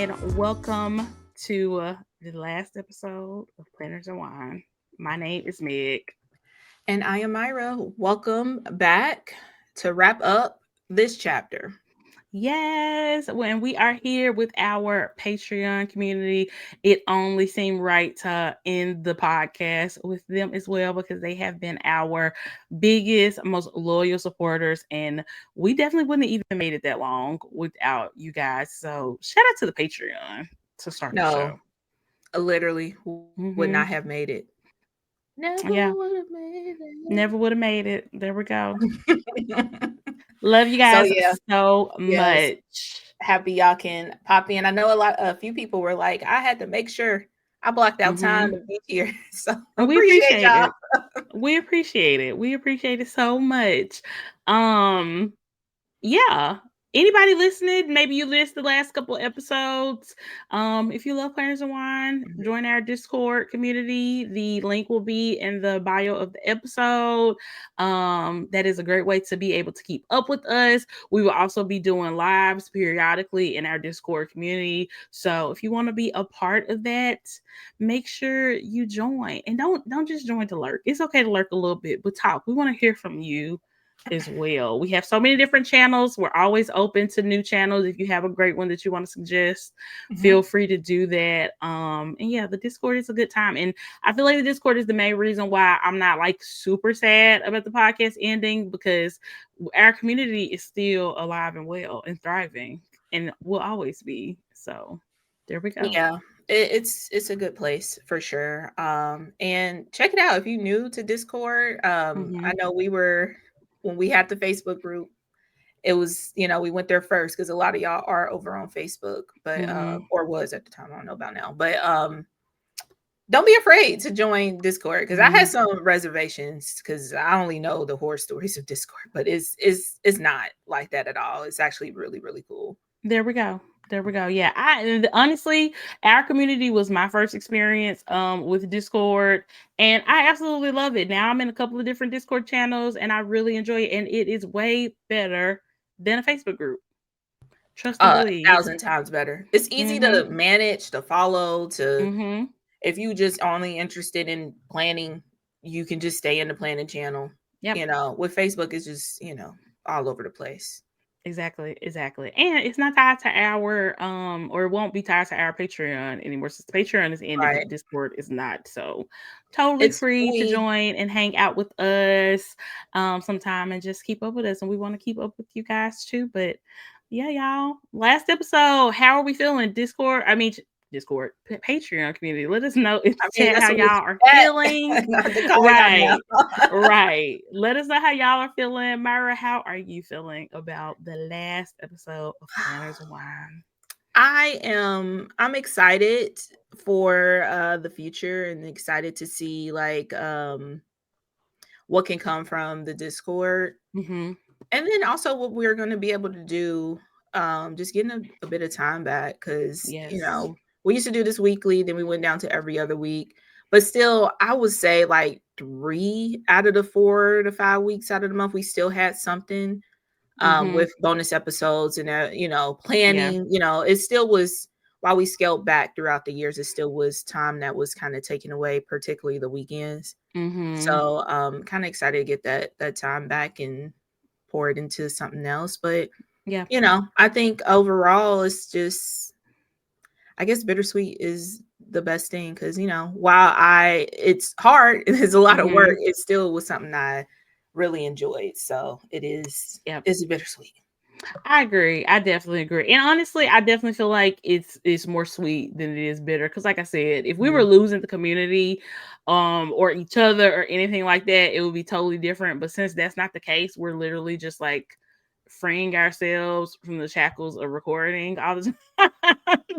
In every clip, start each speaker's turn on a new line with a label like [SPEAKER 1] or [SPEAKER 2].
[SPEAKER 1] and welcome to the last episode of Planners and Wine. My name is Meg.
[SPEAKER 2] And I am Myra. Welcome back to wrap up this chapter.
[SPEAKER 1] Yes, when we are here with our Patreon community, it only seemed right to end the podcast with them as well because they have been our biggest, most loyal supporters, and we definitely wouldn't have even made it that long without you guys. So shout out to the Patreon to start the
[SPEAKER 2] No,
[SPEAKER 1] show.
[SPEAKER 2] literally would not have
[SPEAKER 1] Mm-hmm.
[SPEAKER 2] made it. Never
[SPEAKER 1] Yeah,
[SPEAKER 2] would have made
[SPEAKER 1] never would have made it. There we go.
[SPEAKER 2] it.
[SPEAKER 1] Love you
[SPEAKER 2] So
[SPEAKER 1] guys
[SPEAKER 2] yeah,
[SPEAKER 1] so
[SPEAKER 2] yes.
[SPEAKER 1] much.
[SPEAKER 2] Happy y'all can pop in. I know a few people were like, I had to make sure I blocked out time
[SPEAKER 1] Mm-hmm.
[SPEAKER 2] to be here. So
[SPEAKER 1] And we
[SPEAKER 2] appreciate
[SPEAKER 1] appreciate
[SPEAKER 2] y'all.
[SPEAKER 1] it. We appreciate it. We appreciate it so much. Um, yeah. Anybody listening, maybe you missed the last couple episodes. If you love Planners and Wine, join our Discord community. The link will be in the bio of the episode. That is a great way to be able to keep up with us. We will also be doing lives periodically in our Discord community. So if you want to be a part of that, make sure you join. And don't just join to lurk. It's okay to lurk a little bit, but talk. We want to hear from you as well. We have so many different channels. We're always open to new channels. If you have a great one that you want to suggest,
[SPEAKER 2] Mhm.
[SPEAKER 1] feel free to do that. And yeah, the Discord is a good time. And I feel like the Discord is the main reason why I'm not like super sad about the podcast ending because our community is still alive and well and thriving and will always be. So there we go.
[SPEAKER 2] Yeah, it's a good place for sure. And check it out if you're new to Discord. I
[SPEAKER 1] Mm-hmm.
[SPEAKER 2] know we were when we had the Facebook group. It was we went there first because a lot of y'all are over on Facebook, but
[SPEAKER 1] Mm-hmm.
[SPEAKER 2] or was at the time. I don't know about now, but don't be afraid to join Discord because I had
[SPEAKER 1] Mm-hmm.
[SPEAKER 2] some reservations because I only know the horror stories of Discord, but it's not like that at all. It's actually really really cool.
[SPEAKER 1] There we go. There we go. Yeah, honestly, our community was my first experience with Discord, and I absolutely love it. Now I'm in a couple of different Discord channels, and I really enjoy it. And it is way better than a Facebook group. Trust and believe.
[SPEAKER 2] 1,000 times better. It's easy
[SPEAKER 1] Mm-hmm.
[SPEAKER 2] to manage, to follow, to
[SPEAKER 1] Mm-hmm.
[SPEAKER 2] if you just only interested in planning, you can just stay in the planning channel.
[SPEAKER 1] Yep.
[SPEAKER 2] With Facebook, it's just, all over the place.
[SPEAKER 1] Exactly, exactly. And it's not tied to our or it won't be tied to our Patreon anymore since Patreon is ended, but
[SPEAKER 2] Right.
[SPEAKER 1] the Discord is not. So totally
[SPEAKER 2] It's
[SPEAKER 1] free to
[SPEAKER 2] we
[SPEAKER 1] join and hang out with us sometime and just keep up with us. And we want to keep up with you guys too. But yeah, y'all. Last episode, how are we feeling? Discord, Patreon community. Let us know in the chat
[SPEAKER 2] that's
[SPEAKER 1] how
[SPEAKER 2] what
[SPEAKER 1] y'all
[SPEAKER 2] it's
[SPEAKER 1] are
[SPEAKER 2] at.
[SPEAKER 1] feeling.
[SPEAKER 2] I have to call it out
[SPEAKER 1] Right.
[SPEAKER 2] now.
[SPEAKER 1] Right. Let us know how y'all are feeling. Myra, how are you feeling about the last episode of Planners and Wine?
[SPEAKER 2] I'm excited for the future and excited to see like what can come from the Discord.
[SPEAKER 1] Mm-hmm.
[SPEAKER 2] And then also what we're going to be able to do, just getting a bit of time back because,
[SPEAKER 1] Yes.
[SPEAKER 2] we used to do this weekly, then we went down to every other week. But still, I would say like 3 out of the 4 to 5 weeks out of the month, we still had something
[SPEAKER 1] Mm-hmm.
[SPEAKER 2] with bonus episodes and,
[SPEAKER 1] Yeah.
[SPEAKER 2] planning. It still was, while we scaled back throughout the years, it still was time that was kind of taken away, particularly the weekends.
[SPEAKER 1] Mm-hmm.
[SPEAKER 2] So kind of excited to get that time back and pour it into something else. But
[SPEAKER 1] Yeah.
[SPEAKER 2] I think overall it's just, I guess bittersweet is the best thing because while it's hard and it's a lot of work,
[SPEAKER 1] Mm-hmm.
[SPEAKER 2] it still was something I really enjoyed. So
[SPEAKER 1] Yeah.
[SPEAKER 2] it's bittersweet.
[SPEAKER 1] I agree. I definitely agree. And honestly, I definitely feel like it's more sweet than it is bitter. Cause like I said, if we were
[SPEAKER 2] Mhm.
[SPEAKER 1] losing the community, or each other or anything like that, it would be totally different. But since that's not the case, we're literally just like freeing ourselves from the shackles of recording all the time.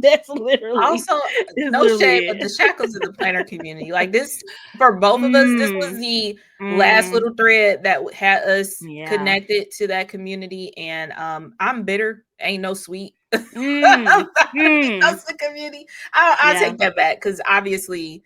[SPEAKER 1] that's literally
[SPEAKER 2] Also,
[SPEAKER 1] is
[SPEAKER 2] no shade,
[SPEAKER 1] literally
[SPEAKER 2] but the
[SPEAKER 1] it.
[SPEAKER 2] shackles of the planner community, like this for both of us, this was
[SPEAKER 1] Mm,
[SPEAKER 2] the last
[SPEAKER 1] mm,
[SPEAKER 2] little thread that had us
[SPEAKER 1] yeah.
[SPEAKER 2] connected to that community. And I'm bitter. Ain't no sweet. When
[SPEAKER 1] Mm,
[SPEAKER 2] it
[SPEAKER 1] mm,
[SPEAKER 2] comes to community, I'll
[SPEAKER 1] yeah.
[SPEAKER 2] take that back because obviously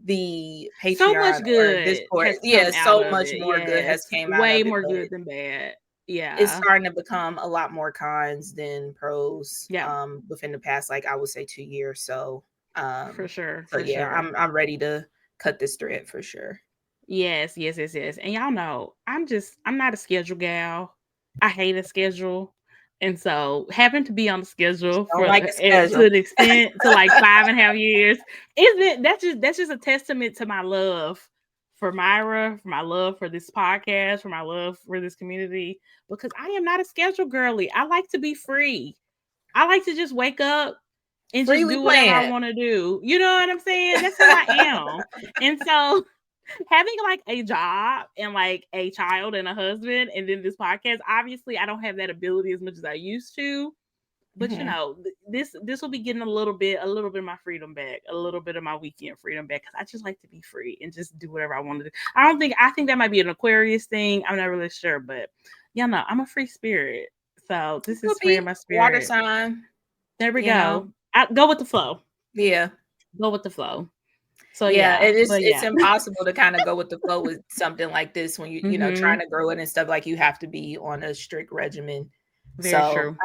[SPEAKER 2] the
[SPEAKER 1] So
[SPEAKER 2] Patreon
[SPEAKER 1] much
[SPEAKER 2] or
[SPEAKER 1] good
[SPEAKER 2] Discord,
[SPEAKER 1] has
[SPEAKER 2] yeah,
[SPEAKER 1] come out
[SPEAKER 2] so
[SPEAKER 1] of
[SPEAKER 2] much
[SPEAKER 1] it.
[SPEAKER 2] more good has
[SPEAKER 1] Yes.
[SPEAKER 2] came out
[SPEAKER 1] Way
[SPEAKER 2] of it.
[SPEAKER 1] more
[SPEAKER 2] But
[SPEAKER 1] good than bad.
[SPEAKER 2] it's
[SPEAKER 1] Yeah.
[SPEAKER 2] starting to become a lot more cons than pros
[SPEAKER 1] Yeah.
[SPEAKER 2] within the past, like I would say 2 years.
[SPEAKER 1] For sure.
[SPEAKER 2] So
[SPEAKER 1] For
[SPEAKER 2] yeah,
[SPEAKER 1] sure.
[SPEAKER 2] I'm ready to cut this thread for sure.
[SPEAKER 1] Yes, yes, yes, yes. And y'all know, I'm not a schedule gal. I hate a schedule. And so having to be on the schedule
[SPEAKER 2] Don't
[SPEAKER 1] for
[SPEAKER 2] like a
[SPEAKER 1] to
[SPEAKER 2] schedule.
[SPEAKER 1] an extent to like 5.5 years, isn't it? That's just a testament to my love for Myra, for my love for this podcast, for my love for this community. Because I am not a schedule girly. I like to be free. I like to just wake up and just
[SPEAKER 2] Freely
[SPEAKER 1] do whatever I
[SPEAKER 2] planned.
[SPEAKER 1] want to do. You know what I'm saying? That's how I am. And so having like a job and like a child and a husband and then this podcast, obviously I don't have that ability as much as I used to. But
[SPEAKER 2] Mhm.
[SPEAKER 1] this will be getting a little bit of my freedom back, a little bit of my weekend freedom back, because I just like to be free and just do whatever I want to do. I think that might be an Aquarius thing. I'm not really sure, but yeah, no, I'm a free spirit. So
[SPEAKER 2] It
[SPEAKER 1] this
[SPEAKER 2] could
[SPEAKER 1] is free in
[SPEAKER 2] be
[SPEAKER 1] my
[SPEAKER 2] water
[SPEAKER 1] spirit.
[SPEAKER 2] sign,
[SPEAKER 1] There we
[SPEAKER 2] you know.
[SPEAKER 1] go. I go with the flow.
[SPEAKER 2] Yeah.
[SPEAKER 1] Go with the flow. So
[SPEAKER 2] Yeah,
[SPEAKER 1] yeah,
[SPEAKER 2] and it's
[SPEAKER 1] but
[SPEAKER 2] it's
[SPEAKER 1] yeah.
[SPEAKER 2] impossible to kind of go with the flow with something like this when trying
[SPEAKER 1] Mhm.
[SPEAKER 2] to grow it and stuff, like you have to be on a strict regimen.
[SPEAKER 1] Very
[SPEAKER 2] So
[SPEAKER 1] true.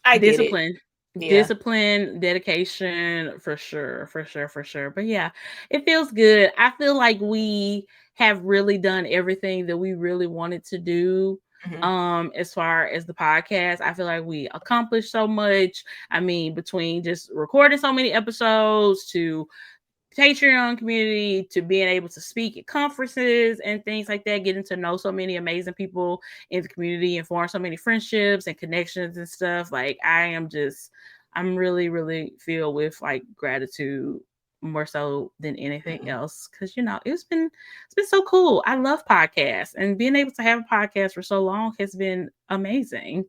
[SPEAKER 2] I get it.
[SPEAKER 1] Discipline.
[SPEAKER 2] Yeah.
[SPEAKER 1] Discipline, dedication, for sure, for sure, for sure. But yeah, it feels good. I feel like we have really done everything that we really wanted to do.
[SPEAKER 2] Mhm.
[SPEAKER 1] As far as the podcast, I feel like we accomplished so much. I mean, between just recording so many episodes to Patreon community to being able to speak at conferences and things like that, getting to know so many amazing people in the community and form so many friendships and connections and stuff. Like I'm really, really filled with like gratitude more so than anything
[SPEAKER 2] Mhm.
[SPEAKER 1] else. Cause it's been so cool. I love podcasts, and being able to have a podcast for so long has been amazing.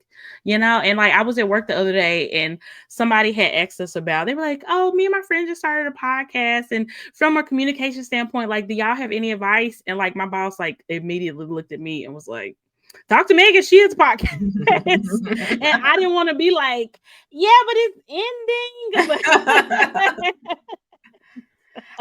[SPEAKER 1] And like I was at work the other day and somebody had asked us about, they were like, oh, me and my friend just started a podcast. And from a communication standpoint, like, do y'all have any advice? And like my boss like immediately looked at me and was like, talk to Megan, she has a podcast. And I didn't want to be like, yeah, but it's ending.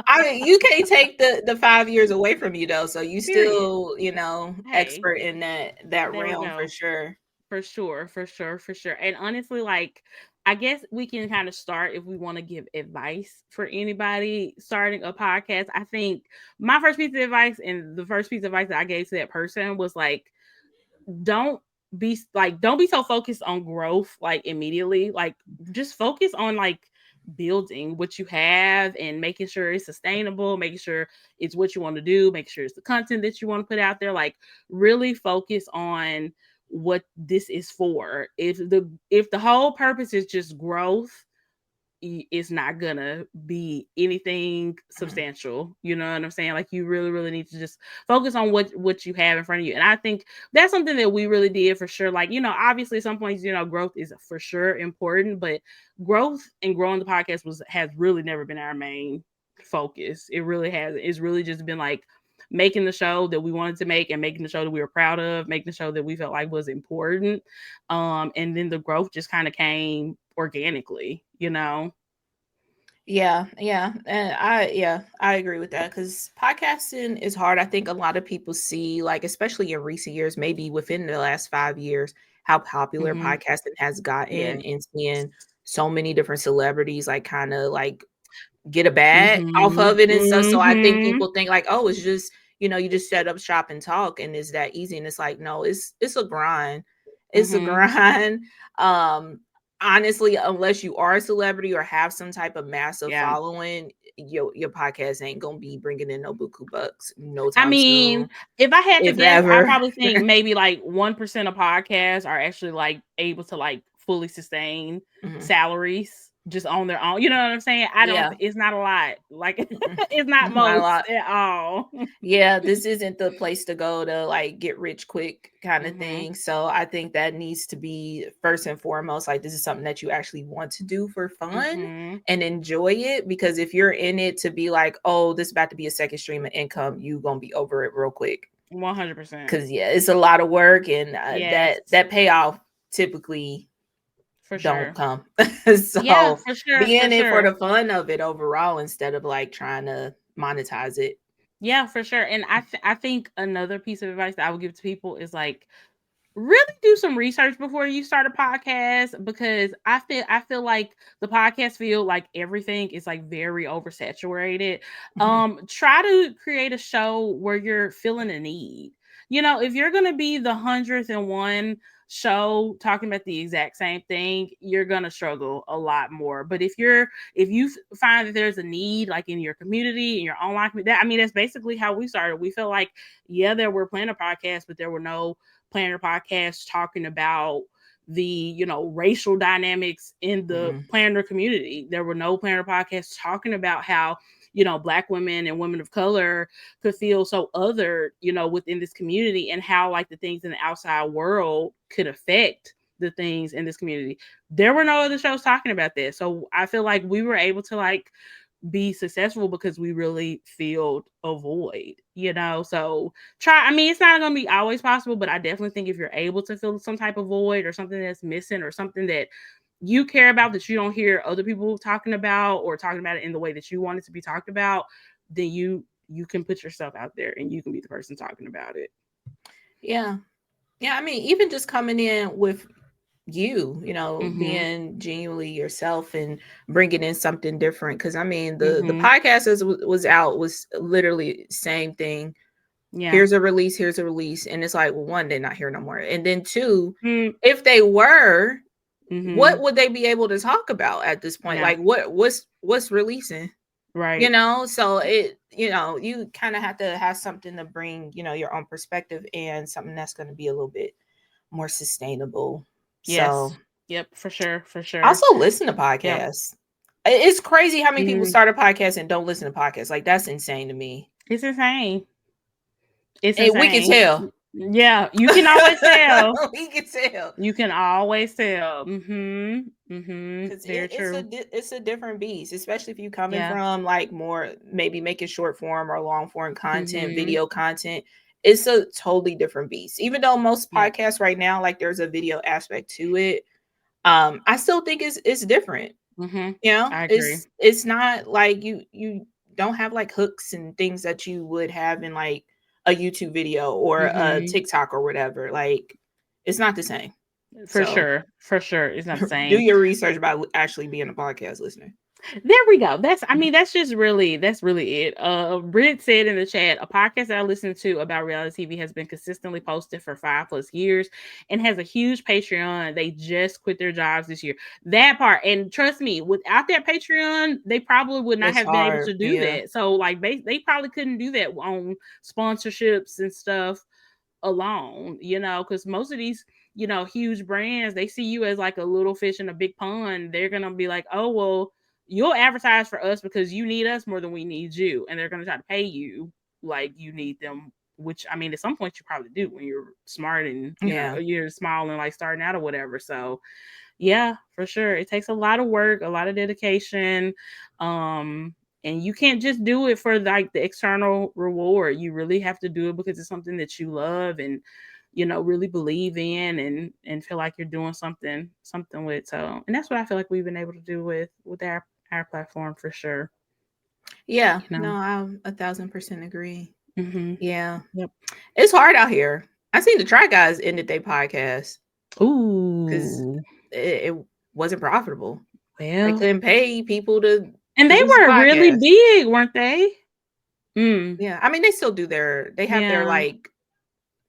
[SPEAKER 2] I mean, you can't take the 5 years away from you though, so you
[SPEAKER 1] Period.
[SPEAKER 2] still,
[SPEAKER 1] Hey,
[SPEAKER 2] expert in that
[SPEAKER 1] there we
[SPEAKER 2] realm for
[SPEAKER 1] go.
[SPEAKER 2] sure.
[SPEAKER 1] For sure, for sure, for sure. And honestly, like, I guess we can kind of start if we want to give advice for anybody starting a podcast. I think my first piece of advice and the first piece of advice that I gave to that person was like, don't don't be so focused on growth like immediately. Like, just focus on like building what you have and making sure it's sustainable, making sure it's what you want to do, make sure it's the content that you want to put out there. Like, really focus on what this is for. If the whole purpose is just growth, it's not gonna be anything
[SPEAKER 2] Mhm.
[SPEAKER 1] substantial. You know what I'm saying? Like, you really, really need to just focus on what you have in front of you. And I think that's something that we really did for sure. Like, obviously at some points, growth is for sure important, but growth and growing the podcast has really never been our main focus. It really has. It's really just been like making the show that we wanted to make and making the show that we were proud of, making the show that we felt like was important. And then the growth just kind of came organically.
[SPEAKER 2] Yeah, yeah. And I agree with that because podcasting is hard. I think a lot of people see, like, especially in recent years, maybe within the last 5 years, how popular
[SPEAKER 1] Mhm.
[SPEAKER 2] podcasting has gotten,
[SPEAKER 1] Yes.
[SPEAKER 2] and seeing so many different celebrities like kind of like get a bag off
[SPEAKER 1] Mhm.
[SPEAKER 2] of it and stuff. So I think
[SPEAKER 1] Mhm.
[SPEAKER 2] people think like, oh, it's just, you just set up shop and talk and it's that easy. And it's like, no, it's a grind. It's a
[SPEAKER 1] Mhm.
[SPEAKER 2] grind. Um, Honestly, unless you are a celebrity or have some type of massive
[SPEAKER 1] Yeah.
[SPEAKER 2] following, your podcast ain't gonna be bringing in no buku bucks no
[SPEAKER 1] I
[SPEAKER 2] time
[SPEAKER 1] mean,
[SPEAKER 2] soon,
[SPEAKER 1] if I had to
[SPEAKER 2] if
[SPEAKER 1] guess, I
[SPEAKER 2] ever.
[SPEAKER 1] probably think maybe like 1% of podcasts are actually like able to like fully sustain
[SPEAKER 2] Mhm.
[SPEAKER 1] salaries just on their own. You know what I'm saying? I don't
[SPEAKER 2] Yeah.
[SPEAKER 1] it's not a lot. Like
[SPEAKER 2] Mm-mm.
[SPEAKER 1] it's not
[SPEAKER 2] Not a
[SPEAKER 1] most
[SPEAKER 2] lot.
[SPEAKER 1] at all.
[SPEAKER 2] Yeah, this isn't the place to go to like get rich quick kind of
[SPEAKER 1] Mhm.
[SPEAKER 2] thing. So I think that needs to be first and foremost. Like, this is something that you actually want to do for fun
[SPEAKER 1] Mhm.
[SPEAKER 2] and enjoy it. Because if you're in it to be like, oh, this is about to be a second stream of income, you gonna be over it real quick.
[SPEAKER 1] 100%.
[SPEAKER 2] Cause yeah, it's a lot of work, and
[SPEAKER 1] Yes,
[SPEAKER 2] that payoff typically
[SPEAKER 1] for
[SPEAKER 2] don't
[SPEAKER 1] sure.
[SPEAKER 2] come.
[SPEAKER 1] Yeah,
[SPEAKER 2] So
[SPEAKER 1] for sure,
[SPEAKER 2] be
[SPEAKER 1] for
[SPEAKER 2] in it for
[SPEAKER 1] sure.
[SPEAKER 2] the fun of it overall instead of like trying to monetize it.
[SPEAKER 1] Yeah, for sure. And I think another piece of advice that I would give to people is like, really do some research before you start a podcast, because I feel like the podcast field, like everything, is like very oversaturated.
[SPEAKER 2] Mhm.
[SPEAKER 1] Try to create a show where you're feeling a need. If you're gonna be the 101 show talking about the exact same thing, you're gonna struggle a lot more. But if you find that there's a need, like in your community, in your online community, that's basically how we started. We felt like, yeah, there were planner podcasts, but there were no planner podcasts talking about the racial dynamics in the
[SPEAKER 2] Mhm.
[SPEAKER 1] planner community. There were no planner podcasts talking about how black women and women of color could feel so othered within this community, and how like the things in the outside world could affect the things in this community. There were no other shows talking about this, so I feel like we were able to like be successful because we really filled a void. So try, it's not going to be always possible, but I definitely think if you're able to fill some type of void, or something that's missing, or something that you care about that you don't hear other people talking about, or talking about it in the way that you want it to be talked about, then you can put yourself out there and you can be the person talking about it.
[SPEAKER 2] Yeah. Yeah, I mean, even just coming in with
[SPEAKER 1] Mhm.
[SPEAKER 2] being genuinely yourself and bringing in something different. Because I mean, the
[SPEAKER 1] Mhm.
[SPEAKER 2] podcast was out was literally same thing.
[SPEAKER 1] Yeah.
[SPEAKER 2] Here's a release, and it's like, well, one, they're not here no more, and then two,
[SPEAKER 1] Mm.
[SPEAKER 2] if they were, what
[SPEAKER 1] Mhm.
[SPEAKER 2] would they be able to talk about at this point?
[SPEAKER 1] Yeah.
[SPEAKER 2] Like, what's releasing?
[SPEAKER 1] Right.
[SPEAKER 2] So you kind of have to have something to bring your own perspective, and something that's going to be a little bit more sustainable. So
[SPEAKER 1] Yes. Yep, for sure, for
[SPEAKER 2] I
[SPEAKER 1] sure.
[SPEAKER 2] also listen to
[SPEAKER 1] Yeah.
[SPEAKER 2] podcasts. It's crazy how many people
[SPEAKER 1] Mhm.
[SPEAKER 2] start a podcast and don't listen to podcasts. Like, that's insane to me.
[SPEAKER 1] It's insane. It's
[SPEAKER 2] And we can
[SPEAKER 1] insane.
[SPEAKER 2] tell.
[SPEAKER 1] Yeah, you can always tell.
[SPEAKER 2] We can tell.
[SPEAKER 1] You can always tell. Mhm. Mhm.
[SPEAKER 2] Because
[SPEAKER 1] Very true.
[SPEAKER 2] it's a different beast, especially if you coming
[SPEAKER 1] Yeah.
[SPEAKER 2] from like more maybe making short form or long form content,
[SPEAKER 1] Mhm.
[SPEAKER 2] video content. It's a totally different beast. Even though most
[SPEAKER 1] Yeah.
[SPEAKER 2] podcasts right now, like, there's a video aspect to it, I still think it's different.
[SPEAKER 1] Mhm. I agree.
[SPEAKER 2] It's not like you don't have like hooks and things that you would have in like a YouTube video or a
[SPEAKER 1] Mhm.
[SPEAKER 2] TikTok or whatever. Like, it's not the same.
[SPEAKER 1] For
[SPEAKER 2] So
[SPEAKER 1] sure. For sure. It's not the
[SPEAKER 2] do
[SPEAKER 1] same.
[SPEAKER 2] your research about actually being a podcast listener.
[SPEAKER 1] There we go. That's really it. Brit said in the chat, a podcast that I listen to about reality TV has been consistently posted for 5+ years and has a huge Patreon. They just quit their jobs this year. That part, and trust me, without that Patreon, they probably would not
[SPEAKER 2] It's
[SPEAKER 1] have been able
[SPEAKER 2] hard.
[SPEAKER 1] to do
[SPEAKER 2] Yeah.
[SPEAKER 1] that. So like they probably couldn't do that on sponsorships and stuff alone, because most of these, huge brands, they see you as like a little fish in a big pond. They're gonna be like, oh, well, you'll advertise for us because you need us more than we need you. And they're gonna try to pay you like you need them, which at some point you probably do when you're smart and
[SPEAKER 2] Yeah.
[SPEAKER 1] you're small and like starting out or whatever. So yeah, for sure. It takes a lot of work, a lot of dedication. Um, and you can't just do it for like the external reward. You really have to do it because it's something that you love and really believe in, and feel like you're doing something with. So, and that's what I feel like we've been able to do with our platform for sure.
[SPEAKER 2] Yeah.
[SPEAKER 1] You know.
[SPEAKER 2] No, I 1,000% agree.
[SPEAKER 1] Mhm.
[SPEAKER 2] Yeah.
[SPEAKER 1] Yep.
[SPEAKER 2] It's hard out here. I seen the Try Guys ended their podcast because
[SPEAKER 1] Ooh.
[SPEAKER 2] it wasn't profitable. They
[SPEAKER 1] Well,
[SPEAKER 2] couldn't pay people to
[SPEAKER 1] and they
[SPEAKER 2] produce a
[SPEAKER 1] were really
[SPEAKER 2] podcast.
[SPEAKER 1] big, weren't they? Mm.
[SPEAKER 2] Yeah. I mean, they still they have their
[SPEAKER 1] Yeah.
[SPEAKER 2] like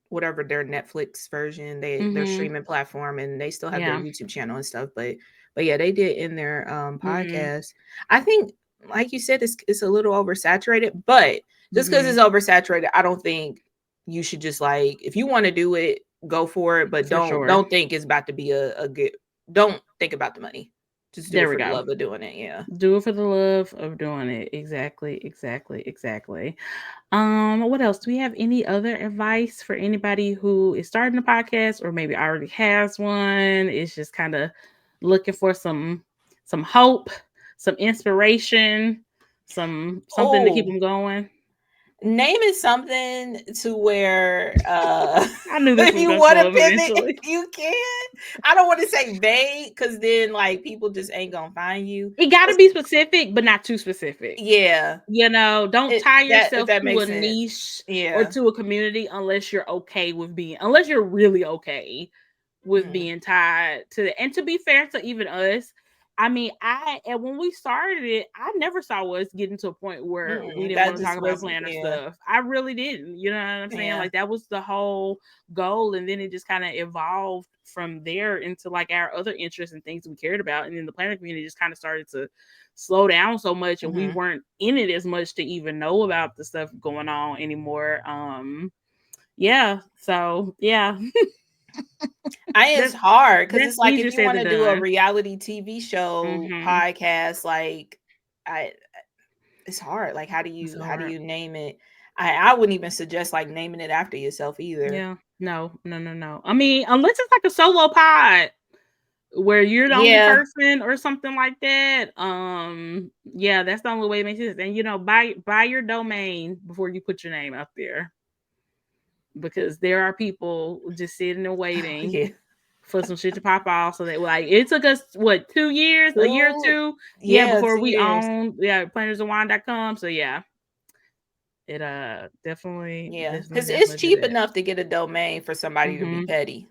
[SPEAKER 2] whatever their Netflix version, their
[SPEAKER 1] Mhm.
[SPEAKER 2] streaming platform, and they still have their
[SPEAKER 1] Yeah.
[SPEAKER 2] YouTube channel and stuff. But yeah, they did in their
[SPEAKER 1] Mhm.
[SPEAKER 2] podcast. I think, like you said, it's a little oversaturated, but just because
[SPEAKER 1] Mhm.
[SPEAKER 2] it's oversaturated, I don't think you should just like, if you want to do it, go for it. But
[SPEAKER 1] For
[SPEAKER 2] don't
[SPEAKER 1] sure.
[SPEAKER 2] don't think it's about to be a good, don't think about the money. Just do
[SPEAKER 1] There
[SPEAKER 2] it
[SPEAKER 1] we
[SPEAKER 2] for the
[SPEAKER 1] go.
[SPEAKER 2] love of doing it. Yeah.
[SPEAKER 1] Do it for the love of doing it. Exactly, exactly, exactly. What else? Do we have any other advice for anybody who is starting a podcast or maybe already has one? It's just kind of looking for some hope, some inspiration, something to keep
[SPEAKER 2] Oh,
[SPEAKER 1] them going.
[SPEAKER 2] Name it something to where
[SPEAKER 1] I knew this
[SPEAKER 2] if
[SPEAKER 1] was
[SPEAKER 2] you
[SPEAKER 1] gonna
[SPEAKER 2] want
[SPEAKER 1] come
[SPEAKER 2] to
[SPEAKER 1] up
[SPEAKER 2] pivot,
[SPEAKER 1] eventually.
[SPEAKER 2] you can. I don't want to say vague because then like people just ain't gonna find you.
[SPEAKER 1] It got to be specific, but not too specific.
[SPEAKER 2] Yeah,
[SPEAKER 1] Don't
[SPEAKER 2] it
[SPEAKER 1] tie
[SPEAKER 2] that if
[SPEAKER 1] yourself
[SPEAKER 2] that
[SPEAKER 1] to a
[SPEAKER 2] makes sense.
[SPEAKER 1] niche or
[SPEAKER 2] Yeah.
[SPEAKER 1] to a community unless you're okay with unless you're really okay with
[SPEAKER 2] Mm,
[SPEAKER 1] being tied to it. And to be fair to even us, I mean, and when we started it, I never saw us getting to a point where we didn't
[SPEAKER 2] that
[SPEAKER 1] want to talk
[SPEAKER 2] just
[SPEAKER 1] about
[SPEAKER 2] was
[SPEAKER 1] planner
[SPEAKER 2] yeah,
[SPEAKER 1] stuff. I really didn't. You know what I'm saying?
[SPEAKER 2] yeah.
[SPEAKER 1] Like that was the whole goal, and then it just kind of evolved from there into like our other interests and things we cared about, and then the planner community just kind of started to slow down so much, and we
[SPEAKER 2] Hmm.
[SPEAKER 1] weren't in it as much to even know about the stuff going on anymore. Yeah. So yeah,
[SPEAKER 2] It's
[SPEAKER 1] that
[SPEAKER 2] hard because
[SPEAKER 1] that's
[SPEAKER 2] it's like if
[SPEAKER 1] easier
[SPEAKER 2] you
[SPEAKER 1] said
[SPEAKER 2] want
[SPEAKER 1] than
[SPEAKER 2] to do a
[SPEAKER 1] done.
[SPEAKER 2] reality TV show
[SPEAKER 1] Mm-hmm.
[SPEAKER 2] podcast, like I it's hard. Like
[SPEAKER 1] It's
[SPEAKER 2] how do
[SPEAKER 1] hard.
[SPEAKER 2] you name it? I wouldn't even suggest like naming it after yourself either.
[SPEAKER 1] Yeah. No, no, no, no. I mean, unless it's like a solo pod where you're the only
[SPEAKER 2] Yeah.
[SPEAKER 1] person or something like that. Yeah, that's the only way it makes sense. And buy your domain before you put your name out there. Because there are people just sitting and
[SPEAKER 2] Oh,
[SPEAKER 1] waiting
[SPEAKER 2] yeah.
[SPEAKER 1] for some shit to pop off. So they like it took us what 2 years, a year or
[SPEAKER 2] 2
[SPEAKER 1] two, yeah,
[SPEAKER 2] yeah,
[SPEAKER 1] before
[SPEAKER 2] 2
[SPEAKER 1] we
[SPEAKER 2] years.
[SPEAKER 1] owned plannersandwine.com. So yeah, it definitely
[SPEAKER 2] Yeah,
[SPEAKER 1] definitely
[SPEAKER 2] because it's
[SPEAKER 1] definitely did
[SPEAKER 2] cheap
[SPEAKER 1] that.
[SPEAKER 2] enough to get a domain for somebody to be
[SPEAKER 1] Mm-hmm.
[SPEAKER 2] petty.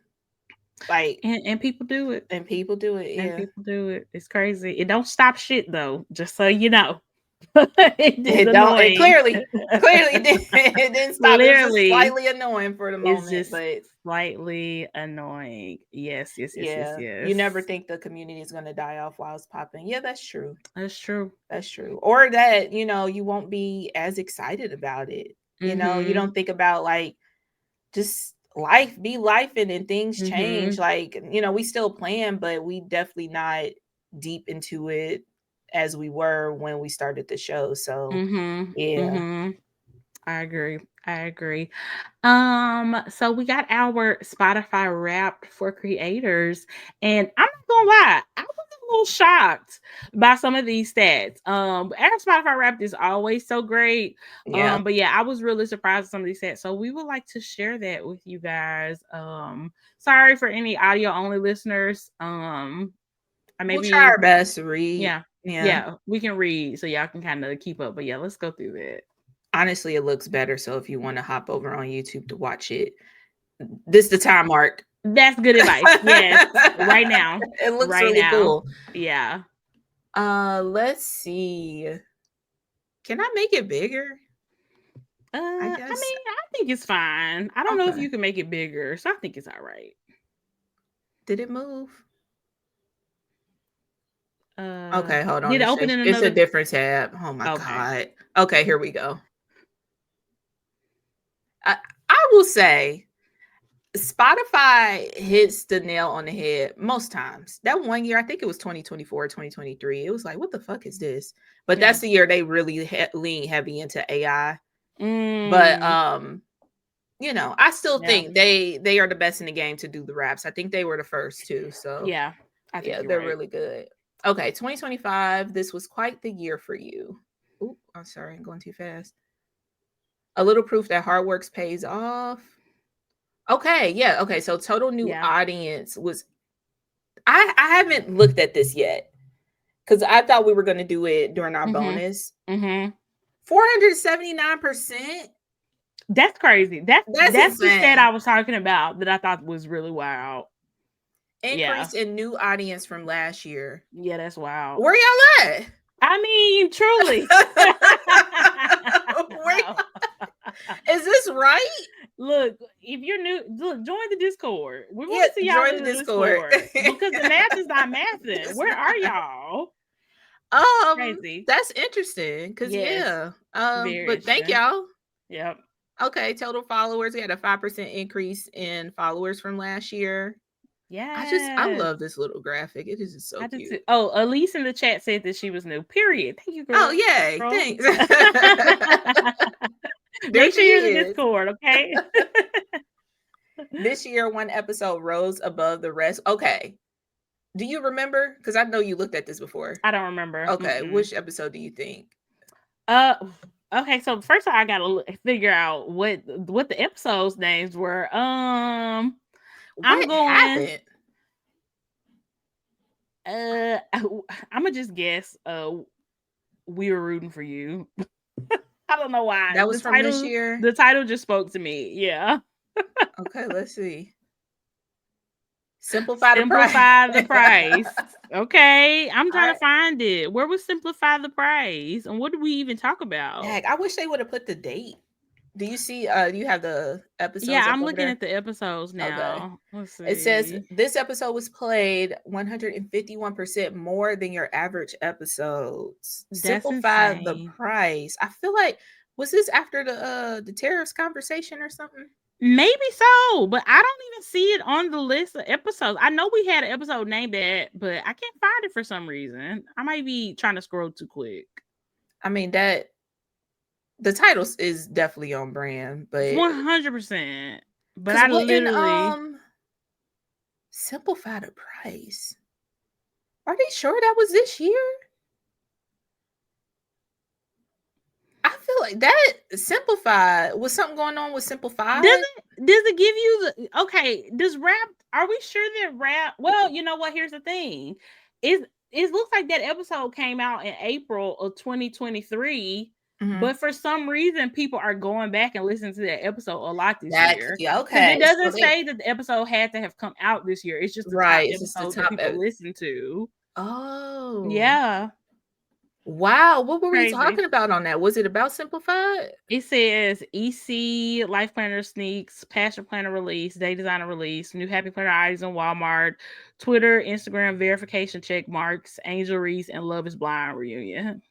[SPEAKER 2] Like,
[SPEAKER 1] And people do it.
[SPEAKER 2] and people do it,
[SPEAKER 1] And
[SPEAKER 2] yeah.
[SPEAKER 1] people do it. It's crazy. It don't stop shit though, just so you know. It is
[SPEAKER 2] It don't it
[SPEAKER 1] annoying.
[SPEAKER 2] clearly it didn't stop. It was just
[SPEAKER 1] Clearly,
[SPEAKER 2] slightly annoying for the
[SPEAKER 1] it's
[SPEAKER 2] moment,
[SPEAKER 1] just
[SPEAKER 2] but
[SPEAKER 1] slightly annoying. Yes, yes, yes, yes,
[SPEAKER 2] yeah, you never
[SPEAKER 1] yes.
[SPEAKER 2] think the community is gonna die off while it's popping. Yeah, that's true.
[SPEAKER 1] That's true.
[SPEAKER 2] That's true. Or that, you won't be as excited about it. You
[SPEAKER 1] Mhm.
[SPEAKER 2] don't think about like just life be life and things change.
[SPEAKER 1] Mhm.
[SPEAKER 2] Like, we still plan, but we definitely not deep into it as we were when we started the show. So
[SPEAKER 1] Mhm.
[SPEAKER 2] yeah.
[SPEAKER 1] Mhm. I agree. I agree. So we got our Spotify Wrapped for creators, and I'm not gonna lie, I was a little shocked by some of these stats. Our Spotify Wrapped is always so great.
[SPEAKER 2] Yeah.
[SPEAKER 1] But yeah, I was really surprised with some of these stats. So we would like to share that with you guys. Sorry for any audio only listeners.
[SPEAKER 2] We'll try
[SPEAKER 1] Maybe
[SPEAKER 2] our best to read.
[SPEAKER 1] yeah,
[SPEAKER 2] Yeah.
[SPEAKER 1] yeah, we can read so y'all can kind of keep up. But yeah, let's go through that.
[SPEAKER 2] Honestly, it looks better. So if you want to hop over on YouTube to watch it, this the time mark.
[SPEAKER 1] That's good advice. Yes, right now,
[SPEAKER 2] It looks
[SPEAKER 1] right
[SPEAKER 2] really
[SPEAKER 1] now.
[SPEAKER 2] cool.
[SPEAKER 1] Yeah.
[SPEAKER 2] Let's see. Can I make it bigger? I
[SPEAKER 1] I
[SPEAKER 2] guess.
[SPEAKER 1] mean, I think it's fine. I don't know if
[SPEAKER 2] Okay.
[SPEAKER 1] you can make it bigger, so I think it's all right.
[SPEAKER 2] Did it move?
[SPEAKER 1] Uh,
[SPEAKER 2] Okay, hold on.
[SPEAKER 1] did it open in
[SPEAKER 2] It's a
[SPEAKER 1] another?
[SPEAKER 2] different tab. Oh my
[SPEAKER 1] Okay.
[SPEAKER 2] god. Okay, here we go. I, I will say Spotify hits the nail on the head most times. That one year, I think it was 2024, 2023. It was like, what the fuck is this? But
[SPEAKER 1] Yeah.
[SPEAKER 2] that's the year they really lean heavy into AI. But
[SPEAKER 1] Mm,
[SPEAKER 2] I still
[SPEAKER 1] yeah.
[SPEAKER 2] think they are the best in the game to do the raps. I think they were the first too. So
[SPEAKER 1] Yeah. I think
[SPEAKER 2] yeah,
[SPEAKER 1] you're
[SPEAKER 2] they're
[SPEAKER 1] right.
[SPEAKER 2] really good. Okay, 2025. This was quite the year for you. Ooh, I'm sorry, I'm going too fast. A little proof that hard work pays off. Okay, yeah, okay. So total new
[SPEAKER 1] Yeah.
[SPEAKER 2] audience was I haven't looked at this yet because I thought we were gonna do it during our
[SPEAKER 1] Mhm.
[SPEAKER 2] bonus.
[SPEAKER 1] Mhm.
[SPEAKER 2] 479%.
[SPEAKER 1] That's crazy.
[SPEAKER 2] That's
[SPEAKER 1] That's the stat I
[SPEAKER 2] insane.
[SPEAKER 1] was talking about that I thought was really wild. Yeah.
[SPEAKER 2] Increase in new audience from last year.
[SPEAKER 1] Yeah, that's wild.
[SPEAKER 2] Where y'all at?
[SPEAKER 1] I mean, truly.
[SPEAKER 2] Where, is this right?
[SPEAKER 1] Look, if you're new, look, join the Discord. We
[SPEAKER 2] Yeah,
[SPEAKER 1] want to see y'all
[SPEAKER 2] join
[SPEAKER 1] in
[SPEAKER 2] the
[SPEAKER 1] the
[SPEAKER 2] Discord.
[SPEAKER 1] Discord because the math is not mathing.
[SPEAKER 2] It's
[SPEAKER 1] Where are
[SPEAKER 2] not.
[SPEAKER 1] y'all? Crazy.
[SPEAKER 2] That's interesting because
[SPEAKER 1] Yes.
[SPEAKER 2] yeah.
[SPEAKER 1] Very
[SPEAKER 2] But thank
[SPEAKER 1] interesting.
[SPEAKER 2] y'all.
[SPEAKER 1] Yep.
[SPEAKER 2] Okay, total followers. We had a 5% increase in followers from last year. I
[SPEAKER 1] Yes.
[SPEAKER 2] love this little graphic. It is just so
[SPEAKER 1] I did too.
[SPEAKER 2] cute.
[SPEAKER 1] Oh, Elise in the chat said that she was new. Period. Thank you,
[SPEAKER 2] Oh,
[SPEAKER 1] girl.
[SPEAKER 2] yay. Thanks. There
[SPEAKER 1] Make
[SPEAKER 2] she
[SPEAKER 1] sure you're in the
[SPEAKER 2] is.
[SPEAKER 1] Discord, okay?
[SPEAKER 2] This year, one episode rose above the rest. Okay. Do you remember? Because I know you looked at this before.
[SPEAKER 1] I don't remember.
[SPEAKER 2] Okay.
[SPEAKER 1] Mm-mm.
[SPEAKER 2] Which episode do you think?
[SPEAKER 1] Uh, Okay, so first of all, I gotta figure out what the episodes names were. I'm
[SPEAKER 2] What
[SPEAKER 1] going.
[SPEAKER 2] happened?
[SPEAKER 1] I'm gonna just guess. We were rooting for you. I don't know why
[SPEAKER 2] That was from this year?
[SPEAKER 1] the title just spoke to me. Yeah.
[SPEAKER 2] Okay, let's see. Simplify the price.
[SPEAKER 1] Simplify the price. Okay, I'm trying
[SPEAKER 2] I
[SPEAKER 1] to find it. Where was Simplify the Price? And what did we even talk about?
[SPEAKER 2] Heck, I wish they would have put the date. Do you see do you have the
[SPEAKER 1] Yeah,
[SPEAKER 2] episodes up
[SPEAKER 1] I'm
[SPEAKER 2] over
[SPEAKER 1] looking
[SPEAKER 2] there?
[SPEAKER 1] at the episodes
[SPEAKER 2] Okay.
[SPEAKER 1] now. Let's
[SPEAKER 2] It says
[SPEAKER 1] see.
[SPEAKER 2] this episode was played 151% more than your average episodes.
[SPEAKER 1] That's
[SPEAKER 2] Simplify the
[SPEAKER 1] insane.
[SPEAKER 2] price. I feel like was this after the tariffs conversation or something?
[SPEAKER 1] Maybe so, but I don't even see it on the list of episodes. I know we had an episode named that, but I can't find it for some reason. I might be trying to scroll too quick.
[SPEAKER 2] I mean that the title is definitely on brand,
[SPEAKER 1] It's
[SPEAKER 2] but
[SPEAKER 1] 100%. But
[SPEAKER 2] because
[SPEAKER 1] I
[SPEAKER 2] what in
[SPEAKER 1] literally
[SPEAKER 2] simplify the price? Are they sure that was this year? I feel like that simplified was something going on with simplified.
[SPEAKER 1] does it give you the okay? Does rap? Are we sure that rap? Well, you know what? Here's the thing: is it looks like that episode came out in April of 2023,
[SPEAKER 2] Mhm.
[SPEAKER 1] but for some reason, people are going back and listening to that episode a lot this
[SPEAKER 2] That
[SPEAKER 1] year
[SPEAKER 2] yeah,
[SPEAKER 1] because it
[SPEAKER 2] okay. So
[SPEAKER 1] doesn't
[SPEAKER 2] they
[SPEAKER 1] say that the episode had to have come out this year. It's just the top
[SPEAKER 2] right, it's just the
[SPEAKER 1] episodes that
[SPEAKER 2] top
[SPEAKER 1] people listen to.
[SPEAKER 2] oh.
[SPEAKER 1] Yeah,
[SPEAKER 2] Wow, what were we
[SPEAKER 1] crazy.
[SPEAKER 2] talking about on that? Was it about simplified?
[SPEAKER 1] It says EC, Life Planner sneaks, Passion Planner release, Day Designer release, new Happy Planner items in Walmart, Twitter, Instagram verification check marks, Angel Reese, and Love is Blind reunion.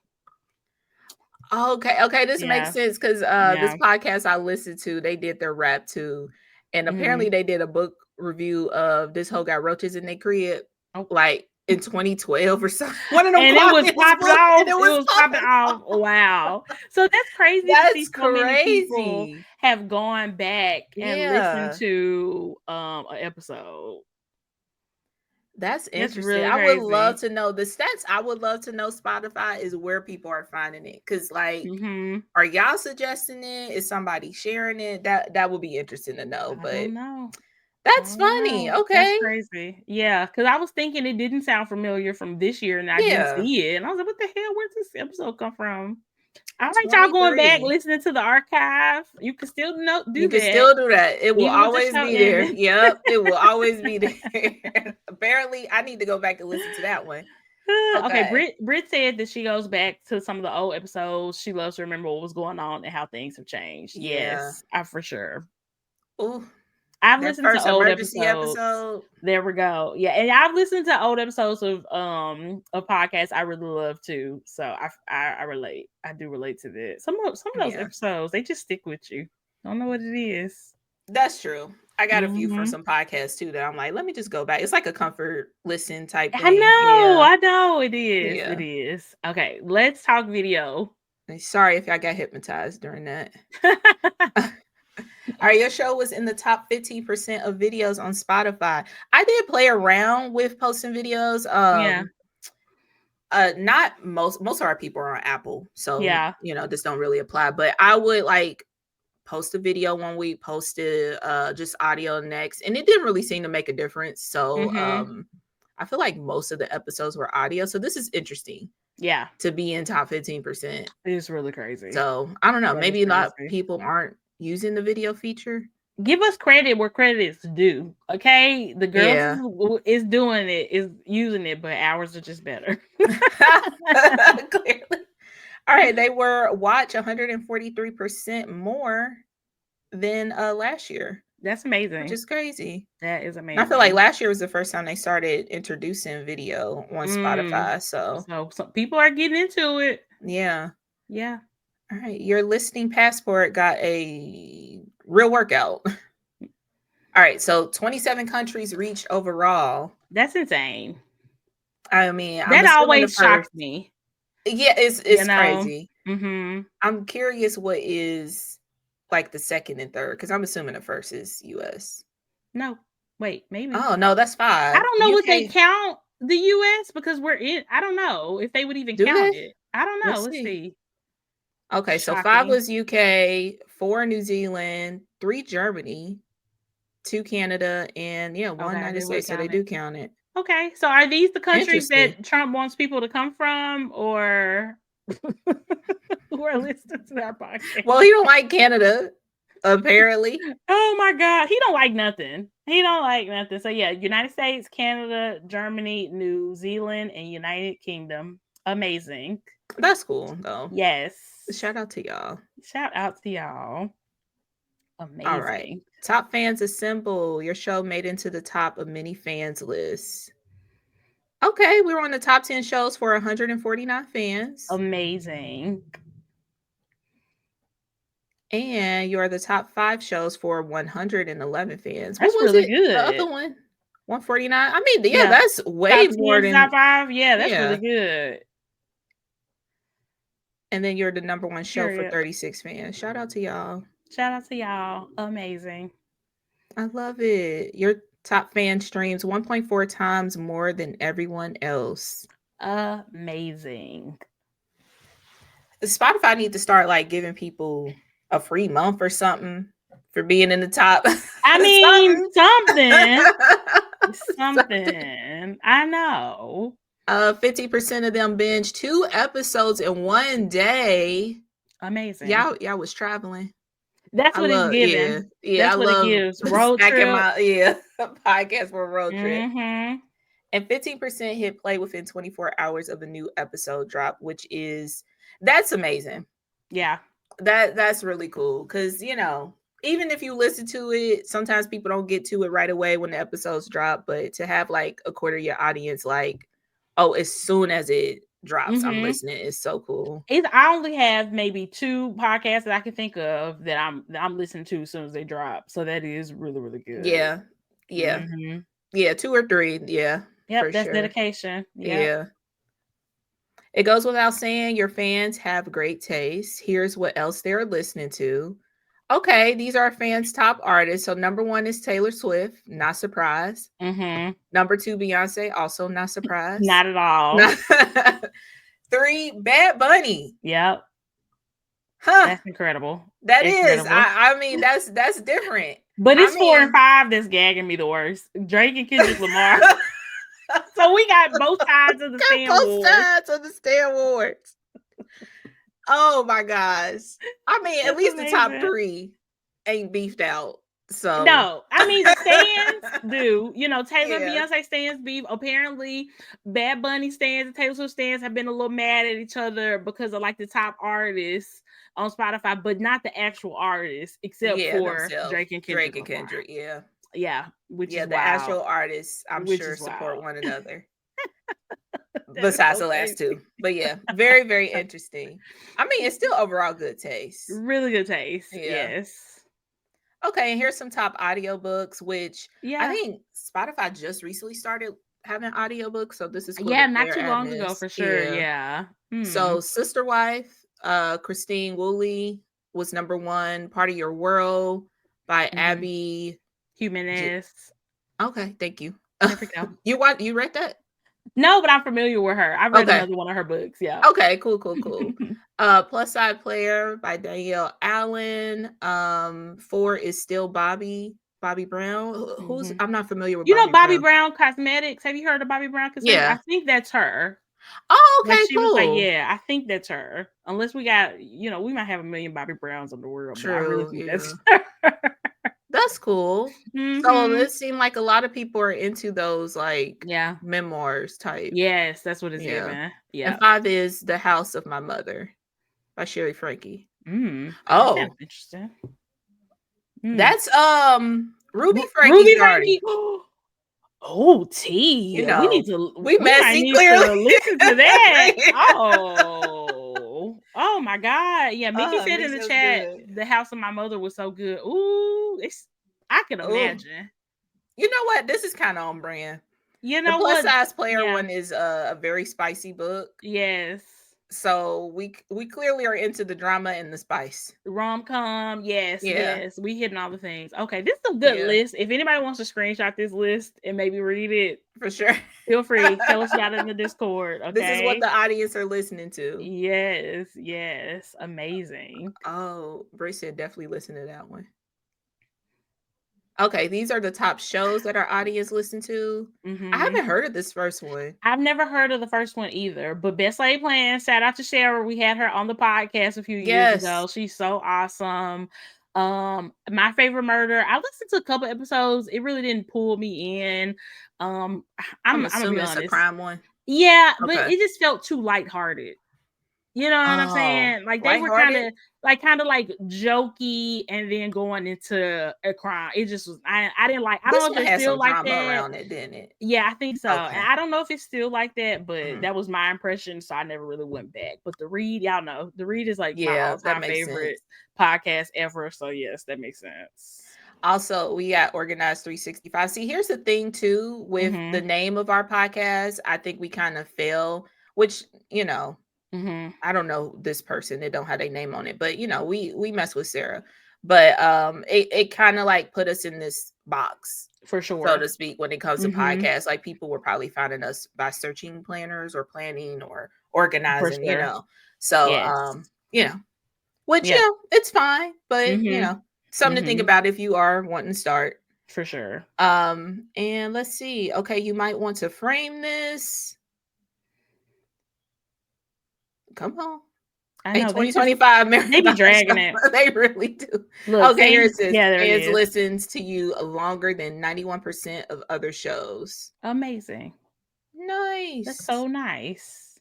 [SPEAKER 2] Okay, okay, this makes
[SPEAKER 1] Yeah,
[SPEAKER 2] sense because this
[SPEAKER 1] yeah.
[SPEAKER 2] podcast I listened to, they did their rap too. And apparently
[SPEAKER 1] Mm.
[SPEAKER 2] they did a book review of This Hoe Got Roaches in Their Crib,
[SPEAKER 1] Oh.
[SPEAKER 2] like in 2012 or something. One of them
[SPEAKER 1] And it was
[SPEAKER 2] quiet
[SPEAKER 1] popping
[SPEAKER 2] books, and
[SPEAKER 1] off.
[SPEAKER 2] it
[SPEAKER 1] It
[SPEAKER 2] was
[SPEAKER 1] was popping
[SPEAKER 2] popping
[SPEAKER 1] off.
[SPEAKER 2] off.
[SPEAKER 1] Wow. So that's crazy to
[SPEAKER 2] That's
[SPEAKER 1] see so many people
[SPEAKER 2] crazy.
[SPEAKER 1] have gone back and listened
[SPEAKER 2] Yeah.
[SPEAKER 1] to an episode.
[SPEAKER 2] That's
[SPEAKER 1] That's
[SPEAKER 2] interesting.
[SPEAKER 1] really
[SPEAKER 2] I would love
[SPEAKER 1] crazy.
[SPEAKER 2] to know the stats. I would love to know Spotify is where people are finding it. Cause like,
[SPEAKER 1] Hmm.
[SPEAKER 2] are y'all suggesting it? Is somebody sharing it? That would be interesting to know.
[SPEAKER 1] I
[SPEAKER 2] But
[SPEAKER 1] don't know. I
[SPEAKER 2] that's
[SPEAKER 1] don't
[SPEAKER 2] funny.
[SPEAKER 1] know. That's
[SPEAKER 2] Okay.
[SPEAKER 1] crazy. Yeah, because I was thinking it didn't sound familiar from this year, and I didn't
[SPEAKER 2] Yeah.
[SPEAKER 1] see it, and I was like, "What the hell? Where's this episode come from?" All right, y'all going back
[SPEAKER 2] 23.
[SPEAKER 1] listening to the archive. You can still do
[SPEAKER 2] You can
[SPEAKER 1] that
[SPEAKER 2] still do that. It will
[SPEAKER 1] even with the
[SPEAKER 2] always
[SPEAKER 1] show
[SPEAKER 2] be there.
[SPEAKER 1] ending.
[SPEAKER 2] Yep. It will always be there. Apparently, I need to go back and listen to that one.
[SPEAKER 1] Okay,
[SPEAKER 2] Okay.
[SPEAKER 1] Brit said that she goes back to some of the old episodes. She loves to remember what was going on and how things have changed.
[SPEAKER 2] Yeah.
[SPEAKER 1] Yes, I for sure.
[SPEAKER 2] Ooh,
[SPEAKER 1] I've
[SPEAKER 2] their
[SPEAKER 1] listened to
[SPEAKER 2] first
[SPEAKER 1] old
[SPEAKER 2] emergency
[SPEAKER 1] episodes.
[SPEAKER 2] episode.
[SPEAKER 1] There we go. Yeah, and I've listened to old episodes of podcasts I really love too. So I relate. I do relate to that. Some of those
[SPEAKER 2] Yeah.
[SPEAKER 1] episodes they just stick with you. Don't know what it is.
[SPEAKER 2] That's true. I got a few from
[SPEAKER 1] Mm-hmm.
[SPEAKER 2] some podcasts too that I'm like, let me just go back. It's like a comfort listen type thing. Yeah.
[SPEAKER 1] I know it is. It
[SPEAKER 2] Yeah.
[SPEAKER 1] is. Okay, let's talk video.
[SPEAKER 2] And sorry if I got hypnotized during that. All right, your show was in the top 15% of videos on Spotify. I did play around with posting videos.
[SPEAKER 1] Yeah,
[SPEAKER 2] Not most of our people are on Apple, so
[SPEAKER 1] yeah.
[SPEAKER 2] this don't really apply. But I would like post a video one week, posted just audio next, and it didn't really seem to make a difference. So
[SPEAKER 1] Mm-hmm.
[SPEAKER 2] I feel like most of the episodes were audio. So this is interesting
[SPEAKER 1] Yeah,
[SPEAKER 2] to be in top 15%.
[SPEAKER 1] it's really crazy.
[SPEAKER 2] So I don't know.
[SPEAKER 1] That is
[SPEAKER 2] Maybe a lot of
[SPEAKER 1] crazy.
[SPEAKER 2] people aren't using the video feature.
[SPEAKER 1] Give us credit where credit is due. Okay, the girls
[SPEAKER 2] Yeah.
[SPEAKER 1] is doing it, is using it, but ours are just better.
[SPEAKER 2] Clearly. All right. They were watch 143% more than last year,
[SPEAKER 1] That's
[SPEAKER 2] which
[SPEAKER 1] amazing.
[SPEAKER 2] is crazy.
[SPEAKER 1] That is
[SPEAKER 2] And I feel like
[SPEAKER 1] amazing.
[SPEAKER 2] last year was the first time they started introducing video on
[SPEAKER 1] Mm.
[SPEAKER 2] Spotify. So
[SPEAKER 1] So some people are getting into it.
[SPEAKER 2] yeah.
[SPEAKER 1] Yeah,
[SPEAKER 2] All right. Your listening passport got a real workout. All right. So 27 countries reached overall.
[SPEAKER 1] that's insane.
[SPEAKER 2] I mean, I'm
[SPEAKER 1] That
[SPEAKER 2] assuming the
[SPEAKER 1] always
[SPEAKER 2] first.
[SPEAKER 1] shocked me.
[SPEAKER 2] Yeah,
[SPEAKER 1] You
[SPEAKER 2] it's
[SPEAKER 1] know.
[SPEAKER 2] crazy.
[SPEAKER 1] Mm-hmm.
[SPEAKER 2] I'm curious what is like the second and third, because I'm assuming the first is US.
[SPEAKER 1] No, wait, maybe.
[SPEAKER 2] Oh no, that's
[SPEAKER 1] I
[SPEAKER 2] 5.
[SPEAKER 1] don't know what they
[SPEAKER 2] UK.
[SPEAKER 1] count the U.S. because we're in. I don't know if they would even
[SPEAKER 2] Do
[SPEAKER 1] count
[SPEAKER 2] they?
[SPEAKER 1] it. I don't know.
[SPEAKER 2] Let's
[SPEAKER 1] Let's
[SPEAKER 2] see.
[SPEAKER 1] see.
[SPEAKER 2] Okay, so 5
[SPEAKER 1] Shocking.
[SPEAKER 2] was UK, 4 New Zealand, 3 Germany, 2 Canada, and yeah, 1
[SPEAKER 1] Okay,
[SPEAKER 2] United
[SPEAKER 1] they would have
[SPEAKER 2] States. So they
[SPEAKER 1] counted.
[SPEAKER 2] do count it.
[SPEAKER 1] Okay, so are these the countries
[SPEAKER 2] Interesting.
[SPEAKER 1] that Trump wants people to come from, or who are listening to our podcast?
[SPEAKER 2] Well, he don't like Canada, apparently.
[SPEAKER 1] Oh my God, he don't like nothing. He don't like nothing. So yeah, United States, Canada, Germany, New Zealand, and United Kingdom. Amazing.
[SPEAKER 2] That's cool though.
[SPEAKER 1] Yes.
[SPEAKER 2] Shout out to y'all.
[SPEAKER 1] Shout out to y'all.
[SPEAKER 2] All right.
[SPEAKER 1] Amazing.
[SPEAKER 2] Top fans assemble. Your show made into the top of many fans lists. Okay, we were on the top 10 shows for 149 fans.
[SPEAKER 1] Amazing.
[SPEAKER 2] And you're the top 5 shows for 111 fans. What
[SPEAKER 1] That's
[SPEAKER 2] was
[SPEAKER 1] really
[SPEAKER 2] it? The
[SPEAKER 1] good.
[SPEAKER 2] other one? 149. I mean, yeah,
[SPEAKER 1] Yeah.
[SPEAKER 2] that's way
[SPEAKER 1] Top
[SPEAKER 2] more
[SPEAKER 1] 10, top
[SPEAKER 2] than
[SPEAKER 1] 5. Yeah, that's really
[SPEAKER 2] yeah.
[SPEAKER 1] good.
[SPEAKER 2] And then you're the number 1 show for
[SPEAKER 1] Period.
[SPEAKER 2] 36 fans. Shout out to y'all.
[SPEAKER 1] Shout out to y'all. Amazing.
[SPEAKER 2] I love it. Your top fan streams 1.4 times more than everyone else.
[SPEAKER 1] Amazing.
[SPEAKER 2] Spotify need to start like giving people a free month or something for being in the top.
[SPEAKER 1] I mean, something.
[SPEAKER 2] Something.
[SPEAKER 1] Something. I know.
[SPEAKER 2] 50% of them binge 2 episodes in one day.
[SPEAKER 1] Amazing.
[SPEAKER 2] Y'all was traveling.
[SPEAKER 1] That's
[SPEAKER 2] I
[SPEAKER 1] what it's
[SPEAKER 2] love,
[SPEAKER 1] giving.
[SPEAKER 2] I
[SPEAKER 1] That's what it
[SPEAKER 2] love
[SPEAKER 1] gives. Road
[SPEAKER 2] stacking
[SPEAKER 1] trip.
[SPEAKER 2] my podcast for a road trip.
[SPEAKER 1] Mm-hmm.
[SPEAKER 2] And 15% hit play within 24 hours of a new episode drop, which is that's amazing.
[SPEAKER 1] Yeah.
[SPEAKER 2] That's really cool because even if you listen to it, sometimes people don't get to it right away when the episodes drop. But to have like a quarter of your audience, like, oh, as soon as it drops, I'm
[SPEAKER 1] Mm-hmm.
[SPEAKER 2] listening. It's so cool.
[SPEAKER 1] I only have maybe 2 podcasts that I can think of that I'm listening to as soon as they drop. So that is really, really good.
[SPEAKER 2] Yeah, yeah,
[SPEAKER 1] Mm-hmm.
[SPEAKER 2] yeah. 2 or 3, yeah, for
[SPEAKER 1] Yep, that's
[SPEAKER 2] sure.
[SPEAKER 1] dedication. Yep.
[SPEAKER 2] Yeah. It goes without saying your fans have great taste. Here's what else they're listening to. Okay, these are fans' top artists. So number 1 is Taylor Swift, not surprised.
[SPEAKER 1] Mm-hmm.
[SPEAKER 2] Number 2, Beyonce, also not surprised.
[SPEAKER 1] Not at all.
[SPEAKER 2] 3, Bad Bunny.
[SPEAKER 1] Yep.
[SPEAKER 2] Huh.
[SPEAKER 1] That's incredible.
[SPEAKER 2] That is.
[SPEAKER 1] Incredible.
[SPEAKER 2] I mean, that's different.
[SPEAKER 1] But
[SPEAKER 2] I
[SPEAKER 1] it's 4 and
[SPEAKER 2] mean
[SPEAKER 1] 5 that's gagging me the worst. Drake and Kendrick Lamar. So we got both sides of the
[SPEAKER 2] got
[SPEAKER 1] Stan
[SPEAKER 2] both
[SPEAKER 1] Wars.
[SPEAKER 2] sides of the Stan Wars. Oh my gosh. I mean, at
[SPEAKER 1] That's
[SPEAKER 2] least the top
[SPEAKER 1] amazing.
[SPEAKER 2] 3 ain't beefed out. So
[SPEAKER 1] No, I mean the stands do. Taylor and
[SPEAKER 2] yeah.
[SPEAKER 1] Beyonce stands beef. Apparently, Bad Bunny stands and Taylor Swift stands have been a little mad at each other because of like the top artists on Spotify, but not the actual artists, except
[SPEAKER 2] Yeah,
[SPEAKER 1] for
[SPEAKER 2] themselves.
[SPEAKER 1] Drake and Kendrick
[SPEAKER 2] Drake and
[SPEAKER 1] Lamar.
[SPEAKER 2] Kendrick, yeah.
[SPEAKER 1] Yeah, which
[SPEAKER 2] Yeah,
[SPEAKER 1] is
[SPEAKER 2] the
[SPEAKER 1] wild.
[SPEAKER 2] actual artists, I'm
[SPEAKER 1] Which
[SPEAKER 2] sure,
[SPEAKER 1] is
[SPEAKER 2] support
[SPEAKER 1] wild.
[SPEAKER 2] one another.
[SPEAKER 1] That is
[SPEAKER 2] Besides
[SPEAKER 1] so
[SPEAKER 2] the last
[SPEAKER 1] crazy.
[SPEAKER 2] 2. But yeah, very, very interesting. I mean, it's still overall good taste.
[SPEAKER 1] Really good taste.
[SPEAKER 2] Yeah.
[SPEAKER 1] Yes.
[SPEAKER 2] Okay, and here's some top audiobooks, which I
[SPEAKER 1] Yeah.
[SPEAKER 2] think Spotify just recently started having audiobooks. So this is cool
[SPEAKER 1] Yeah,
[SPEAKER 2] that
[SPEAKER 1] not
[SPEAKER 2] they're
[SPEAKER 1] too
[SPEAKER 2] adding
[SPEAKER 1] long ago
[SPEAKER 2] this.
[SPEAKER 1] for sure.
[SPEAKER 2] Yeah.
[SPEAKER 1] Yeah.
[SPEAKER 2] So Sister Wife, Christine Woolley was number 1. Part of Your World by Abby.
[SPEAKER 1] Humanist.
[SPEAKER 2] Okay, thank you.
[SPEAKER 1] There we go.
[SPEAKER 2] You read that?
[SPEAKER 1] No, but I'm familiar with her. I read
[SPEAKER 2] Okay.
[SPEAKER 1] another one of her books. Yeah.
[SPEAKER 2] Okay, cool. Plus Side Player by Danielle Allen. 4 is Still Bobby Brown. Who's I'm not familiar with Bobby
[SPEAKER 1] Bobby
[SPEAKER 2] Brown.
[SPEAKER 1] Brown Cosmetics. Have you heard of Bobby Brown Cosmetics?
[SPEAKER 2] Yeah.
[SPEAKER 1] I think that's her.
[SPEAKER 2] Oh,
[SPEAKER 1] Like
[SPEAKER 2] okay,
[SPEAKER 1] she was like,
[SPEAKER 2] cool.
[SPEAKER 1] yeah, I think that's her. Unless we got, we might have a million Bobby Browns in the world, but I really
[SPEAKER 2] True,
[SPEAKER 1] think
[SPEAKER 2] yeah.
[SPEAKER 1] that's her.
[SPEAKER 2] That's cool. So it seemed like a lot of people are into those like memoirs type.
[SPEAKER 1] Yes, that's what it's giving. Yeah.
[SPEAKER 2] And 5 is The House of My Mother by Sherry Frankie.
[SPEAKER 1] That
[SPEAKER 2] Oh,
[SPEAKER 1] sounds interesting.
[SPEAKER 2] that's Ruby Frankie's Frankie.
[SPEAKER 1] Oh, tea.
[SPEAKER 2] You
[SPEAKER 1] We
[SPEAKER 2] know,
[SPEAKER 1] need to.
[SPEAKER 2] we
[SPEAKER 1] might
[SPEAKER 2] messy
[SPEAKER 1] need
[SPEAKER 2] clearly.
[SPEAKER 1] to listen to that. Oh my God. Yeah, Mickey said in the
[SPEAKER 2] Misha's
[SPEAKER 1] chat,
[SPEAKER 2] good.
[SPEAKER 1] The House of My Mother was so good. Ooh, I can imagine.
[SPEAKER 2] You know what? This is kind of on brand.
[SPEAKER 1] You know
[SPEAKER 2] the Plus
[SPEAKER 1] what?
[SPEAKER 2] Size Player one is a very spicy book.
[SPEAKER 1] Yes.
[SPEAKER 2] So we clearly are into the drama and the spice.
[SPEAKER 1] Rom-com, yes,
[SPEAKER 2] Yeah,
[SPEAKER 1] yes. We hitting all the things. Okay, this is a good
[SPEAKER 2] yeah,
[SPEAKER 1] list. If anybody wants to screenshot this list and maybe read it,
[SPEAKER 2] for sure.
[SPEAKER 1] feel free. Tell us about it in the Discord,
[SPEAKER 2] This is what
[SPEAKER 1] okay?
[SPEAKER 2] the audience are listening to.
[SPEAKER 1] Yes, yes. Amazing.
[SPEAKER 2] Oh, Bray said definitely listen to that one. Okay, these are the top shows that our audience listen to. I
[SPEAKER 1] Mhm.
[SPEAKER 2] haven't heard of this first one.
[SPEAKER 1] I've never heard of the first one either, but Best Laid Plans, shout out to Cheryl. We had her on the podcast a few years
[SPEAKER 2] Yes,
[SPEAKER 1] ago. She's so awesome. My Favorite Murder. I listened to a couple episodes. It really didn't pull me in. Um,
[SPEAKER 2] I'm
[SPEAKER 1] I'm gonna be
[SPEAKER 2] assuming it's a
[SPEAKER 1] honest.
[SPEAKER 2] crime one.
[SPEAKER 1] Yeah, but
[SPEAKER 2] Okay.
[SPEAKER 1] it just felt too lighthearted. You know what I'm
[SPEAKER 2] Oh,
[SPEAKER 1] saying? Like they were
[SPEAKER 2] lighthearted?
[SPEAKER 1] kind of like jokey and then going into a crime. It just was I didn't like. I don't
[SPEAKER 2] This
[SPEAKER 1] know if
[SPEAKER 2] one
[SPEAKER 1] it's
[SPEAKER 2] had
[SPEAKER 1] still
[SPEAKER 2] some
[SPEAKER 1] like
[SPEAKER 2] drama
[SPEAKER 1] that.
[SPEAKER 2] around it, didn't it?
[SPEAKER 1] Yeah, I think so. And
[SPEAKER 2] Okay.
[SPEAKER 1] I don't know if it's still like that, but
[SPEAKER 2] Mhm.
[SPEAKER 1] that was my impression. So I never really went back. But the Read, y'all know, the Read is like my
[SPEAKER 2] Yeah, that
[SPEAKER 1] all-time
[SPEAKER 2] makes sense.
[SPEAKER 1] favorite podcast ever. So yes, that makes sense.
[SPEAKER 2] Also, we got Organized 365. See, here's the thing too with the
[SPEAKER 1] Mm-hmm.
[SPEAKER 2] name of our podcast. I think we kind of fail, which,
[SPEAKER 1] Mm-hmm.
[SPEAKER 2] I don't know this person. They don't have their name on it, but we mess with Sarah. But it kind of like put us in this box,
[SPEAKER 1] For
[SPEAKER 2] so
[SPEAKER 1] sure.
[SPEAKER 2] to speak, when it comes to
[SPEAKER 1] Mm-hmm.
[SPEAKER 2] podcasts. Like people were probably finding us by searching planners or planning or
[SPEAKER 1] For
[SPEAKER 2] organizing,
[SPEAKER 1] sure.
[SPEAKER 2] So
[SPEAKER 1] Yes.
[SPEAKER 2] which
[SPEAKER 1] Yep.
[SPEAKER 2] it's fine, but
[SPEAKER 1] Mm-hmm.
[SPEAKER 2] something to think
[SPEAKER 1] Mm-hmm.
[SPEAKER 2] about if you are wanting to start.
[SPEAKER 1] For sure.
[SPEAKER 2] And let's see. Okay, you might want to frame this. Come on.
[SPEAKER 1] I
[SPEAKER 2] A
[SPEAKER 1] know they just
[SPEAKER 2] 2025
[SPEAKER 1] they be
[SPEAKER 2] marathon
[SPEAKER 1] dragging
[SPEAKER 2] show.
[SPEAKER 1] it.
[SPEAKER 2] They really do.
[SPEAKER 1] Look,
[SPEAKER 2] Okay, here
[SPEAKER 1] fans.
[SPEAKER 2] it says
[SPEAKER 1] Yeah, there it
[SPEAKER 2] fans
[SPEAKER 1] is.
[SPEAKER 2] listens to you longer than 91% of other shows.
[SPEAKER 1] Amazing. That's
[SPEAKER 2] Nice.
[SPEAKER 1] so nice.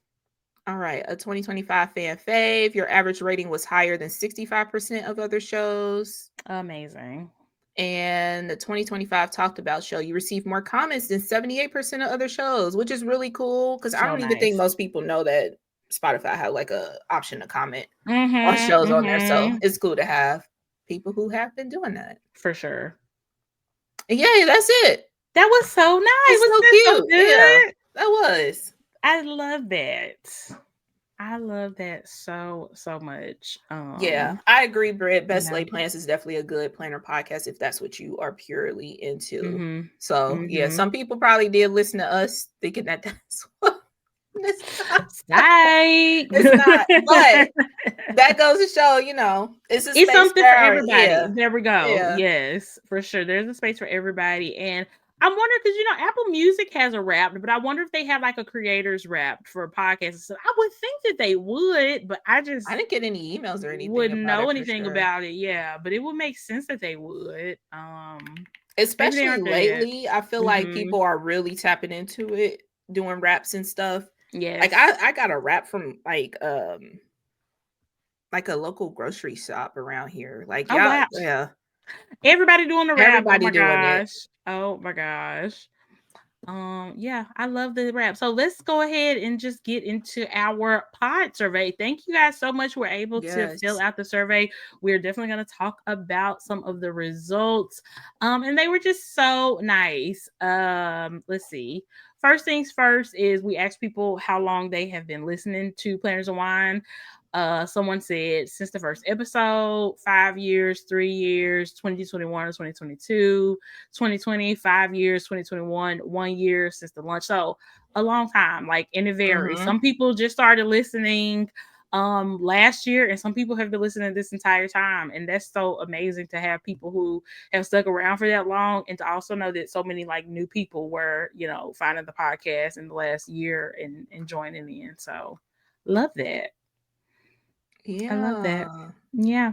[SPEAKER 2] All right, a 2025 fan fave. Your average rating was higher than 65% of other shows.
[SPEAKER 1] Amazing.
[SPEAKER 2] And the 2025 talked about show, you received more comments than 78% of other shows, which is really cool because I
[SPEAKER 1] So
[SPEAKER 2] don't even think
[SPEAKER 1] nice.
[SPEAKER 2] most people know that Spotify had like a option to comment on
[SPEAKER 1] Mhm,
[SPEAKER 2] shows on there. So
[SPEAKER 1] mhm.
[SPEAKER 2] it's cool to have people who have been doing that.
[SPEAKER 1] For sure.
[SPEAKER 2] And yeah, that's it.
[SPEAKER 1] That was so nice.
[SPEAKER 2] It's
[SPEAKER 1] Wasn't
[SPEAKER 2] so
[SPEAKER 1] that so
[SPEAKER 2] cute. Yeah,
[SPEAKER 1] good?
[SPEAKER 2] that was.
[SPEAKER 1] I love that. I love that so, so much.
[SPEAKER 2] Yeah, I agree, Britt. Best
[SPEAKER 1] Yeah.
[SPEAKER 2] Laid Plans is definitely a good planner podcast if that's what you are purely into.
[SPEAKER 1] Mhm.
[SPEAKER 2] So yeah,
[SPEAKER 1] Mhm.
[SPEAKER 2] some people probably did listen to us thinking that that's what it's not.
[SPEAKER 1] Psych.
[SPEAKER 2] It's not, but that goes to show, it's a
[SPEAKER 1] It's
[SPEAKER 2] space
[SPEAKER 1] something
[SPEAKER 2] for
[SPEAKER 1] for
[SPEAKER 2] our,
[SPEAKER 1] everybody.
[SPEAKER 2] yeah,
[SPEAKER 1] There we go.
[SPEAKER 2] yeah,
[SPEAKER 1] Yes, for sure. There's a space for everybody. And I'm wondering because Apple Music has a wrap, but I wonder if they have like a creators wrap for podcasts. So I would think that they would, but I
[SPEAKER 2] I
[SPEAKER 1] just
[SPEAKER 2] didn't get any emails or anything
[SPEAKER 1] wouldn't
[SPEAKER 2] about
[SPEAKER 1] know
[SPEAKER 2] it for
[SPEAKER 1] anything
[SPEAKER 2] sure.
[SPEAKER 1] about it. Yeah, but it would make sense that they would. Maybe they
[SPEAKER 2] Especially
[SPEAKER 1] aren't there yet.
[SPEAKER 2] lately, I feel like
[SPEAKER 1] Mm-hmm.
[SPEAKER 2] people are really tapping into it, doing raps and stuff. Like
[SPEAKER 1] Yes.
[SPEAKER 2] I got a rap from like a local grocery shop around here. Like
[SPEAKER 1] Oh
[SPEAKER 2] y'all,
[SPEAKER 1] wow.
[SPEAKER 2] yeah,
[SPEAKER 1] Everybody doing the rap. Oh
[SPEAKER 2] everybody
[SPEAKER 1] my
[SPEAKER 2] doing it.
[SPEAKER 1] gosh. Oh my gosh. Yeah, I love the wrap. So let's go ahead and just get into our pod survey. Thank you guys so much. We're able to fill
[SPEAKER 2] Yes.
[SPEAKER 1] out the survey. We're definitely going to talk about some of the results. And they were just so nice. Let's see. First things first is we asked people how long they have been listening to Planners and Wine. Someone said since the first episode, 5 years, 3 years, 2021 or 2022, 2020, 5 years, 2021, 1 year since the launch. So a long time, like, and it varies.
[SPEAKER 2] Mm-hmm.
[SPEAKER 1] Some people just started listening last year, and some people have been listening this entire time. And that's so amazing to have people who have stuck around for that long, and to also know that so many like new people were, finding the podcast in the last year and joining in. So love that. I love that.
[SPEAKER 2] Yeah.
[SPEAKER 1] Yeah.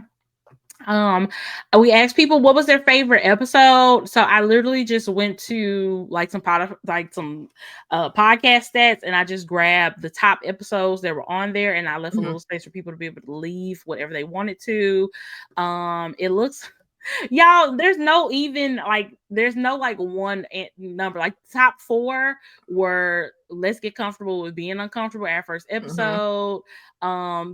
[SPEAKER 1] Um, we asked people what was their favorite episode. So I literally just went to like some podcast stats, and I just grabbed the top episodes that were on there, and I left a
[SPEAKER 2] Mm-hmm.
[SPEAKER 1] little space for people to be able to leave whatever they wanted to. It looks y'all, there's no like one number. Like top four were Let's Get Comfortable with Being Uncomfortable, our first
[SPEAKER 2] Mm-hmm.
[SPEAKER 1] episode.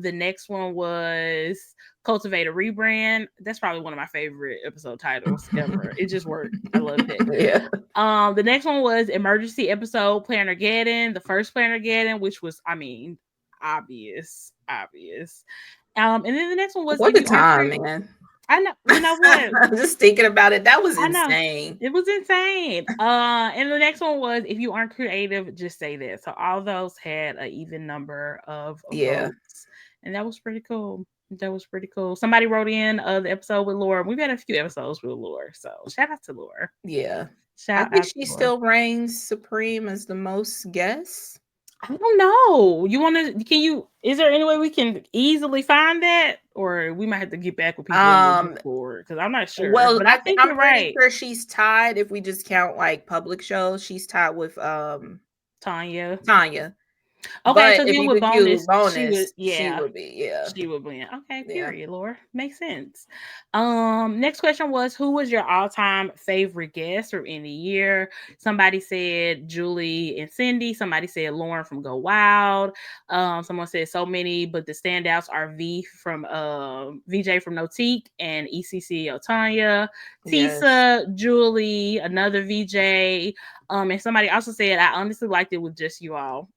[SPEAKER 1] The next one was Cultivate a Rebrand. That's probably one of my favorite episode titles ever. It just worked. I loved it.
[SPEAKER 2] Yeah.
[SPEAKER 1] The next one was Emergency Episode Plannergeddon, the first Plannergeddon, which was, I mean, obvious. And then the next one was
[SPEAKER 2] What
[SPEAKER 1] if
[SPEAKER 2] a
[SPEAKER 1] you aren't
[SPEAKER 2] time, man.
[SPEAKER 1] I know, you know what?
[SPEAKER 2] Just thinking about it, that was
[SPEAKER 1] I know.
[SPEAKER 2] insane.
[SPEAKER 1] It was insane. And the next one was if you aren't creative, just say that. So all those had an even number of
[SPEAKER 2] Yeah.
[SPEAKER 1] votes. And that was pretty cool. That was pretty cool. Somebody wrote in the episode with Laura. We've had a few episodes with Laura. So shout out to Laura.
[SPEAKER 2] Yeah. I
[SPEAKER 1] Shout
[SPEAKER 2] think
[SPEAKER 1] out
[SPEAKER 2] she
[SPEAKER 1] to Laura.
[SPEAKER 2] still reigns supreme as the most guests.
[SPEAKER 1] I don't know. You want to? Can you? Is there any way we can easily find that, or we might have to get back with people in the
[SPEAKER 2] Um,
[SPEAKER 1] Discord because I'm not sure.
[SPEAKER 2] well,
[SPEAKER 1] But I think
[SPEAKER 2] I'm
[SPEAKER 1] you're
[SPEAKER 2] pretty
[SPEAKER 1] right,
[SPEAKER 2] sure she's tied if we just count like public shows. She's tied with
[SPEAKER 1] Tanya.
[SPEAKER 2] Tanya.
[SPEAKER 1] Okay,
[SPEAKER 2] But
[SPEAKER 1] so
[SPEAKER 2] if
[SPEAKER 1] then
[SPEAKER 2] you
[SPEAKER 1] with
[SPEAKER 2] could cue
[SPEAKER 1] bonus, she would,
[SPEAKER 2] bonus, she
[SPEAKER 1] yeah,
[SPEAKER 2] would be, yeah.
[SPEAKER 1] she would win. Okay,
[SPEAKER 2] Yeah.
[SPEAKER 1] period, Laura. Makes sense. Next question was who was your all-time favorite guest from any year? Somebody said Julie and Cindy. Somebody said Lauren from Go Wild. Someone said so many, but the standouts are VJ from Notique and ECC Otanya,
[SPEAKER 2] Yes.
[SPEAKER 1] Tisa, Julie, another VJ. And somebody also said I honestly liked it with just you all.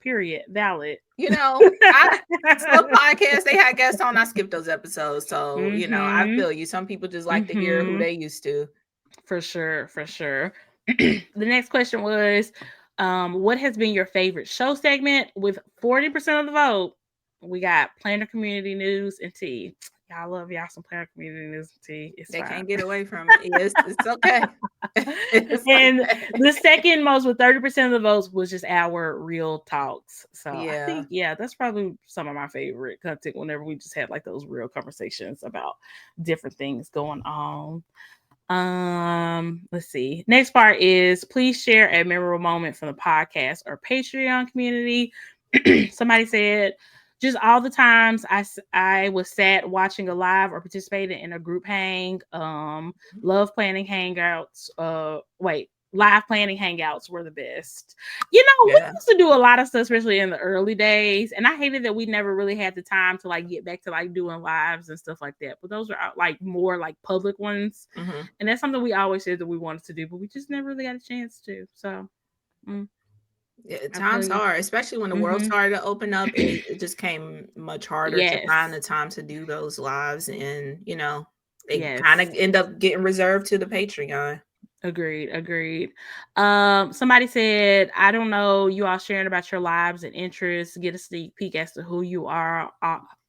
[SPEAKER 1] Period. Valid.
[SPEAKER 2] You know, I some podcasts they had guests on. I skipped those episodes, so I
[SPEAKER 1] Mm-hmm.
[SPEAKER 2] feel you. Some people just like to hear who
[SPEAKER 1] Mm-hmm.
[SPEAKER 2] they used to.
[SPEAKER 1] For sure. For sure. The next question was, what has been your favorite show segment? With 40% of the vote, we got Planner Community News and Tea. Y'all love y'all some Planner Community News and Tea. It's
[SPEAKER 2] They
[SPEAKER 1] fine.
[SPEAKER 2] can't get away from it. It's okay. It's
[SPEAKER 1] And
[SPEAKER 2] okay.
[SPEAKER 1] the second most with 30% of the votes was just our real talks. So I
[SPEAKER 2] Yeah.
[SPEAKER 1] think, yeah, that's probably some of my favorite content whenever we just had like those real conversations about different things going on. Let's see. Next part is please share a memorable moment from the podcast or Patreon community. Somebody said, just all the times I was sad watching a live or participating in a group hang. Love planning hangouts. Live planning hangouts were the best. You know, we
[SPEAKER 2] Yeah.
[SPEAKER 1] used to do a lot of stuff, especially in the early days, and I hated that we never really had the time to like get back to like doing lives and stuff like that. But those are like more like public ones,
[SPEAKER 2] Mm-hmm.
[SPEAKER 1] and that's something we always said that we wanted to do, but we just never really got a chance to. So, mm,
[SPEAKER 2] Yeah,
[SPEAKER 1] I feel
[SPEAKER 2] times
[SPEAKER 1] you.
[SPEAKER 2] hard, especially when the world
[SPEAKER 1] Mm-hmm.
[SPEAKER 2] started to open up. It just came much harder to find
[SPEAKER 1] Yes.
[SPEAKER 2] the time to do those lives, and they kind of
[SPEAKER 1] Yes.
[SPEAKER 2] end up getting reserved to the Patreon.
[SPEAKER 1] Agreed. Somebody said, I don't know, you all sharing about your lives and interests, get a sneak peek as to who you all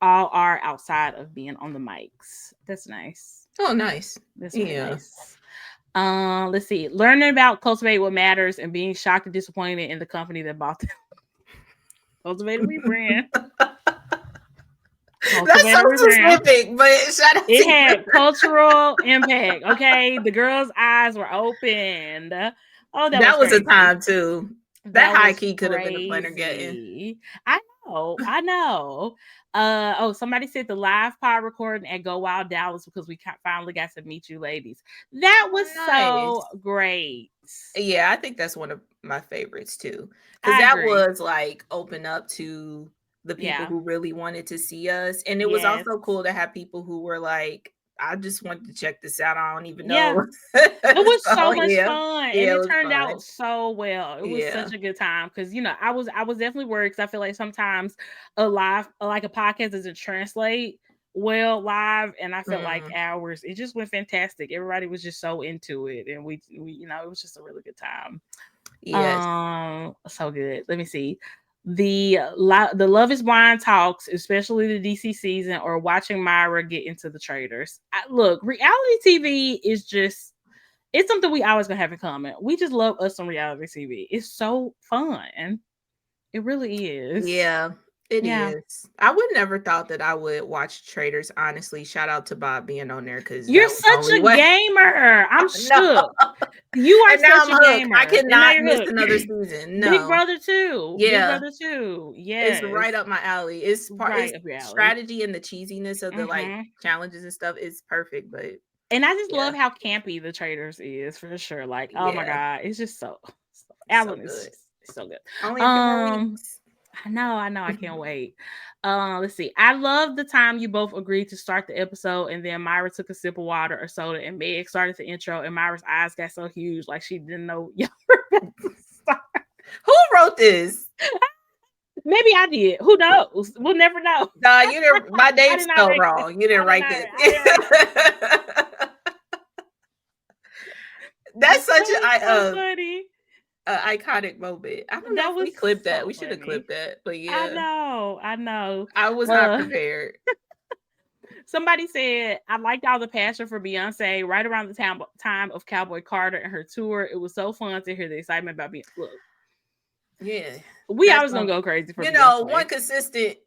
[SPEAKER 1] are outside of being on the mics. That's nice.
[SPEAKER 2] Oh, nice.
[SPEAKER 1] That's very
[SPEAKER 2] Yeah.
[SPEAKER 1] nice. Let's see. Learning about cultivate what matters and being shocked and disappointed in the company that bought them. Cultivate a rebrand.
[SPEAKER 2] That's so
[SPEAKER 1] Cultivate a rebrand.
[SPEAKER 2] specific, but shout out
[SPEAKER 1] It
[SPEAKER 2] to
[SPEAKER 1] had
[SPEAKER 2] you.
[SPEAKER 1] cultural impact. Okay, the girls' eyes were opened. Oh, that was
[SPEAKER 2] That was a
[SPEAKER 1] crazy.
[SPEAKER 2] time too. That
[SPEAKER 1] That
[SPEAKER 2] high
[SPEAKER 1] was
[SPEAKER 2] key could have been a planner getting.
[SPEAKER 1] crazy. I know. Somebody said the live pod recording at Go Wild Dallas because we finally got to meet you ladies. That was
[SPEAKER 2] Oh,
[SPEAKER 1] so
[SPEAKER 2] nice.
[SPEAKER 1] great.
[SPEAKER 2] Yeah, I think that's one of my favorites too. Because
[SPEAKER 1] I
[SPEAKER 2] that
[SPEAKER 1] agree.
[SPEAKER 2] was like open up to the people
[SPEAKER 1] Yeah.
[SPEAKER 2] who really wanted to see us. And it was
[SPEAKER 1] Yes.
[SPEAKER 2] also cool to have people who were like, I just wanted to check this out. I don't even
[SPEAKER 1] Yeah.
[SPEAKER 2] know.
[SPEAKER 1] It was
[SPEAKER 2] So
[SPEAKER 1] so much
[SPEAKER 2] yeah.
[SPEAKER 1] fun, and
[SPEAKER 2] Yeah, it
[SPEAKER 1] it
[SPEAKER 2] was
[SPEAKER 1] turned out
[SPEAKER 2] fun.
[SPEAKER 1] so well. It was
[SPEAKER 2] Yeah.
[SPEAKER 1] such a good time because I was definitely worried because I feel like sometimes a live like a podcast doesn't translate well live, and I felt like
[SPEAKER 2] Mm,
[SPEAKER 1] ours it just went fantastic. Everybody was just so into it, and we it was just a really good time.
[SPEAKER 2] yes.
[SPEAKER 1] So good. Let me see. The Love is Blind talks, especially the DC season, or watching Myra get into the traders. Look, reality TV is just it's something we always gonna have in common. We just love us some reality TV. It's so fun. It really is.
[SPEAKER 2] Yeah, it
[SPEAKER 1] Yeah.
[SPEAKER 2] is. I would never thought that I would watch Traders, honestly. Shout out to Bob being on there because
[SPEAKER 1] You're
[SPEAKER 2] that was the
[SPEAKER 1] such
[SPEAKER 2] only
[SPEAKER 1] a
[SPEAKER 2] way.
[SPEAKER 1] gamer. I'm
[SPEAKER 2] No.
[SPEAKER 1] shook. You are
[SPEAKER 2] And now
[SPEAKER 1] such
[SPEAKER 2] I'm
[SPEAKER 1] a
[SPEAKER 2] hooked. I
[SPEAKER 1] gamer. And now
[SPEAKER 2] cannot
[SPEAKER 1] you're
[SPEAKER 2] miss
[SPEAKER 1] hooked.
[SPEAKER 2] another season.
[SPEAKER 1] Big
[SPEAKER 2] No.
[SPEAKER 1] Brother too. Big
[SPEAKER 2] Yeah.
[SPEAKER 1] Brother too.
[SPEAKER 2] It's
[SPEAKER 1] Yes.
[SPEAKER 2] right up my alley. It's
[SPEAKER 1] Right up your alley.
[SPEAKER 2] strategy and the cheesiness of the like
[SPEAKER 1] Hmm.
[SPEAKER 2] challenges and stuff is perfect, but
[SPEAKER 1] And I just
[SPEAKER 2] yeah.
[SPEAKER 1] love how campy the traders is for sure. Like, oh my
[SPEAKER 2] Yeah.
[SPEAKER 1] god, it's just so
[SPEAKER 2] So
[SPEAKER 1] Alan is
[SPEAKER 2] good.
[SPEAKER 1] just so good.
[SPEAKER 2] Only a few more
[SPEAKER 1] Um,
[SPEAKER 2] weeks.
[SPEAKER 1] I can't wait. Let's see. I love the time you both agreed to start the episode, and then Myra took a sip of water or soda, and Meg started the intro, and Myra's eyes got so huge, like she didn't know y'all were about to start.
[SPEAKER 2] Who wrote this?
[SPEAKER 1] Maybe I did. Who knows? We'll never know.
[SPEAKER 2] Nah, you didn't. My
[SPEAKER 1] I
[SPEAKER 2] name's
[SPEAKER 1] did not
[SPEAKER 2] spelled
[SPEAKER 1] write this.
[SPEAKER 2] wrong. You didn't write this.
[SPEAKER 1] I didn't write
[SPEAKER 2] That's
[SPEAKER 1] that
[SPEAKER 2] such
[SPEAKER 1] was so funny.
[SPEAKER 2] a iconic moment. I don't know
[SPEAKER 1] That
[SPEAKER 2] if we
[SPEAKER 1] was
[SPEAKER 2] clipped that.
[SPEAKER 1] so
[SPEAKER 2] We should have
[SPEAKER 1] funny.
[SPEAKER 2] clipped that. But
[SPEAKER 1] I
[SPEAKER 2] yeah,
[SPEAKER 1] know. I know.
[SPEAKER 2] I was not
[SPEAKER 1] Uh,
[SPEAKER 2] prepared.
[SPEAKER 1] Somebody said, I liked all the passion for Beyonce right around the time of Cowboy Carter and her tour. It was so fun to hear the excitement about Beyonce. Look,
[SPEAKER 2] Yeah,
[SPEAKER 1] we
[SPEAKER 2] that's
[SPEAKER 1] always gonna go crazy for
[SPEAKER 2] one
[SPEAKER 1] Beyonce.
[SPEAKER 2] consistent.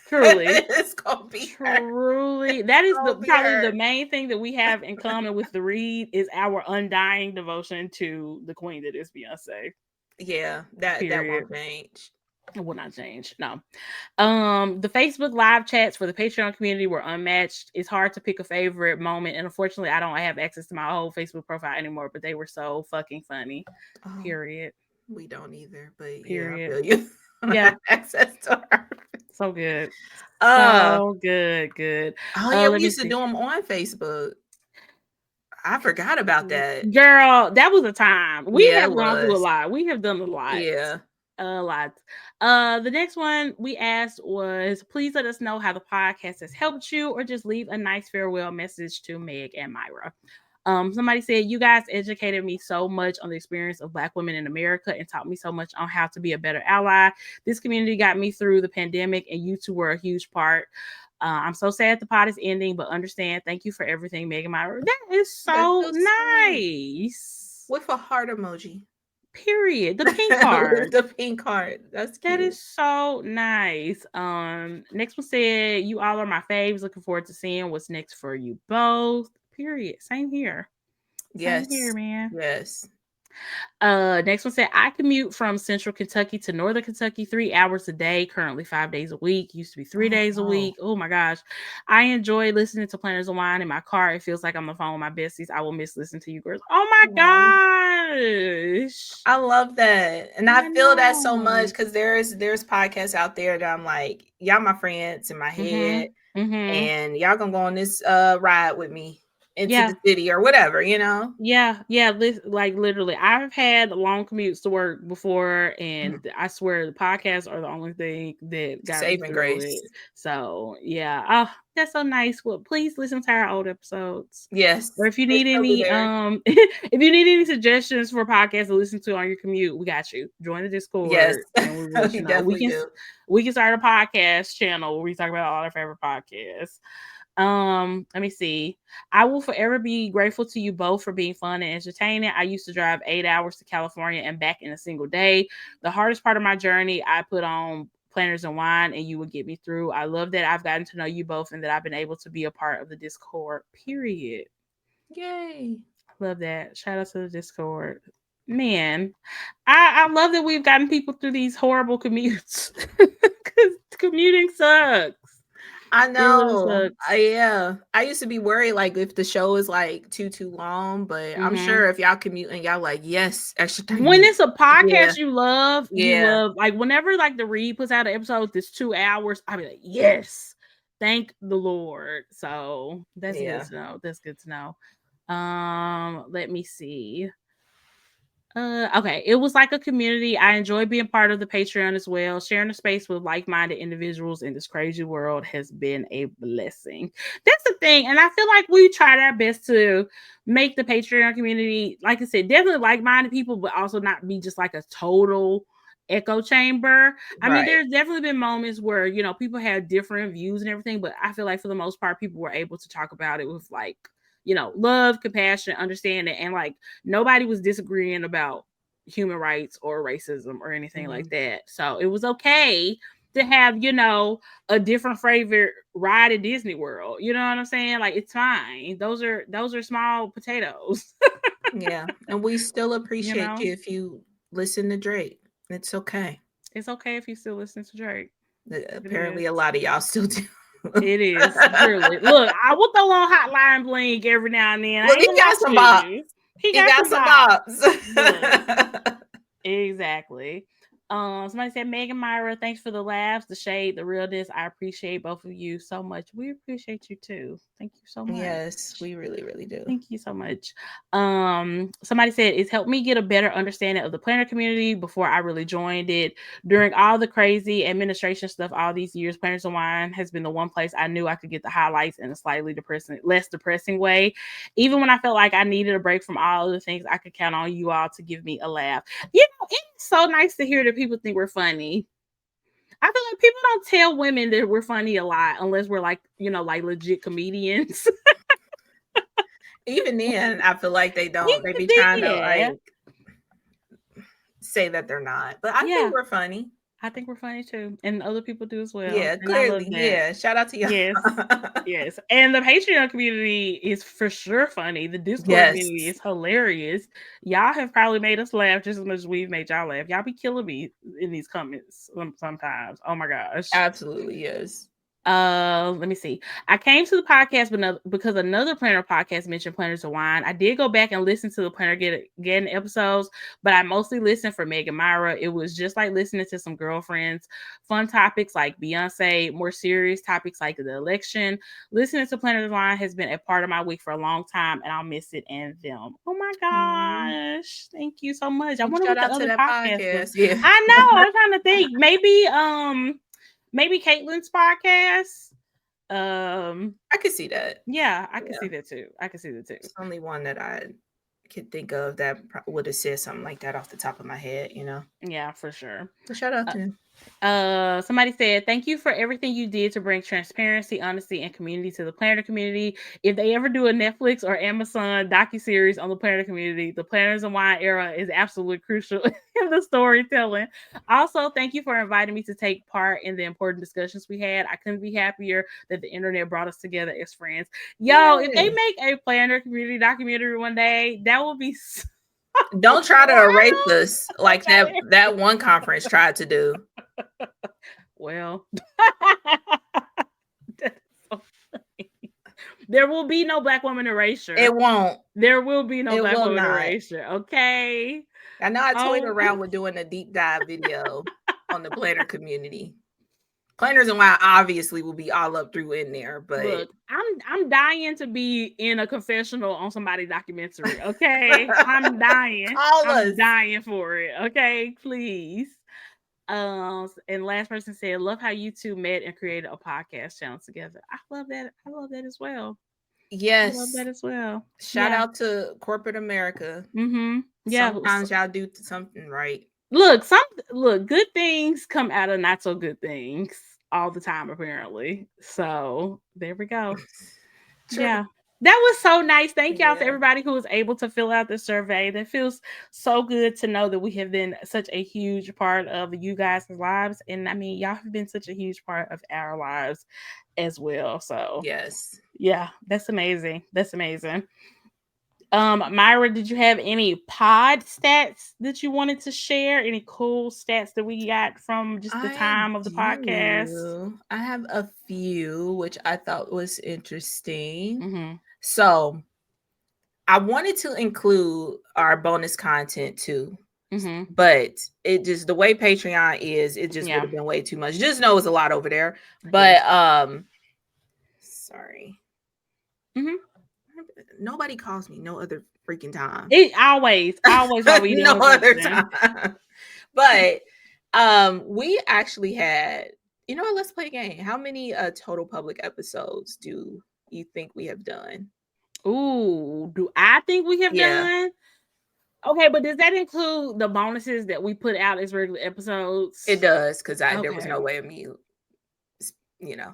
[SPEAKER 1] Truly.
[SPEAKER 2] It's gonna be her.
[SPEAKER 1] Truly. That
[SPEAKER 2] It's
[SPEAKER 1] is
[SPEAKER 2] gonna be
[SPEAKER 1] probably the
[SPEAKER 2] her.
[SPEAKER 1] main thing that we have in common with the read is our undying devotion to the queen that is Beyonce.
[SPEAKER 2] Yeah, that
[SPEAKER 1] Period.
[SPEAKER 2] won't change.
[SPEAKER 1] It will not change. No. The Facebook live chats for the Patreon community were unmatched. It's hard to pick a favorite moment, and unfortunately, I don't have access to my whole Facebook profile anymore. But they were so fucking funny.
[SPEAKER 2] Oh,
[SPEAKER 1] Period.
[SPEAKER 2] we don't either. But yeah, I
[SPEAKER 1] Period.
[SPEAKER 2] feel you. I don't
[SPEAKER 1] Yeah.
[SPEAKER 2] have access to her.
[SPEAKER 1] So good.
[SPEAKER 2] Uh
[SPEAKER 1] So good. Good.
[SPEAKER 2] oh yeah,
[SPEAKER 1] Let
[SPEAKER 2] we
[SPEAKER 1] me
[SPEAKER 2] used to
[SPEAKER 1] see.
[SPEAKER 2] do them on Facebook. I forgot about that.
[SPEAKER 1] Girl, that was a time. We
[SPEAKER 2] Yeah, it
[SPEAKER 1] have gone through a
[SPEAKER 2] was.
[SPEAKER 1] lot. We have done a lot.
[SPEAKER 2] Yeah.
[SPEAKER 1] A lot. The next one we asked was, please let us know how the podcast has helped you, or just leave a nice farewell message to Meg and Myra. Somebody said, you guys educated me so much on the experience of Black women in America and taught me so much on how to be a better ally. This community got me through the pandemic, and you two were a huge part. I'm so sad the pod is ending, but understand. Thank you for everything, Meg and Myra. That is
[SPEAKER 2] That's
[SPEAKER 1] so
[SPEAKER 2] so sweet.
[SPEAKER 1] nice.
[SPEAKER 2] With a heart emoji.
[SPEAKER 1] Period. The pink
[SPEAKER 2] With
[SPEAKER 1] card.
[SPEAKER 2] the pink heart. That's
[SPEAKER 1] That
[SPEAKER 2] cute.
[SPEAKER 1] is so nice. Next one said, you all are my faves. Looking forward to seeing what's next for you both. Period. Same here. Same here,
[SPEAKER 2] Yes.
[SPEAKER 1] man.
[SPEAKER 2] Yes.
[SPEAKER 1] Next one said, I commute from central Kentucky to northern Kentucky 3 hours a day, currently 5 days a week. Used to be three
[SPEAKER 2] Oh
[SPEAKER 1] days a
[SPEAKER 2] no.
[SPEAKER 1] week. Oh my gosh. I enjoy listening to Planners and Wine in my car. It feels like I'm on the phone with my besties. I will miss listening to you girls. Oh
[SPEAKER 2] Aw.
[SPEAKER 1] my gosh.
[SPEAKER 2] I love that. And I
[SPEAKER 1] I
[SPEAKER 2] feel that so much
[SPEAKER 1] know.
[SPEAKER 2] because there's podcasts out there that I'm like, y'all my friends in my
[SPEAKER 1] Mm-hmm.
[SPEAKER 2] head,
[SPEAKER 1] Mm-hmm.
[SPEAKER 2] and y'all gonna go on this ride with me into
[SPEAKER 1] Yeah.
[SPEAKER 2] the city or whatever, you know?
[SPEAKER 1] Yeah, yeah, like literally, I've had long commutes to work before, and I swear the podcasts are the only thing that got me
[SPEAKER 2] Saving
[SPEAKER 1] through it.
[SPEAKER 2] grace.
[SPEAKER 1] So yeah, oh, that's so nice. Well, please listen to our old episodes,
[SPEAKER 2] Yes.
[SPEAKER 1] or if you
[SPEAKER 2] They're
[SPEAKER 1] need
[SPEAKER 2] still
[SPEAKER 1] any,
[SPEAKER 2] there.
[SPEAKER 1] if you need any suggestions for podcasts to listen to on your commute, we got you. Join the
[SPEAKER 2] Yes.
[SPEAKER 1] Discord, and we will let
[SPEAKER 2] We
[SPEAKER 1] you know.
[SPEAKER 2] definitely do.
[SPEAKER 1] We can start a podcast channel where we talk about all our favorite podcasts. Let me see. I will forever be grateful to you both for being fun and entertaining. I used to drive 8 hours to California and back in a single day. The hardest part of my journey, I put on Planners and Wine, and you would get me through. I love that I've gotten to know you both and that I've been able to be a part of the Discord. Period.
[SPEAKER 2] Yay.
[SPEAKER 1] Love that. Shout out to the Discord. Man, I love that we've gotten people through these horrible commutes. Because commuting sucks.
[SPEAKER 2] I
[SPEAKER 1] It really
[SPEAKER 2] know.
[SPEAKER 1] sucks.
[SPEAKER 2] Yeah. I used to be worried like if the show is like too long, but I'm
[SPEAKER 1] Mm-hmm.
[SPEAKER 2] sure if y'all commute and y'all like, yes, extra 30
[SPEAKER 1] When
[SPEAKER 2] minutes.
[SPEAKER 1] it's a
[SPEAKER 2] Yeah.
[SPEAKER 1] podcast you
[SPEAKER 2] Yeah.
[SPEAKER 1] love, like whenever like the read puts out an episode that's 2 hours, I'll be like, yes, thank the Lord. So that's good
[SPEAKER 2] Yeah.
[SPEAKER 1] to know. That's good to know. Let me see. Okay. It was like a community. I enjoy being part of the Patreon as well. Sharing a space with like-minded individuals in this crazy world has been a blessing. That's the thing. And I feel like we tried our best to make the Patreon community, like I said, definitely like-minded people, but also not be just like a total echo chamber. I mean,
[SPEAKER 2] Right.
[SPEAKER 1] there's definitely been moments where, people had different views and everything, but I feel like for the most part, people were able to talk about it with like, love, compassion, understanding, and like nobody was disagreeing about human rights or racism or anything like
[SPEAKER 2] Mhm.
[SPEAKER 1] that. So it was okay to have, a different favorite ride at Disney World. You know what I'm saying? Like it's fine. Those are small potatoes.
[SPEAKER 2] Yeah. And we still
[SPEAKER 1] you
[SPEAKER 2] appreciate
[SPEAKER 1] know?
[SPEAKER 2] you if you listen to Drake. It's okay.
[SPEAKER 1] It's okay if you still listen to Drake. It is.
[SPEAKER 2] Apparently a lot of y'all still do.
[SPEAKER 1] It is. Truly. Look, I will throw on Hotline Bling every now and then. I
[SPEAKER 2] Look,
[SPEAKER 1] ain't
[SPEAKER 2] he
[SPEAKER 1] gonna lie
[SPEAKER 2] got some
[SPEAKER 1] to
[SPEAKER 2] bops.
[SPEAKER 1] you. He
[SPEAKER 2] He
[SPEAKER 1] got
[SPEAKER 2] got
[SPEAKER 1] some
[SPEAKER 2] some
[SPEAKER 1] bops.
[SPEAKER 2] bops.
[SPEAKER 1] Look. Exactly. Somebody said, Meg and Myra, thanks for the laughs, the shade, the realness. I appreciate both of you so much. We appreciate you too. Thank you so much.
[SPEAKER 2] Yes, we really, really do.
[SPEAKER 1] Thank you so much. Somebody said it's helped me get a better understanding of the planner community before I really joined it. During all the crazy administration stuff all these years, Planners and Wine has been the one place I knew I could get the highlights in a slightly less depressing way. Even when I felt like I needed a break from all of the things, I could count on you all to give me a laugh. You know, it's so nice to hear that people think we're funny. I feel like people don't tell women that we're funny a lot unless we're like, like legit comedians.
[SPEAKER 2] Even then, I feel like they don't. They
[SPEAKER 1] Even
[SPEAKER 2] be trying to
[SPEAKER 1] then,
[SPEAKER 2] like say that they're not, but I
[SPEAKER 1] yeah,
[SPEAKER 2] think we're funny.
[SPEAKER 1] I think we're funny too, and other people do as well,
[SPEAKER 2] Yeah,
[SPEAKER 1] and I love
[SPEAKER 2] clearly.
[SPEAKER 1] that.
[SPEAKER 2] Yeah, shout out to y'all.
[SPEAKER 1] Yes, yes, and the Patreon community is for sure funny. The Discord
[SPEAKER 2] Yes,
[SPEAKER 1] community is hilarious. Y'all have probably made us laugh just as much as we've made y'all laugh. Y'all be killing me in these comments sometimes. Oh my gosh.
[SPEAKER 2] absolutely. Yes.
[SPEAKER 1] Let me see. I came to the podcast because another planner podcast mentioned Planners of Wine. I did go back and listen to the Planner Getting episodes, but I mostly listened for Meg and Myra. It was just like listening to some girlfriends. Fun topics like Beyonce, more serious topics like the election. Listening to Planners of Wine has been a part of my week for a long time, and I'll miss it and them. Oh my gosh. Thank you so much. I wonder
[SPEAKER 2] Shout
[SPEAKER 1] what the
[SPEAKER 2] out to
[SPEAKER 1] other
[SPEAKER 2] that
[SPEAKER 1] podcast was.
[SPEAKER 2] podcast. Yeah.
[SPEAKER 1] I know. I'm trying to think. Maybe Caitlin's podcast.
[SPEAKER 2] I could see that.
[SPEAKER 1] Yeah, I can
[SPEAKER 2] Yeah.
[SPEAKER 1] see that too. I can see that too.
[SPEAKER 2] It's only one that I could think of that would have said something like that off the top of my head,
[SPEAKER 1] Yeah, for sure.
[SPEAKER 2] So shout out
[SPEAKER 1] Uh,
[SPEAKER 2] to him.
[SPEAKER 1] Somebody said, thank you for everything you did to bring transparency, honesty, and community to the planner community. If they ever do a Netflix or Amazon docuseries on the planner community, the Planners and Wine era is absolutely crucial in the storytelling. Also, thank you for inviting me to take part in the important discussions we had. I couldn't be happier that the internet brought us together as friends. Yo, if they
[SPEAKER 2] Yay.
[SPEAKER 1] make a planner community documentary one day, that will be so
[SPEAKER 2] Don't try to erase
[SPEAKER 1] wild.
[SPEAKER 2] us like that one conference tried to do.
[SPEAKER 1] Well, that's so funny. There will be no black woman erasure.
[SPEAKER 2] It won't.
[SPEAKER 1] There will be no
[SPEAKER 2] It
[SPEAKER 1] black
[SPEAKER 2] will
[SPEAKER 1] woman
[SPEAKER 2] not.
[SPEAKER 1] erasure. Okay.
[SPEAKER 2] I know I toyed
[SPEAKER 1] Oh,
[SPEAKER 2] around with doing a deep dive video on the planner community. Planners and Wine obviously will be all up through in there, but
[SPEAKER 1] look, I'm dying to be in a confessional on somebody's documentary. Okay, I'm dying.
[SPEAKER 2] call
[SPEAKER 1] I'm
[SPEAKER 2] us.
[SPEAKER 1] dying for it. Okay, please. And last person said, "Love how you two met and created a podcast channel together." I love that. I love that as well. I love
[SPEAKER 2] Yes.
[SPEAKER 1] that as well.
[SPEAKER 2] Shout out to corporate America.
[SPEAKER 1] Mm-hmm. Yeah.
[SPEAKER 2] Sometimes y'all do something right.
[SPEAKER 1] Look, good things come out of not so good things all the time, apparently. So there we go.
[SPEAKER 2] True.
[SPEAKER 1] Yeah. That was so nice. Thank y'all to
[SPEAKER 2] Yeah.
[SPEAKER 1] everybody who was able to fill out the survey. That feels so good to know that we have been such a huge part of you guys' lives. And I mean, y'all have been such a huge part of our lives as well. So
[SPEAKER 2] Yes.
[SPEAKER 1] yeah, that's amazing. That's amazing. Myra, did you have any pod stats that you wanted to share? Any cool stats that we got from just the
[SPEAKER 2] I
[SPEAKER 1] time of the podcast?
[SPEAKER 2] do. I have a few which I thought was interesting.
[SPEAKER 1] Mm-hmm.
[SPEAKER 2] So I wanted to include our bonus content too.
[SPEAKER 1] Mm-hmm.
[SPEAKER 2] But it just the way Patreon is, it just would
[SPEAKER 1] Yeah.
[SPEAKER 2] have been way too much. Just know it's a lot over there. But sorry.
[SPEAKER 1] Mm-hmm.
[SPEAKER 2] Nobody calls me no other freaking time.
[SPEAKER 1] It always while we
[SPEAKER 2] no
[SPEAKER 1] doing
[SPEAKER 2] other
[SPEAKER 1] something.
[SPEAKER 2] time. But we actually had, let's play a game. How many total public episodes do you think we have done?
[SPEAKER 1] Ooh, do I think we have done? Okay, but does that include the bonuses that we put out as regular episodes?
[SPEAKER 2] It does, because there was
[SPEAKER 1] Okay.
[SPEAKER 2] no way of me, we
[SPEAKER 1] Can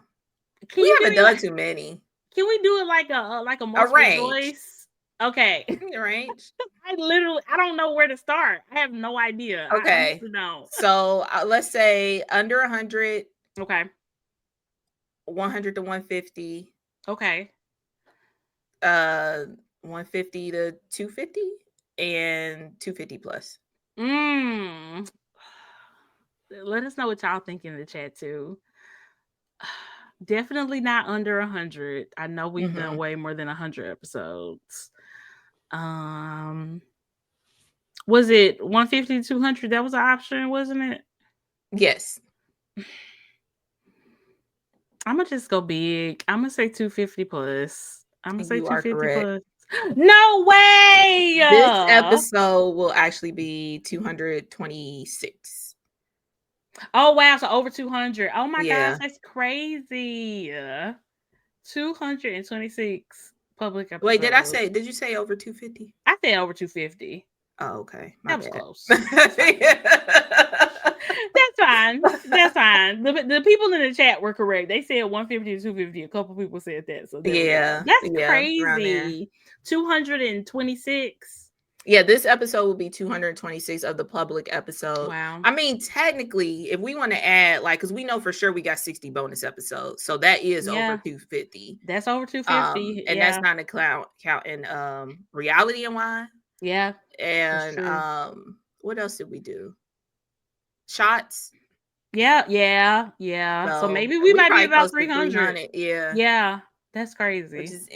[SPEAKER 2] haven't done too many.
[SPEAKER 1] Can we do it like a multiple
[SPEAKER 2] range.
[SPEAKER 1] choice? Okay.
[SPEAKER 2] Range.
[SPEAKER 1] I don't know where to start. I have no idea. I
[SPEAKER 2] Okay.
[SPEAKER 1] honestly don't.
[SPEAKER 2] So let's say under 100.
[SPEAKER 1] Okay.
[SPEAKER 2] 100 to 150.
[SPEAKER 1] Okay.
[SPEAKER 2] 150 to 250 and 250 plus.
[SPEAKER 1] Let us know what y'all think in the chat too. Definitely not under 100. I know we've done way more than 100 episodes. Was it 150 to 200? That was an option, wasn't it?
[SPEAKER 2] Yes.
[SPEAKER 1] I'm gonna just go big. I'm gonna say 250 plus. I'm gonna say
[SPEAKER 2] You are
[SPEAKER 1] 250
[SPEAKER 2] correct.
[SPEAKER 1] plus. No way!
[SPEAKER 2] This episode will actually be 226.
[SPEAKER 1] Oh wow, so over 200. Oh my gosh,
[SPEAKER 2] Yeah.
[SPEAKER 1] that's crazy. 226 public
[SPEAKER 2] Wait,
[SPEAKER 1] episodes.
[SPEAKER 2] did you say over 250?
[SPEAKER 1] I said over 250.
[SPEAKER 2] Oh, okay. My
[SPEAKER 1] That was
[SPEAKER 2] bad.
[SPEAKER 1] close. That's fine. That's fine. That's fine. The people in the chat were correct. They said 150 to 250. A couple people said that. So there we go.
[SPEAKER 2] Yeah.
[SPEAKER 1] That's
[SPEAKER 2] Yeah. Around there.
[SPEAKER 1] crazy. 226.
[SPEAKER 2] Yeah, this episode will be 226 of the public episode.
[SPEAKER 1] Wow.
[SPEAKER 2] I mean, technically, if we want to add, like, because we know for sure we got 60 bonus episodes, so that is over 250.
[SPEAKER 1] That's over 250.
[SPEAKER 2] And that's not a counting reality and wine.
[SPEAKER 1] Yeah.
[SPEAKER 2] And what else did we do? Shots.
[SPEAKER 1] Yeah. So maybe we might be about 300. Yeah. That's crazy.
[SPEAKER 2] Which is,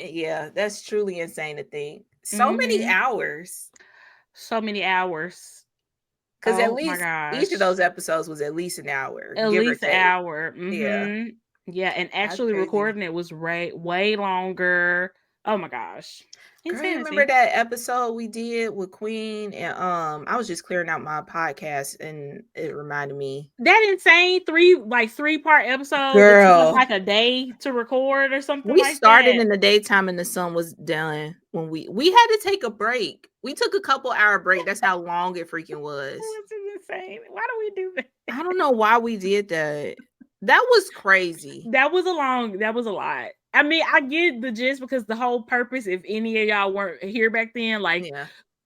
[SPEAKER 2] that's truly insane to think. So many hours.
[SPEAKER 1] So many hours.
[SPEAKER 2] Because at least each of those episodes was at least an hour.
[SPEAKER 1] At least an hour.
[SPEAKER 2] Yeah.
[SPEAKER 1] Yeah. And actually recording it was way longer. Oh my gosh.
[SPEAKER 2] Girl, you remember that episode we did with Queen? And I was just clearing out my podcast and it reminded me.
[SPEAKER 1] That insane 3-part episode.
[SPEAKER 2] Girl.
[SPEAKER 1] It took like a day to record or something
[SPEAKER 2] we
[SPEAKER 1] like
[SPEAKER 2] started
[SPEAKER 1] that.
[SPEAKER 2] In the daytime and the sun was done when we had to take a break. We took a couple hour break. That's how long it freaking was.
[SPEAKER 1] This is insane. Why do we do that?
[SPEAKER 2] I don't know why we did that. That was crazy.
[SPEAKER 1] That was a lot. I mean, I get the gist because the whole purpose, if any of y'all weren't here back then, like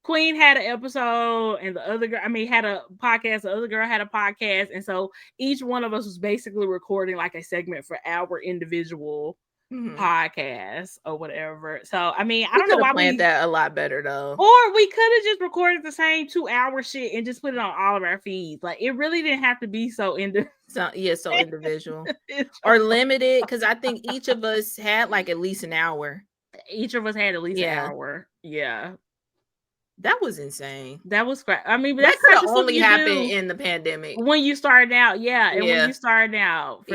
[SPEAKER 1] Queen had an episode and the other girl, had a podcast, the other girl had a podcast. And so each one of us was basically recording like a segment for our individual podcast or whatever. So, I don't know why we
[SPEAKER 2] planned that a lot better though.
[SPEAKER 1] Or we could have just recorded the same 2-hour shit and just put it on all of our feeds. Like it really didn't have to be so
[SPEAKER 2] individual or limited, because I think each of us had like at least an hour.
[SPEAKER 1] Each of us had at least an hour. Yeah.
[SPEAKER 2] That was insane.
[SPEAKER 1] That was great. That
[SPEAKER 2] could have only happened in the pandemic.
[SPEAKER 1] When you started out, and when you started out,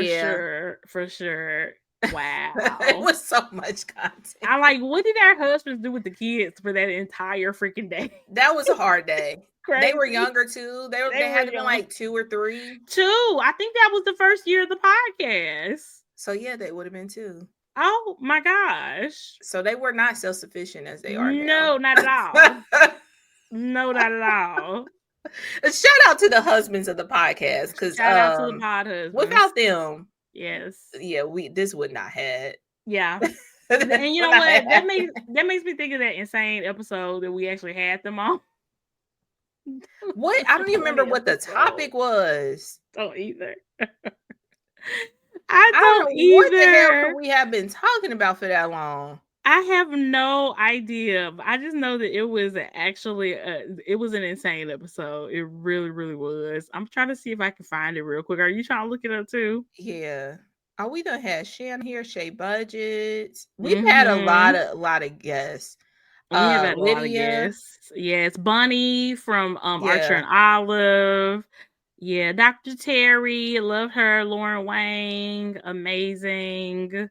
[SPEAKER 1] for sure. Wow.
[SPEAKER 2] It was so much content.
[SPEAKER 1] I'm like, what did our husbands do with the kids for that entire freaking day?
[SPEAKER 2] That was a hard day. They were younger too. They had to be like 2 or 3.
[SPEAKER 1] 2. I think that was the first year of the podcast.
[SPEAKER 2] So yeah, they would have been 2.
[SPEAKER 1] Oh my gosh.
[SPEAKER 2] So they were not self-sufficient as they are now.
[SPEAKER 1] No, not at all. No, not at all.
[SPEAKER 2] Shout out to the husbands of the podcast, because
[SPEAKER 1] shout out to the pod husbands.
[SPEAKER 2] Without them, this would not have.
[SPEAKER 1] Yeah. And you know what? That makes me think of that insane episode that we actually had them on.
[SPEAKER 2] What? I don't even remember what the topic was.
[SPEAKER 1] Don't either. I don't either.
[SPEAKER 2] What the hell could we have been talking about for that long?
[SPEAKER 1] I have no idea. I just know that it was it was an insane episode. It really, really was. I'm trying to see if I can find it real quick. Are you trying to look it up too?
[SPEAKER 2] Yeah. We done had Shay on here, Shay Budgets. We've had a lot of guests.
[SPEAKER 1] We have had a lot of guests. Yeah, it's Bunny from Archer and Olive. Yeah, Dr. Terry, love her. Lauren Wang, amazing.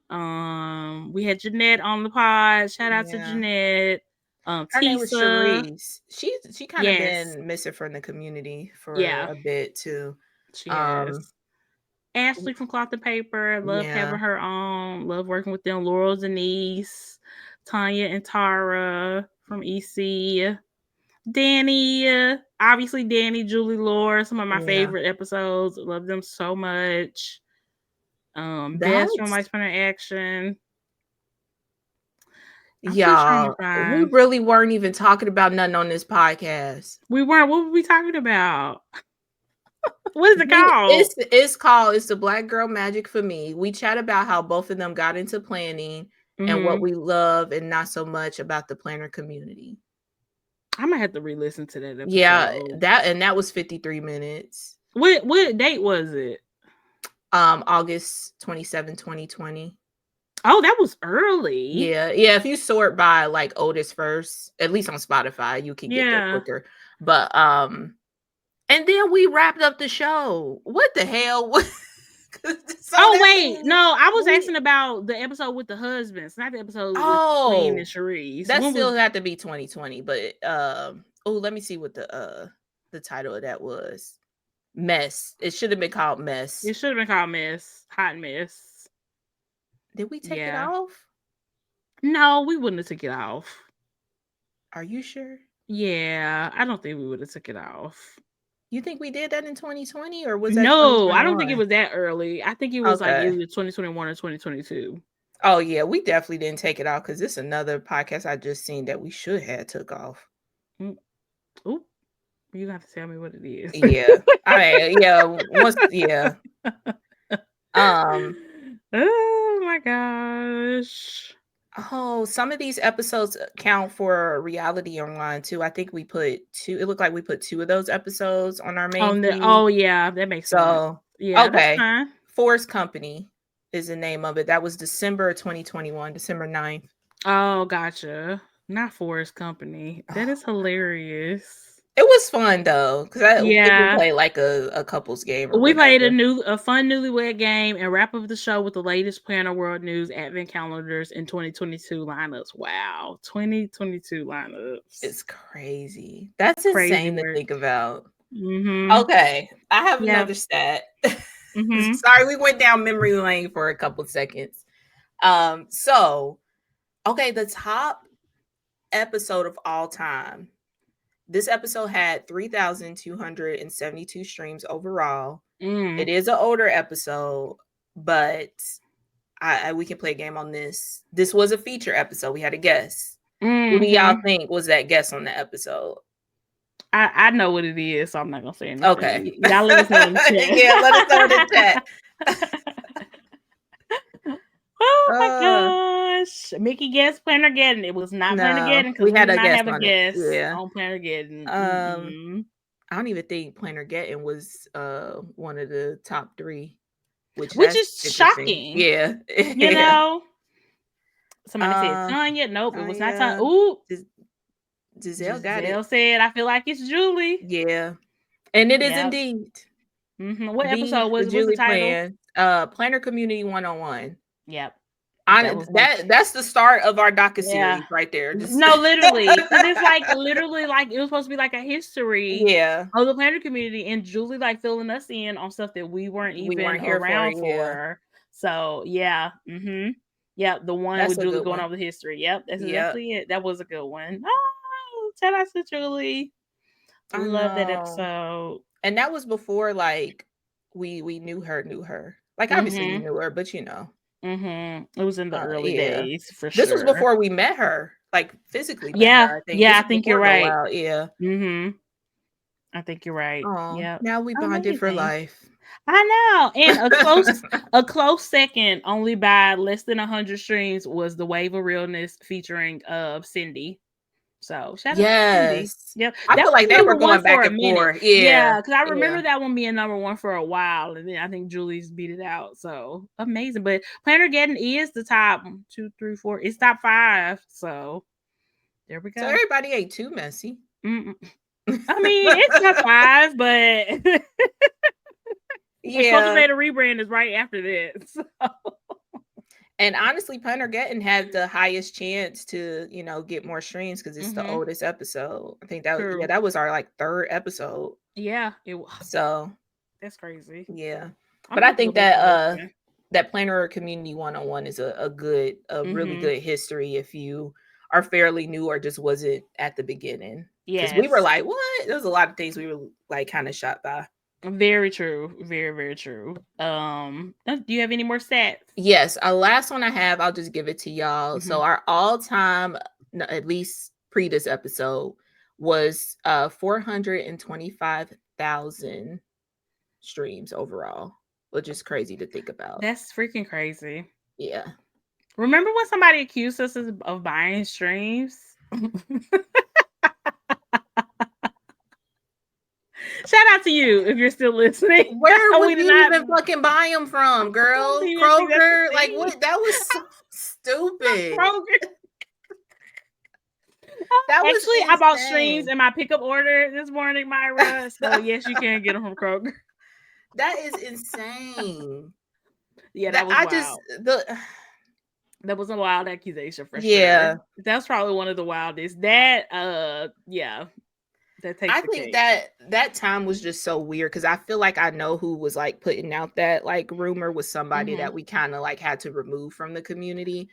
[SPEAKER 1] We had Jeanette on the pod. Shout out to Jeanette.
[SPEAKER 2] Her name was Cherise. She kind of been missing from the community for a bit too.
[SPEAKER 1] She has. Ashley from Cloth and Paper. Love having her on. Love working with them. Laurel Denise, Tanya and Tara from EC. Danny, obviously Danny, Julie Lore, some of my favorite episodes. Love them so much. Best from White Spinner Action.
[SPEAKER 2] Y'all, we really weren't even talking about nothing on this podcast.
[SPEAKER 1] We weren't. What were we talking about? What is it called?
[SPEAKER 2] It's the Black Girl Magic for Me. We chat about how both of them got into planning and what we love and not so much about the planner community.
[SPEAKER 1] I might have to re-listen to that episode.
[SPEAKER 2] Yeah, that was 53 minutes.
[SPEAKER 1] What date was it?
[SPEAKER 2] August 27, 2020.
[SPEAKER 1] Oh, that was early.
[SPEAKER 2] Yeah, yeah, if you sort by, like, oldest first, at least on Spotify, you can get there
[SPEAKER 1] Yeah.
[SPEAKER 2] quicker, but, and then we wrapped up the show. What the hell? So
[SPEAKER 1] Oh,
[SPEAKER 2] that
[SPEAKER 1] wait.
[SPEAKER 2] means
[SPEAKER 1] No, I was
[SPEAKER 2] we
[SPEAKER 1] asking about the episode with the husbands, not the episode with Queen and
[SPEAKER 2] Oh,
[SPEAKER 1] Charisse.
[SPEAKER 2] that
[SPEAKER 1] When
[SPEAKER 2] still
[SPEAKER 1] was
[SPEAKER 2] had to be 2020, but, oh, let me see what the title of that was. Mess. It should have been called Mess.
[SPEAKER 1] it? Should have been called Mess. Hot Mess.
[SPEAKER 2] Did we take it
[SPEAKER 1] Yeah.
[SPEAKER 2] off?
[SPEAKER 1] No, we wouldn't have took it off.
[SPEAKER 2] Are you sure?
[SPEAKER 1] Yeah, I don't think we would have took it off.
[SPEAKER 2] You think we did that in 2020 or was that
[SPEAKER 1] No, I don't think it
[SPEAKER 2] 2021?
[SPEAKER 1] was that early. I think it was like
[SPEAKER 2] Okay.
[SPEAKER 1] either 2021 or 2022.
[SPEAKER 2] Oh yeah, we definitely didn't take it off because this is another podcast I just seen that we should have took off.
[SPEAKER 1] Mm. Oop, you have to tell me what it is.
[SPEAKER 2] Yeah. Yeah. Um,
[SPEAKER 1] Oh my gosh.
[SPEAKER 2] oh, some of these episodes count for reality online too. I think we put two. It looked like we put two of those episodes on our main feed.
[SPEAKER 1] Oh yeah, that makes sense.
[SPEAKER 2] So
[SPEAKER 1] Yeah, that's
[SPEAKER 2] okay.
[SPEAKER 1] fine.
[SPEAKER 2] Force Company is the name of it. That was December 2021, December 9th.
[SPEAKER 1] Oh, gotcha. Not Forest Company. That
[SPEAKER 2] Oh,
[SPEAKER 1] is hilarious.
[SPEAKER 2] it was fun though, because I think we
[SPEAKER 1] Yeah.
[SPEAKER 2] played like a couples game or
[SPEAKER 1] We played
[SPEAKER 2] whatever.
[SPEAKER 1] a fun newlywed game and wrap up the show with the latest Planner World News advent calendars and 2022 lineups. Wow, 2022 lineups.
[SPEAKER 2] It's crazy. That's
[SPEAKER 1] Crazy
[SPEAKER 2] insane to
[SPEAKER 1] work.
[SPEAKER 2] think about.
[SPEAKER 1] Mm-hmm.
[SPEAKER 2] Okay, I have
[SPEAKER 1] Yeah.
[SPEAKER 2] another stat.
[SPEAKER 1] Mm-hmm.
[SPEAKER 2] Sorry, we went down memory lane for a couple seconds. So okay, the top episode of all time. This episode had 3,272 streams overall. It
[SPEAKER 1] Mm.
[SPEAKER 2] is an older episode, but we can play a game on this. This was a feature episode. We had a guest. Who do y'all
[SPEAKER 1] Mm-hmm.
[SPEAKER 2] think was that guest on the episode?
[SPEAKER 1] I know what it is, so I'm not gonna say
[SPEAKER 2] Okay.
[SPEAKER 1] anything. Y'all let us know in the chat.
[SPEAKER 2] Yeah, let us know in the chat.
[SPEAKER 1] Oh my
[SPEAKER 2] Uh,
[SPEAKER 1] gosh. Mickey guessed Plannergeddon. It was not
[SPEAKER 2] no,
[SPEAKER 1] Plannergeddon because
[SPEAKER 2] we
[SPEAKER 1] we
[SPEAKER 2] had
[SPEAKER 1] did
[SPEAKER 2] a
[SPEAKER 1] not
[SPEAKER 2] guest
[SPEAKER 1] have a
[SPEAKER 2] on it.
[SPEAKER 1] guest
[SPEAKER 2] Yeah.
[SPEAKER 1] on Plannergeddon.
[SPEAKER 2] I don't even think Planner Getting was one of the top 3, which
[SPEAKER 1] Which
[SPEAKER 2] that's
[SPEAKER 1] is
[SPEAKER 2] interesting.
[SPEAKER 1] shocking.
[SPEAKER 2] Yeah.
[SPEAKER 1] You know? Somebody said
[SPEAKER 2] Uh,
[SPEAKER 1] Tanya. Nope, it was not Tanya.
[SPEAKER 2] Tanya,
[SPEAKER 1] Ooh.
[SPEAKER 2] Giselle got it.
[SPEAKER 1] Giselle said, I feel like it's Julie.
[SPEAKER 2] Yeah. And it is
[SPEAKER 1] Yep.
[SPEAKER 2] indeed
[SPEAKER 1] What episode
[SPEAKER 2] the
[SPEAKER 1] was the
[SPEAKER 2] Julie
[SPEAKER 1] title?
[SPEAKER 2] Plan. Planner Community 101.
[SPEAKER 1] Yep.
[SPEAKER 2] That's the start of our docu
[SPEAKER 1] Yeah.
[SPEAKER 2] series right there. Just
[SPEAKER 1] No, literally. Because it's like literally like it was supposed to be like a history
[SPEAKER 2] yeah.
[SPEAKER 1] of the planner community and Julie like filling us in on stuff that we weren't even
[SPEAKER 2] here
[SPEAKER 1] around
[SPEAKER 2] for. Yeah.
[SPEAKER 1] for. So yeah. Yep, the one
[SPEAKER 2] That's
[SPEAKER 1] with
[SPEAKER 2] a
[SPEAKER 1] Julie
[SPEAKER 2] good
[SPEAKER 1] going
[SPEAKER 2] one.
[SPEAKER 1] over the history. Yep, that's
[SPEAKER 2] Yep.
[SPEAKER 1] exactly it. That was a good one. Oh, shout out to Julie.
[SPEAKER 2] I
[SPEAKER 1] Love that
[SPEAKER 2] know.
[SPEAKER 1] episode.
[SPEAKER 2] And that was before like we knew her. Like obviously we knew her, but you know.
[SPEAKER 1] It was in the early days for sure.
[SPEAKER 2] This was before we met her, like physically met her, I think.
[SPEAKER 1] Yeah,
[SPEAKER 2] This
[SPEAKER 1] I think
[SPEAKER 2] before
[SPEAKER 1] you're right.
[SPEAKER 2] Go Out. Yeah.
[SPEAKER 1] I think you're right.
[SPEAKER 2] Oh,
[SPEAKER 1] Yeah.
[SPEAKER 2] now we bonded for
[SPEAKER 1] Amazing.
[SPEAKER 2] life.
[SPEAKER 1] I know. And a close second, only by less than 100 streams, was the Wave of Realness featuring Cindy. So shout out to Cindy. Yep.
[SPEAKER 2] I feel like they were going back and forth.
[SPEAKER 1] Yeah, because I remember that one being number 1 for a while, and then I think Julie's beat it out. So amazing. But Plannergeddon is the top 2, 3, 4. It's top 5. So there we go.
[SPEAKER 2] So everybody ain't too messy.
[SPEAKER 1] I mean, it's top 5, but
[SPEAKER 2] yeah,
[SPEAKER 1] Cultivator Rebrand is right after this. So.
[SPEAKER 2] And honestly, Plannergeddon had the highest chance to, get more streams because it's the oldest episode. I think that was our like 3rd episode.
[SPEAKER 1] Yeah, it was.
[SPEAKER 2] So
[SPEAKER 1] that's crazy.
[SPEAKER 2] Yeah, but I think that that Planner Community 101 is a really good history if you are fairly new or just wasn't at the beginning. Because we were like, what? There was a lot of things we were like kind of shocked by.
[SPEAKER 1] Very true. Very, very true. Do you have any more stats?
[SPEAKER 2] Yes. Our last one I have, I'll just give it to y'all. So our all-time, at least pre this episode, was 425,000 streams overall, which is crazy to think about.
[SPEAKER 1] That's freaking crazy.
[SPEAKER 2] Yeah.
[SPEAKER 1] Remember when somebody accused us of buying streams? Shout out to you if you're still listening.
[SPEAKER 2] Where would you even fucking buy them from, girl? Kroger? Like what? That was stupid.
[SPEAKER 1] Kroger.
[SPEAKER 2] That was
[SPEAKER 1] Actually, I bought streams
[SPEAKER 2] insane.
[SPEAKER 1] in my pickup order this morning, Myra. So yes, you can get them from Kroger.
[SPEAKER 2] That is insane.
[SPEAKER 1] Yeah,
[SPEAKER 2] That
[SPEAKER 1] that was
[SPEAKER 2] I just
[SPEAKER 1] wild.
[SPEAKER 2] the
[SPEAKER 1] That was a wild accusation for sure.
[SPEAKER 2] yeah.
[SPEAKER 1] That's probably one of the wildest. That yeah, that takes
[SPEAKER 2] I
[SPEAKER 1] the
[SPEAKER 2] think
[SPEAKER 1] cake.
[SPEAKER 2] that time was just so weird because I feel like I know who was like putting out that like rumor was somebody
[SPEAKER 1] Mm-hmm.
[SPEAKER 2] that we kind of like had to remove from the community.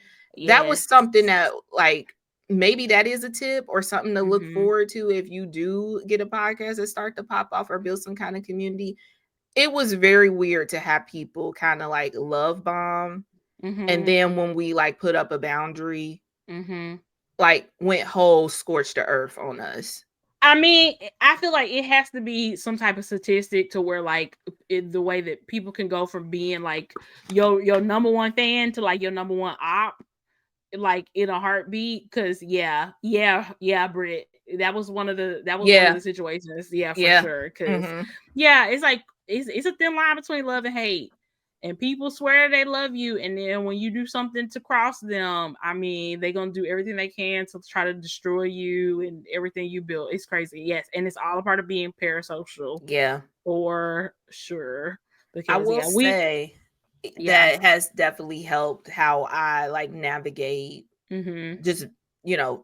[SPEAKER 2] That was
[SPEAKER 1] Yes.
[SPEAKER 2] something that like maybe that is a tip or something to look
[SPEAKER 1] Mm-hmm.
[SPEAKER 2] forward to if you do get a podcast and start to pop off or build some kind of community. It was very weird to have people kind of like love bomb, and
[SPEAKER 1] Mm-hmm.
[SPEAKER 2] then when we like put up a boundary,
[SPEAKER 1] Mm-hmm.
[SPEAKER 2] like went whole scorched the earth on us.
[SPEAKER 1] I mean, I feel like it has to be some type of statistic to where like the way that people can go from being like your number one fan to like your number one op like in a heartbeat. Because yeah, Britt, that was one of
[SPEAKER 2] Yeah,
[SPEAKER 1] the situations. Yeah, for
[SPEAKER 2] yeah.
[SPEAKER 1] sure. Because
[SPEAKER 2] Hmm.
[SPEAKER 1] yeah, it's like it's a thin line between love and hate. And people swear they love you, and then when you do something to cross them, I mean, they're gonna do everything they can to try to destroy you and everything you built. It's crazy, yes, and it's all a part of being parasocial
[SPEAKER 2] Yeah.
[SPEAKER 1] for sure.
[SPEAKER 2] I
[SPEAKER 1] Because
[SPEAKER 2] will say
[SPEAKER 1] yeah,
[SPEAKER 2] that has definitely helped how I like navigate
[SPEAKER 1] mm-hmm,
[SPEAKER 2] just,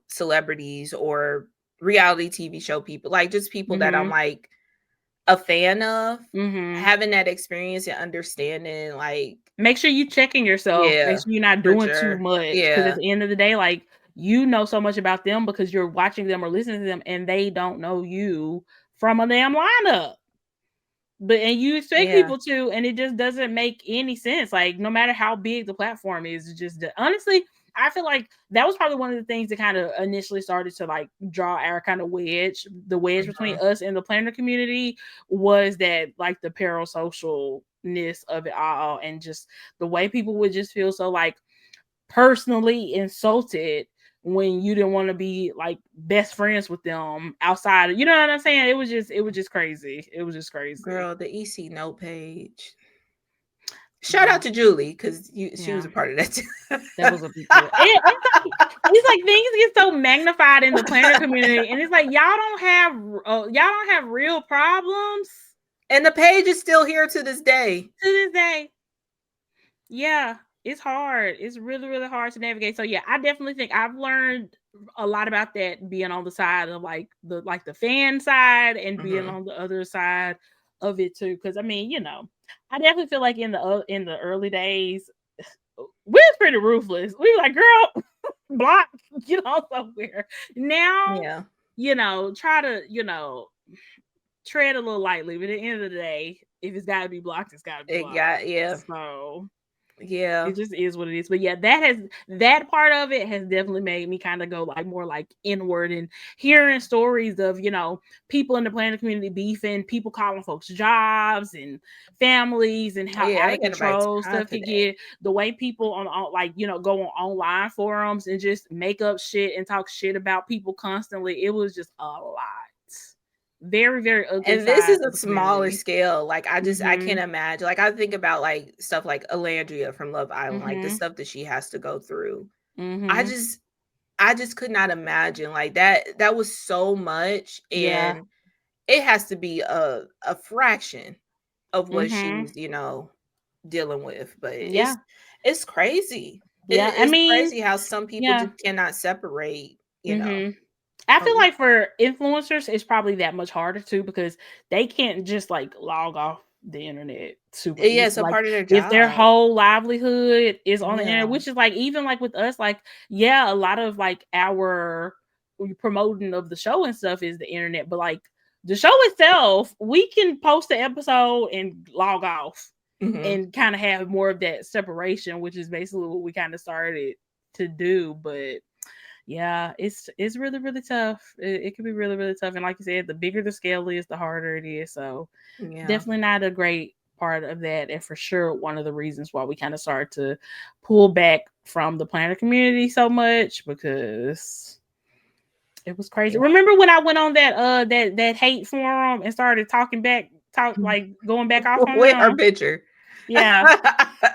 [SPEAKER 2] celebrities or reality TV show people, like just people that I'm
[SPEAKER 1] mm-hmm,
[SPEAKER 2] like a fan of,
[SPEAKER 1] mm-hmm.
[SPEAKER 2] having that experience and understanding like
[SPEAKER 1] Make sure you checking yourself. Make
[SPEAKER 2] yeah,
[SPEAKER 1] sure you're not
[SPEAKER 2] for
[SPEAKER 1] doing too
[SPEAKER 2] sure.
[SPEAKER 1] much. Because at
[SPEAKER 2] Yeah.
[SPEAKER 1] the end of the day, like you know so much about them because you're watching them or listening to them, and they don't know you from a damn lineup. But and you expect
[SPEAKER 2] Yeah.
[SPEAKER 1] people to, and it just doesn't make any sense. Like no matter how big the platform is, it just honestly, I feel like that was probably one of the things that kind of initially started to like draw our kind of the wedge between
[SPEAKER 2] Mhm.
[SPEAKER 1] us and the planner community was that like the parasocialness of it all, and just the way people would just feel so like personally insulted when you didn't want to be like best friends with them outside of, you know what I'm saying? It was just crazy. It was just crazy.
[SPEAKER 2] Girl, the EC note page. Shout
[SPEAKER 1] Yeah.
[SPEAKER 2] out to Julie because she was
[SPEAKER 1] Yeah.
[SPEAKER 2] a part of that too.
[SPEAKER 1] That was a big deal. It's like things get so magnified in the planner community, and it's like y'all don't have real problems
[SPEAKER 2] And the page is still here to this day.
[SPEAKER 1] to this day. Yeah, it's hard. It's really, really hard to navigate. So yeah, I definitely think I've learned a lot about that being on the side of like the fan side and being
[SPEAKER 2] Mhm.
[SPEAKER 1] on the other side of it too. Because I mean, I definitely feel like in the early days, we was pretty ruthless. We were like, girl, block, get on somewhere. Now,
[SPEAKER 2] Yeah.
[SPEAKER 1] try to tread a little lightly. But at the end of the day, if it's got to be blocked, it's got to be
[SPEAKER 2] It
[SPEAKER 1] blocked.
[SPEAKER 2] got yeah.
[SPEAKER 1] So
[SPEAKER 2] Yeah.
[SPEAKER 1] it just is what it is. But yeah, that part of it has definitely made me kind of go like more like inward and hearing stories of, people in the planner community beefing, people calling folks jobs and families, and
[SPEAKER 2] Oh
[SPEAKER 1] how
[SPEAKER 2] yeah,
[SPEAKER 1] out
[SPEAKER 2] I
[SPEAKER 1] of
[SPEAKER 2] ain't got nobody
[SPEAKER 1] control
[SPEAKER 2] time
[SPEAKER 1] stuff
[SPEAKER 2] for
[SPEAKER 1] could
[SPEAKER 2] that.
[SPEAKER 1] get, the way people on like, go on online forums and just make up shit and talk shit about people constantly. It was just a lot. Very, very ugly
[SPEAKER 2] And this is
[SPEAKER 1] side
[SPEAKER 2] a
[SPEAKER 1] of the
[SPEAKER 2] smaller
[SPEAKER 1] community.
[SPEAKER 2] scale. Like I
[SPEAKER 1] Mhm.
[SPEAKER 2] can't imagine. Like I think about like stuff like Alandria from Love Island, like the
[SPEAKER 1] Mhm.
[SPEAKER 2] stuff that she has to go through. I
[SPEAKER 1] Mhm.
[SPEAKER 2] just I just could not imagine like that was so much,
[SPEAKER 1] Yeah.
[SPEAKER 2] and it has to be a fraction of what
[SPEAKER 1] Mhm.
[SPEAKER 2] she's, dealing with. But
[SPEAKER 1] Yeah.
[SPEAKER 2] it's crazy.
[SPEAKER 1] Yeah, I
[SPEAKER 2] It's
[SPEAKER 1] mean,
[SPEAKER 2] crazy how some people
[SPEAKER 1] yeah.
[SPEAKER 2] just cannot separate,
[SPEAKER 1] Mhm. I feel
[SPEAKER 2] um,
[SPEAKER 1] like for influencers, it's probably that much harder too because they can't just like log off the internet super
[SPEAKER 2] yeah,
[SPEAKER 1] easy.
[SPEAKER 2] it's a
[SPEAKER 1] Like
[SPEAKER 2] part of their
[SPEAKER 1] if their
[SPEAKER 2] job.
[SPEAKER 1] whole livelihood is on the internet,
[SPEAKER 2] Yeah.
[SPEAKER 1] which is like even like with us, like yeah, a lot of like our promoting of the show and stuff is the internet, but like the show itself, we can post the episode and log off
[SPEAKER 2] Mhm.
[SPEAKER 1] and kind of have more of that separation, which is basically what we kind of started to do. But yeah, it's really, really tough. It can be really, really tough. And like you said, the bigger the scale is, the harder it is. So
[SPEAKER 2] Yeah.
[SPEAKER 1] definitely not a great part of that. And for sure, one of the reasons why we kind of started to pull back from the planner community so much because it was crazy.
[SPEAKER 2] Yeah.
[SPEAKER 1] Remember when I went on that hate forum and started talking back, talk like going back off on
[SPEAKER 2] With her
[SPEAKER 1] them?
[SPEAKER 2] picture.
[SPEAKER 1] Yeah.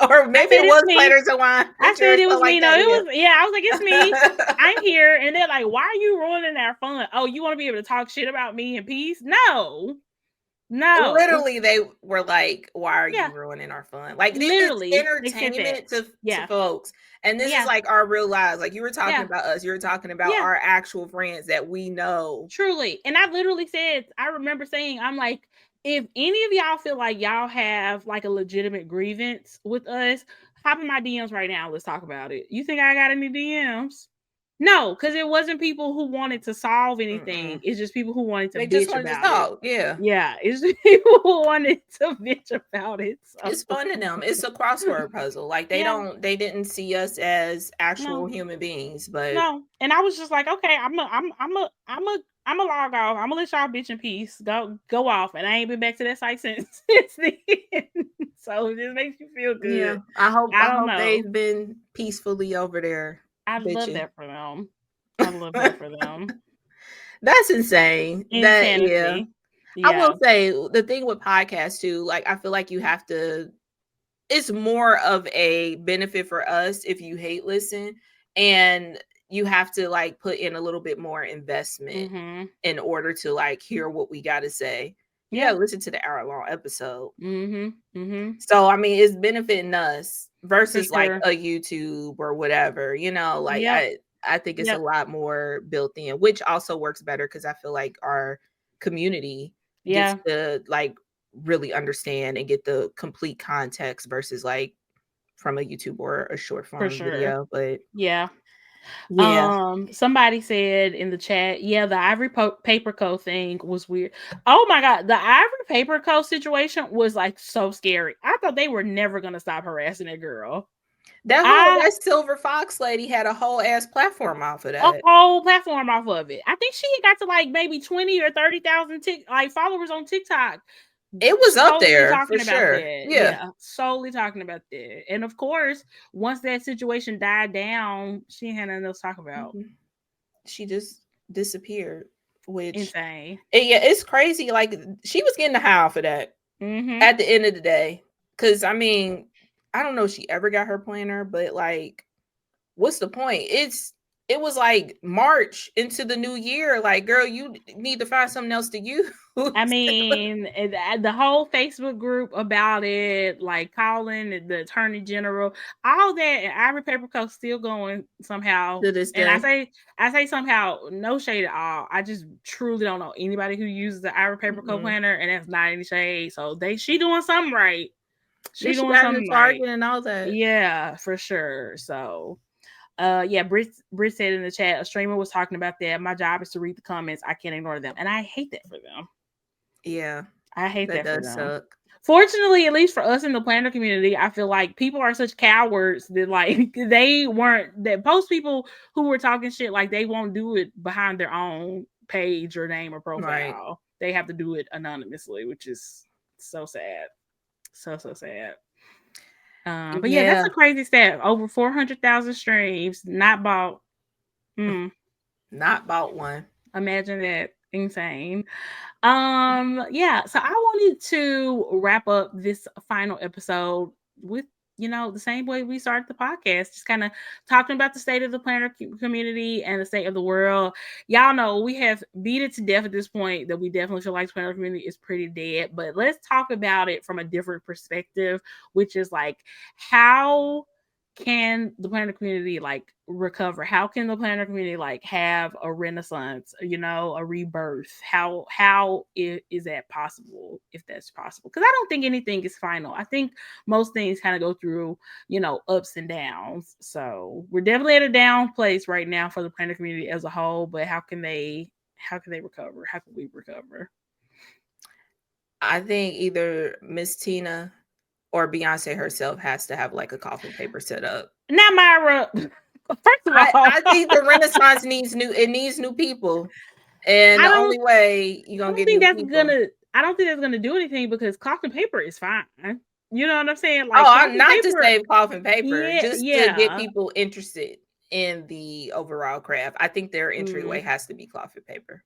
[SPEAKER 2] Or
[SPEAKER 1] I
[SPEAKER 2] maybe
[SPEAKER 1] said
[SPEAKER 2] it
[SPEAKER 1] it's
[SPEAKER 2] was
[SPEAKER 1] me.
[SPEAKER 2] Planters and Wine
[SPEAKER 1] I
[SPEAKER 2] with
[SPEAKER 1] said
[SPEAKER 2] yours,
[SPEAKER 1] it
[SPEAKER 2] so
[SPEAKER 1] was
[SPEAKER 2] like
[SPEAKER 1] me. No,
[SPEAKER 2] that,
[SPEAKER 1] it
[SPEAKER 2] yeah.
[SPEAKER 1] was, yeah, I was like, it's me. I'm here. And they're like, why are you ruining our fun? Oh, you want to be able to talk shit about me in peace? No. No.
[SPEAKER 2] Literally, they were like, "Why are you
[SPEAKER 1] Yeah.
[SPEAKER 2] ruining our fun?" Like, it's
[SPEAKER 1] Literally. They said that.
[SPEAKER 2] entertainment to
[SPEAKER 1] Yeah.
[SPEAKER 2] folks, and this is
[SPEAKER 1] Yeah.
[SPEAKER 2] like our real lives. Like, you were talking
[SPEAKER 1] Yeah.
[SPEAKER 2] about us, you were talking about
[SPEAKER 1] Yeah.
[SPEAKER 2] our actual friends that we know.
[SPEAKER 1] Truly. And I literally said, I remember saying, I'm like, if any of y'all feel like y'all have like a legitimate grievance with us, hop in my DMs right now. Let's talk about it. You think I got any DMs? No, because it wasn't people who wanted to solve anything.
[SPEAKER 2] Mm-mm.
[SPEAKER 1] It's just people who wanted to
[SPEAKER 2] They just
[SPEAKER 1] bitch
[SPEAKER 2] wanted to
[SPEAKER 1] about it.
[SPEAKER 2] talk. Yeah,
[SPEAKER 1] Yeah, it's just people who wanted to bitch about it. So
[SPEAKER 2] it's fun to them. It's a crossword puzzle. Like,
[SPEAKER 1] yeah,
[SPEAKER 2] they didn't see us as actual
[SPEAKER 1] no.
[SPEAKER 2] human beings, but
[SPEAKER 1] No, and I was just like, okay, I'm a log off. I'm gonna let y'all bitch in peace. Go off, and I ain't been back to that site since since then. So it just makes you feel
[SPEAKER 2] yeah,
[SPEAKER 1] good. I
[SPEAKER 2] I
[SPEAKER 1] don't
[SPEAKER 2] hope
[SPEAKER 1] know.
[SPEAKER 2] they've been peacefully over there
[SPEAKER 1] I love
[SPEAKER 2] bitching.
[SPEAKER 1] that for them. I love that for them.
[SPEAKER 2] That's insane. That yeah.
[SPEAKER 1] Insanity.
[SPEAKER 2] I will
[SPEAKER 1] Yeah.
[SPEAKER 2] say the thing with podcasts too, like I feel like you have to it's more of a benefit for us if you hate listen, and you have to like put in a little bit more investment
[SPEAKER 1] Mhm.
[SPEAKER 2] in order to like hear what we got to say. You got
[SPEAKER 1] Yeah.
[SPEAKER 2] to listen to the hour-long episode.
[SPEAKER 1] Mhm. Mhm.
[SPEAKER 2] So I mean, it's benefiting us
[SPEAKER 1] For
[SPEAKER 2] versus like
[SPEAKER 1] sure.
[SPEAKER 2] a YouTube or whatever, like
[SPEAKER 1] Yep.
[SPEAKER 2] I think it's a
[SPEAKER 1] Yep.
[SPEAKER 2] lot more built in, which also works better because I feel like our community gets
[SPEAKER 1] Yeah.
[SPEAKER 2] to like really understand and get the complete context versus like from a YouTube or a short
[SPEAKER 1] For
[SPEAKER 2] form
[SPEAKER 1] sure.
[SPEAKER 2] video. But
[SPEAKER 1] Yeah.
[SPEAKER 2] yeah,
[SPEAKER 1] Somebody said in the chat, yeah, the paper co thing was weird. Oh my god, the ivory paper co situation was like so scary. I thought they were never gonna stop harassing that girl. I
[SPEAKER 2] that Silver Fox lady had a whole ass platform off of
[SPEAKER 1] A
[SPEAKER 2] that.
[SPEAKER 1] whole platform off of it. I think she got to like maybe 20 or 30,000 like followers on TikTok.
[SPEAKER 2] It was up
[SPEAKER 1] Solely
[SPEAKER 2] there for
[SPEAKER 1] talking about
[SPEAKER 2] sure.
[SPEAKER 1] that.
[SPEAKER 2] Yeah.
[SPEAKER 1] Yeah, solely talking about that. And of course, once that situation died down, she had nothing else to talk about.
[SPEAKER 2] Mhm. She just disappeared, which
[SPEAKER 1] Insane.
[SPEAKER 2] yeah, it's crazy. Like she was getting a high off of that
[SPEAKER 1] Mm-hmm.
[SPEAKER 2] at the end of the day. Cause I mean, I don't know if she ever got her planner, but like, what's the point? It was like March into the new year. Like, girl, you need to find something else to use.
[SPEAKER 1] I mean, the whole Facebook group about it, like calling the attorney general, all that, and Ivory Paper Co. still going somehow.
[SPEAKER 2] To this
[SPEAKER 1] And
[SPEAKER 2] day.
[SPEAKER 1] I say somehow, no shade at all. I just truly don't know anybody who uses the Ivory Paper Co.
[SPEAKER 2] Mm-mm.
[SPEAKER 1] planner, and that's not any shade. So she doing something right.
[SPEAKER 2] Then
[SPEAKER 1] She
[SPEAKER 2] she
[SPEAKER 1] doing
[SPEAKER 2] got into
[SPEAKER 1] something right.
[SPEAKER 2] Target and all that.
[SPEAKER 1] Yeah, for sure. So yeah, Brit said in the chat, a streamer was talking about that. My job is to read the comments. I can't ignore them. And I hate that for them.
[SPEAKER 2] Yeah,
[SPEAKER 1] I hate
[SPEAKER 2] that
[SPEAKER 1] that for
[SPEAKER 2] does
[SPEAKER 1] them.
[SPEAKER 2] suck.
[SPEAKER 1] Fortunately, at least for us in the planner community, I feel like people are such cowards that like they weren't that post people who were talking shit like they won't do it behind their own page or name or
[SPEAKER 2] Right.
[SPEAKER 1] profile. They have to do it anonymously, which is so sad. So sad. But yeah, that's
[SPEAKER 2] Yeah,
[SPEAKER 1] a crazy stat. Over 400,000 streams, not bought. Mm,
[SPEAKER 2] not bought one.
[SPEAKER 1] imagine that. Insane. Yeah, so I wanted to wrap up this final episode with the same way we started the podcast, just kind of talking about the state of the planner community and the state of the world. Y'all know we have beat it to death at this point that we definitely feel like the planner community is pretty dead, but let's talk about it from a different perspective, which is like how can the planner community like recover? How can the planner community like have a renaissance, a rebirth? Is that possible, if that's possible? Because I don't think anything is final. I think most things kind of go through ups and downs. So we're definitely at a down place right now for the planner community as a whole, but how can they recover? How can we recover?
[SPEAKER 2] I think either Miss Tina or Beyonce herself has to have like a coffin paper set up.
[SPEAKER 1] Not Myra. First of all,
[SPEAKER 2] I think the Renaissance needs new people. And
[SPEAKER 1] I
[SPEAKER 2] the
[SPEAKER 1] don't
[SPEAKER 2] only way you're
[SPEAKER 1] I
[SPEAKER 2] gonna
[SPEAKER 1] don't
[SPEAKER 2] get
[SPEAKER 1] think
[SPEAKER 2] new
[SPEAKER 1] that's
[SPEAKER 2] people.
[SPEAKER 1] gonna. I don't think that's gonna do anything because cloth and paper is fine. You know what I'm saying?
[SPEAKER 2] Oh,
[SPEAKER 1] Like cloth
[SPEAKER 2] I'm
[SPEAKER 1] and
[SPEAKER 2] not to
[SPEAKER 1] paper.
[SPEAKER 2] save coffin paper,
[SPEAKER 1] Yeah,
[SPEAKER 2] just to get
[SPEAKER 1] yeah.
[SPEAKER 2] people interested in the overall craft. I think their entryway
[SPEAKER 1] Mm,
[SPEAKER 2] has to be coffin paper.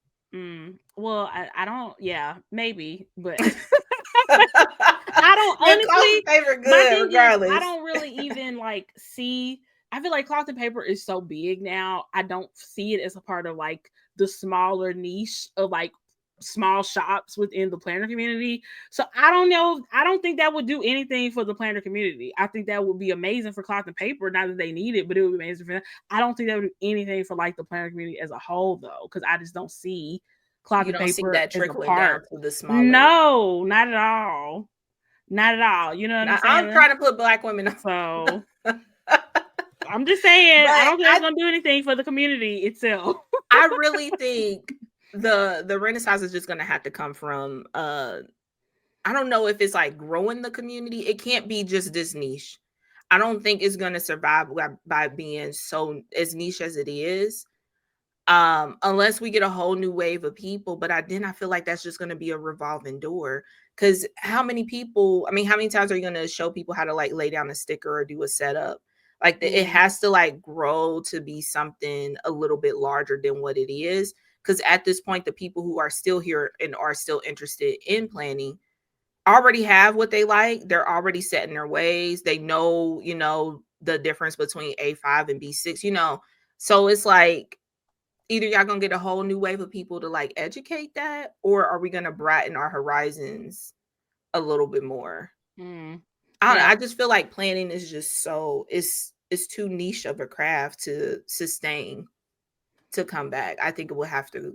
[SPEAKER 1] Well, I don't. Yeah, maybe, but I don't
[SPEAKER 2] The cloth
[SPEAKER 1] honestly.
[SPEAKER 2] and paper
[SPEAKER 1] My
[SPEAKER 2] good
[SPEAKER 1] thing is, I
[SPEAKER 2] regardless.
[SPEAKER 1] don't really even like see. I feel like cloth and paper is so big now. I don't see it as a part of like the smaller niche of like small shops within the planner community. So I don't know. I don't think that would do anything for the planner community. I think that would be amazing for cloth and paper. Not that they need it, but it would be amazing for them. I don't think that would do anything for like the planner community as a whole, though, because I just don't see cloth
[SPEAKER 2] You
[SPEAKER 1] and
[SPEAKER 2] don't see
[SPEAKER 1] paper
[SPEAKER 2] that
[SPEAKER 1] as a
[SPEAKER 2] trickling down
[SPEAKER 1] part.
[SPEAKER 2] to the smaller.
[SPEAKER 1] No, not at all. Not at all. You know what I'm
[SPEAKER 2] I'm
[SPEAKER 1] saying?
[SPEAKER 2] trying to put Black women on.
[SPEAKER 1] So I'm just saying, I
[SPEAKER 2] But
[SPEAKER 1] don't think that's gonna do anything for the community itself.
[SPEAKER 2] I really think the renaissance is just gonna have to come from I don't know if it's like growing the community. It can't be just this niche. I don't think it's gonna survive by being so as niche as it is. Unless we get a whole new wave of people, but I feel like that's just going to be a revolving door. Because how many people, I mean, how many times are you going to show people how to like lay down a sticker or do a setup? Like it
[SPEAKER 1] Mm,
[SPEAKER 2] has to like grow to be something a little bit larger than what it is. Because at this point, the people who are still here and are still interested in planning already have what they like. They're already set in their ways. They know, the difference between A5 and B6, So it's like either y'all gonna get a whole new wave of people to like educate that, or are we gonna broaden our horizons a little bit more?
[SPEAKER 1] mm.
[SPEAKER 2] I don't know.
[SPEAKER 1] Yeah.
[SPEAKER 2] I just feel like planning is just it's too niche of a craft to sustain to come back. I think it will have to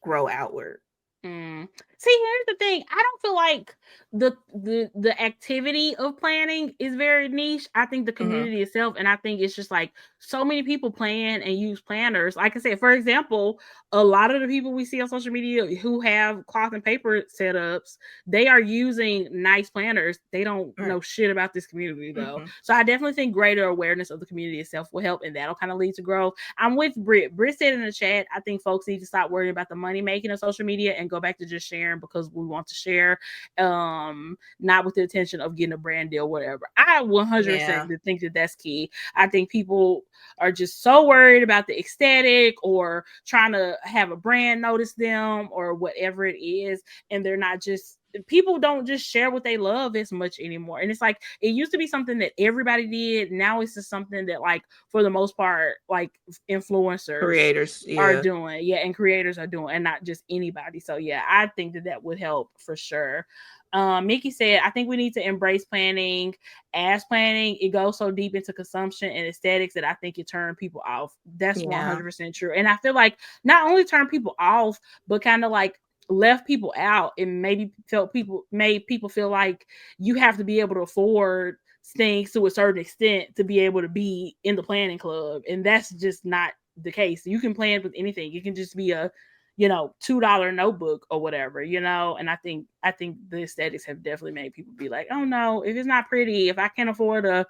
[SPEAKER 2] grow outward.
[SPEAKER 1] Mm. See, here's the thing. I don't feel like the activity of planning is very niche. I think the
[SPEAKER 2] Hmm.
[SPEAKER 1] community itself, and I think it's just like so many people plan and use planners. Like I said, for example, a lot of the people we see on social media who have cloth and paper setups, they are using nice planners. They don't
[SPEAKER 2] Right.
[SPEAKER 1] know shit about this community though.
[SPEAKER 2] Hmm.
[SPEAKER 1] So I definitely think greater awareness of the community itself will help, and that'll kind of lead to growth. I'm with Britt. Britt said in the chat, I think folks need to stop worrying about the money making of social media and go back to just sharing because we want to share, not with the intention of getting a brand deal, whatever. I 100%
[SPEAKER 2] Yeah.
[SPEAKER 1] think that that's key. I think people are just so worried about the aesthetic or trying to have a brand notice them or whatever it is, and they're not just people don't just share what they love as much anymore. And it's like it used to be something that everybody did. Now it's just something that like for the most part, like influencers
[SPEAKER 2] Creators.
[SPEAKER 1] are
[SPEAKER 2] Yeah.
[SPEAKER 1] doing. Yeah, and creators are doing and not just anybody. So yeah, I think that that would help for sure. Mickey said, I think we need to embrace planning as planning. It goes so deep into consumption and aesthetics that I think it turned people off. That's
[SPEAKER 2] Yeah.
[SPEAKER 1] 100% true. And I feel like not only turn people off, but kind of like left people out and maybe made people feel like you have to be able to afford things to a certain extent to be able to be in the planning club, and that's just not the case. You can plan with anything. It can just be a $2 notebook or whatever, and I think the aesthetics have definitely made people be like, oh no, if it's not pretty, if I can't afford a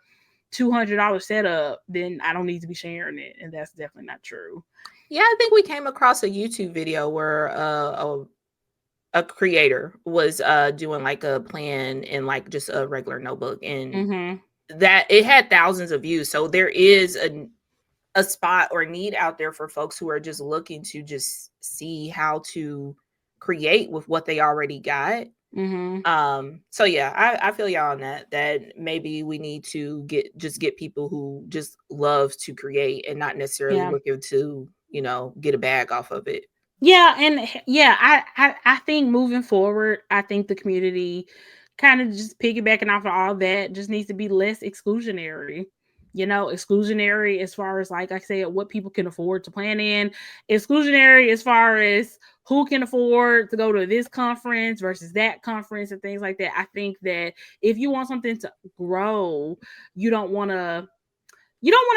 [SPEAKER 1] $200 setup, then I don't need to be sharing it, and that's definitely not true.
[SPEAKER 2] Yeah, I think we came across a YouTube video where a creator was doing like a plan in like just a regular notebook, and
[SPEAKER 1] Mm-hmm.
[SPEAKER 2] that it had thousands of views. So there is a spot or need out there for folks who are just looking to just see how to create with what they already got.
[SPEAKER 1] Mm-hmm.
[SPEAKER 2] So yeah, I feel y'all on that maybe we need to get people who just love to create and not necessarily
[SPEAKER 1] Yeah.
[SPEAKER 2] looking to get a bag off of it.
[SPEAKER 1] Yeah, and yeah, I think moving forward, I think the community kind of just piggybacking off of all that just needs to be less exclusionary. Exclusionary as far as like I said, what people can afford to plan in, exclusionary as far as who can afford to go to this conference versus that conference and things like that. I think that if you want something to grow, you don't want to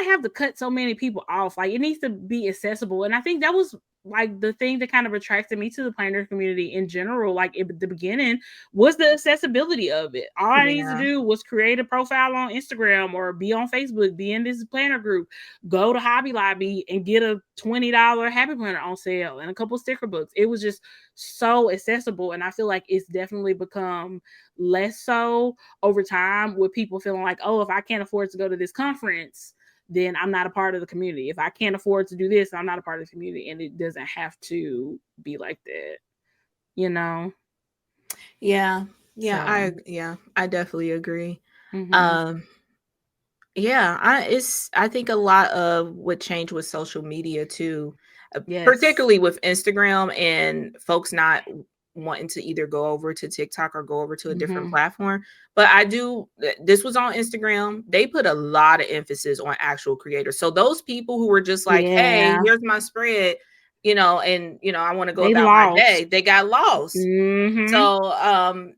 [SPEAKER 1] have to cut so many people off. Like it needs to be accessible. And I think that was like the thing that kind of attracted me to the planner community in general, like at the beginning, was the accessibility of it. All I needed to
[SPEAKER 2] Yeah.
[SPEAKER 1] do was create a profile on Instagram or be on Facebook, be in this planner group, go to Hobby Lobby and get a $20 Happy Planner on sale and a couple sticker books. It was just so accessible. And I feel like it's definitely become less so over time with people feeling like, oh, if I can't afford to go to this conference, then I'm not a part of the community. If I can't afford to do this, I'm not a part of the community. And it doesn't have to be like that, you know?
[SPEAKER 2] Yeah.
[SPEAKER 1] So,
[SPEAKER 2] I definitely agree.
[SPEAKER 1] mhm.
[SPEAKER 2] Um, yeah, I think a lot of what changed with social media too,
[SPEAKER 1] Yes.
[SPEAKER 2] particularly with Instagram and folks not wanting to either go over to TikTok or go over to a different
[SPEAKER 1] Mhm.
[SPEAKER 2] platform. But I do this was on Instagram. They put a lot of emphasis on actual creators. So those people who were just like, "Hey,
[SPEAKER 1] Yeah.
[SPEAKER 2] here's my spread," and I want to go
[SPEAKER 1] They
[SPEAKER 2] about my
[SPEAKER 1] lost.
[SPEAKER 2] day, they got lost.
[SPEAKER 1] Mhm.
[SPEAKER 2] So,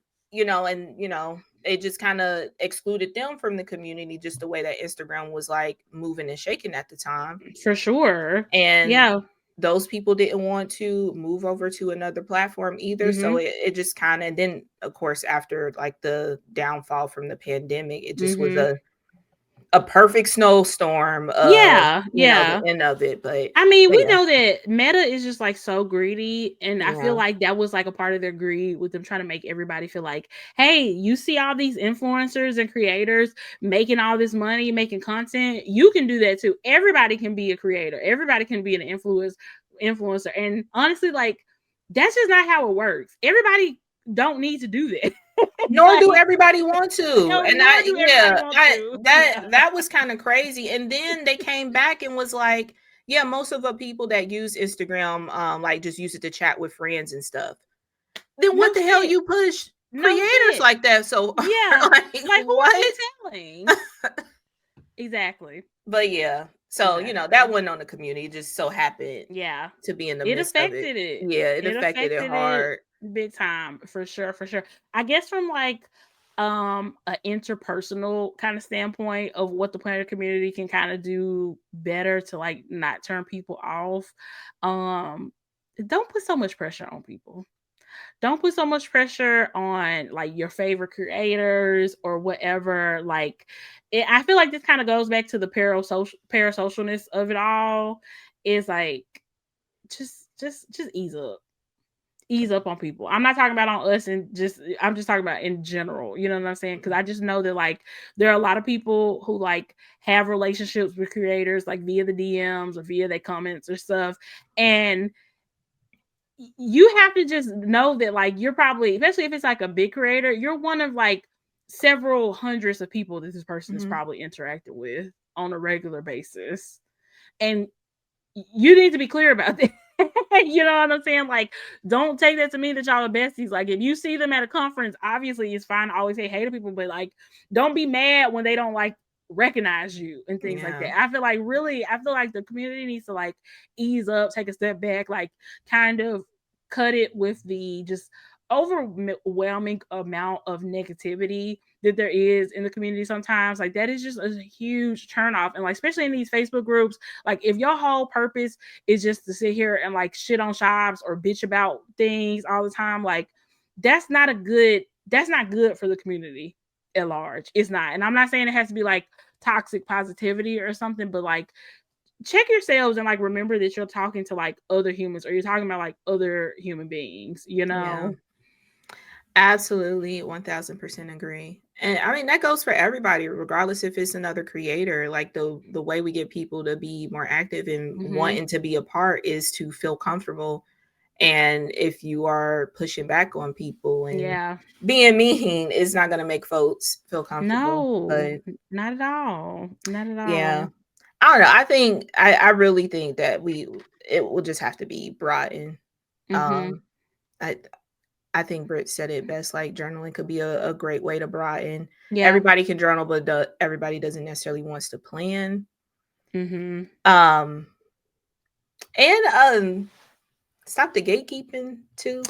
[SPEAKER 2] it just kind of excluded them from the community, just the way that Instagram was like moving and shaking at the time.
[SPEAKER 1] For sure.
[SPEAKER 2] And
[SPEAKER 1] Yeah.
[SPEAKER 2] those people didn't want to move over to another platform either. So
[SPEAKER 1] Mhm.
[SPEAKER 2] it just kind of, then of course, after like the downfall from the pandemic, it just was
[SPEAKER 1] Mhm.
[SPEAKER 2] a perfect snowstorm of,
[SPEAKER 1] Yeah,
[SPEAKER 2] the
[SPEAKER 1] yeah.
[SPEAKER 2] end of it. But
[SPEAKER 1] I mean, we
[SPEAKER 2] yeah,
[SPEAKER 1] know that Meta is just like so greedy, and I feel
[SPEAKER 2] yeah,
[SPEAKER 1] like that was like a part of their greed with them trying to make everybody feel like, hey, you see all these influencers and creators making all this money, making content, you can do that too. Everybody can be a creator, everybody can be an influencer. And honestly, like that's just not how it works. Everybody don't need to do that.
[SPEAKER 2] nor do
[SPEAKER 1] Like,
[SPEAKER 2] everybody want to. And
[SPEAKER 1] nor do everybody want
[SPEAKER 2] I
[SPEAKER 1] to.
[SPEAKER 2] that was kind of crazy. And then they came back and was like, yeah, most of the people that use Instagram like just use it to chat with friends and stuff. Then
[SPEAKER 1] No
[SPEAKER 2] what the hell
[SPEAKER 1] shit.
[SPEAKER 2] you push
[SPEAKER 1] No
[SPEAKER 2] creators
[SPEAKER 1] shit.
[SPEAKER 2] like that? So
[SPEAKER 1] Yeah.
[SPEAKER 2] like
[SPEAKER 1] Like, who are
[SPEAKER 2] what?
[SPEAKER 1] they telling? Exactly.
[SPEAKER 2] But yeah. So, that
[SPEAKER 1] Exactly.
[SPEAKER 2] wasn't on the community. It just so happened
[SPEAKER 1] Yeah.
[SPEAKER 2] to be in the
[SPEAKER 1] It
[SPEAKER 2] midst of it.
[SPEAKER 1] affected it.
[SPEAKER 2] Yeah, it
[SPEAKER 1] It
[SPEAKER 2] affected it
[SPEAKER 1] affected it
[SPEAKER 2] hard.
[SPEAKER 1] big time, for sure, for sure. I guess from like a interpersonal kind of standpoint of what the planner community can kind of do better to like not turn people off. Um don't put so much pressure on people. Don't put so much pressure on like your favorite creators or whatever. Like, I feel like this kind of goes back to the parasocialness of it all. Is like just ease up on people. I'm not talking about on us, and just I'm just talking about in general. You know what I'm saying? Because I just know that like there are a lot of people who like have relationships with creators like via the DMs or via their comments or stuff, and you have to just know that like you're probably, especially if it's like a big creator, you're one of like several hundreds of people that this person is
[SPEAKER 2] Mhm.
[SPEAKER 1] probably interacting with on a regular basis, and you need to be clear about that. You know what I'm saying? Like, don't take that to mean that y'all are besties. Like, if you see them at a conference, obviously it's fine to always say hey to people, but like, don't be mad when they don't like recognize you and things like
[SPEAKER 2] Yeah.
[SPEAKER 1] that. I feel like the community needs to like ease up, take a step back, like kind of cut it with the just overwhelming amount of negativity that there is in the community sometimes. Like, that is just a huge turn off. And like, especially in these Facebook groups, like if your whole purpose is just to sit here and like shit on shops or bitch about things all the time, like that's not good for the community at large. It's not. And I'm not saying it has to be like toxic positivity or something, but like check yourselves and like remember that you're talking to like other humans, or you're talking about like other human beings, you
[SPEAKER 2] Yeah.
[SPEAKER 1] know?
[SPEAKER 2] Absolutely, 1000% agree. And I mean that goes for everybody regardless if it's another creator. Like the way we get people to be more active and
[SPEAKER 1] Mm-hmm.
[SPEAKER 2] wanting to be a part is to feel comfortable. And if you are pushing back on people and
[SPEAKER 1] Yeah.
[SPEAKER 2] being mean, it's not going to make folks feel comfortable.
[SPEAKER 1] No,
[SPEAKER 2] But
[SPEAKER 1] not at all. Not at
[SPEAKER 2] yeah,
[SPEAKER 1] all.
[SPEAKER 2] I don't know. I really think that it will just have to be brought in.
[SPEAKER 1] Mm-hmm.
[SPEAKER 2] Um, I I think Britt said it best. Like journaling could be a great way to broaden.
[SPEAKER 1] Yeah.
[SPEAKER 2] Everybody can journal, but everybody doesn't necessarily wants to plan.
[SPEAKER 1] Mm-hmm.
[SPEAKER 2] Um, and stop the gatekeeping too,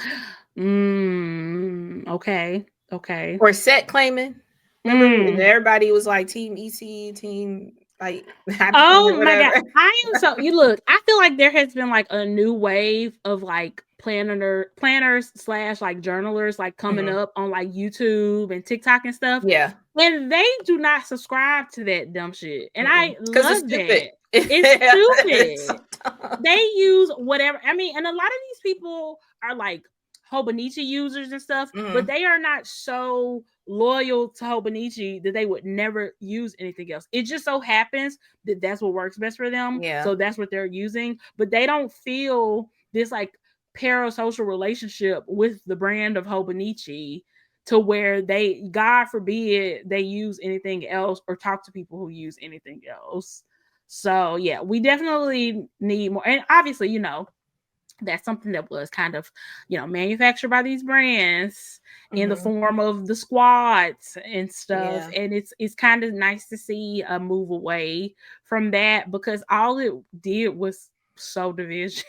[SPEAKER 1] Okay. Okay.
[SPEAKER 2] or set claiming. Remember,
[SPEAKER 1] Mm.
[SPEAKER 2] everybody was like Team EC, Team like Happy Planner,
[SPEAKER 1] Oh my
[SPEAKER 2] whatever.
[SPEAKER 1] god. I am so you look, I feel like there has been like a new wave of like planners slash like journalers like coming
[SPEAKER 2] Mhm.
[SPEAKER 1] up on like YouTube and TikTok and stuff.
[SPEAKER 2] Yeah,
[SPEAKER 1] And they do not subscribe to that dumb shit. And I
[SPEAKER 2] because it's
[SPEAKER 1] love
[SPEAKER 2] stupid.
[SPEAKER 1] that. It's
[SPEAKER 2] Yeah, it's so
[SPEAKER 1] stupid.
[SPEAKER 2] dumb.
[SPEAKER 1] They use whatever. I mean, and a lot of these people are like Hobonichi users and stuff, but
[SPEAKER 2] Mhm.
[SPEAKER 1] they are not so loyal to Hobonichi that they would never use anything else. It just so happens that that's what works best for them,
[SPEAKER 2] Yeah.
[SPEAKER 1] so that's what they're using. But they don't feel this like parasocial relationship with the brand of Hobonichi to where they, God forbid, they use anything else or talk to people who use anything else. So yeah, we definitely need more. And obviously, that's something that was kind of, manufactured by these brands in the
[SPEAKER 2] Mhm.
[SPEAKER 1] form of the squads and stuff.
[SPEAKER 2] Yeah.
[SPEAKER 1] And it's kind of nice to see a move away from that, because all it did was sow division.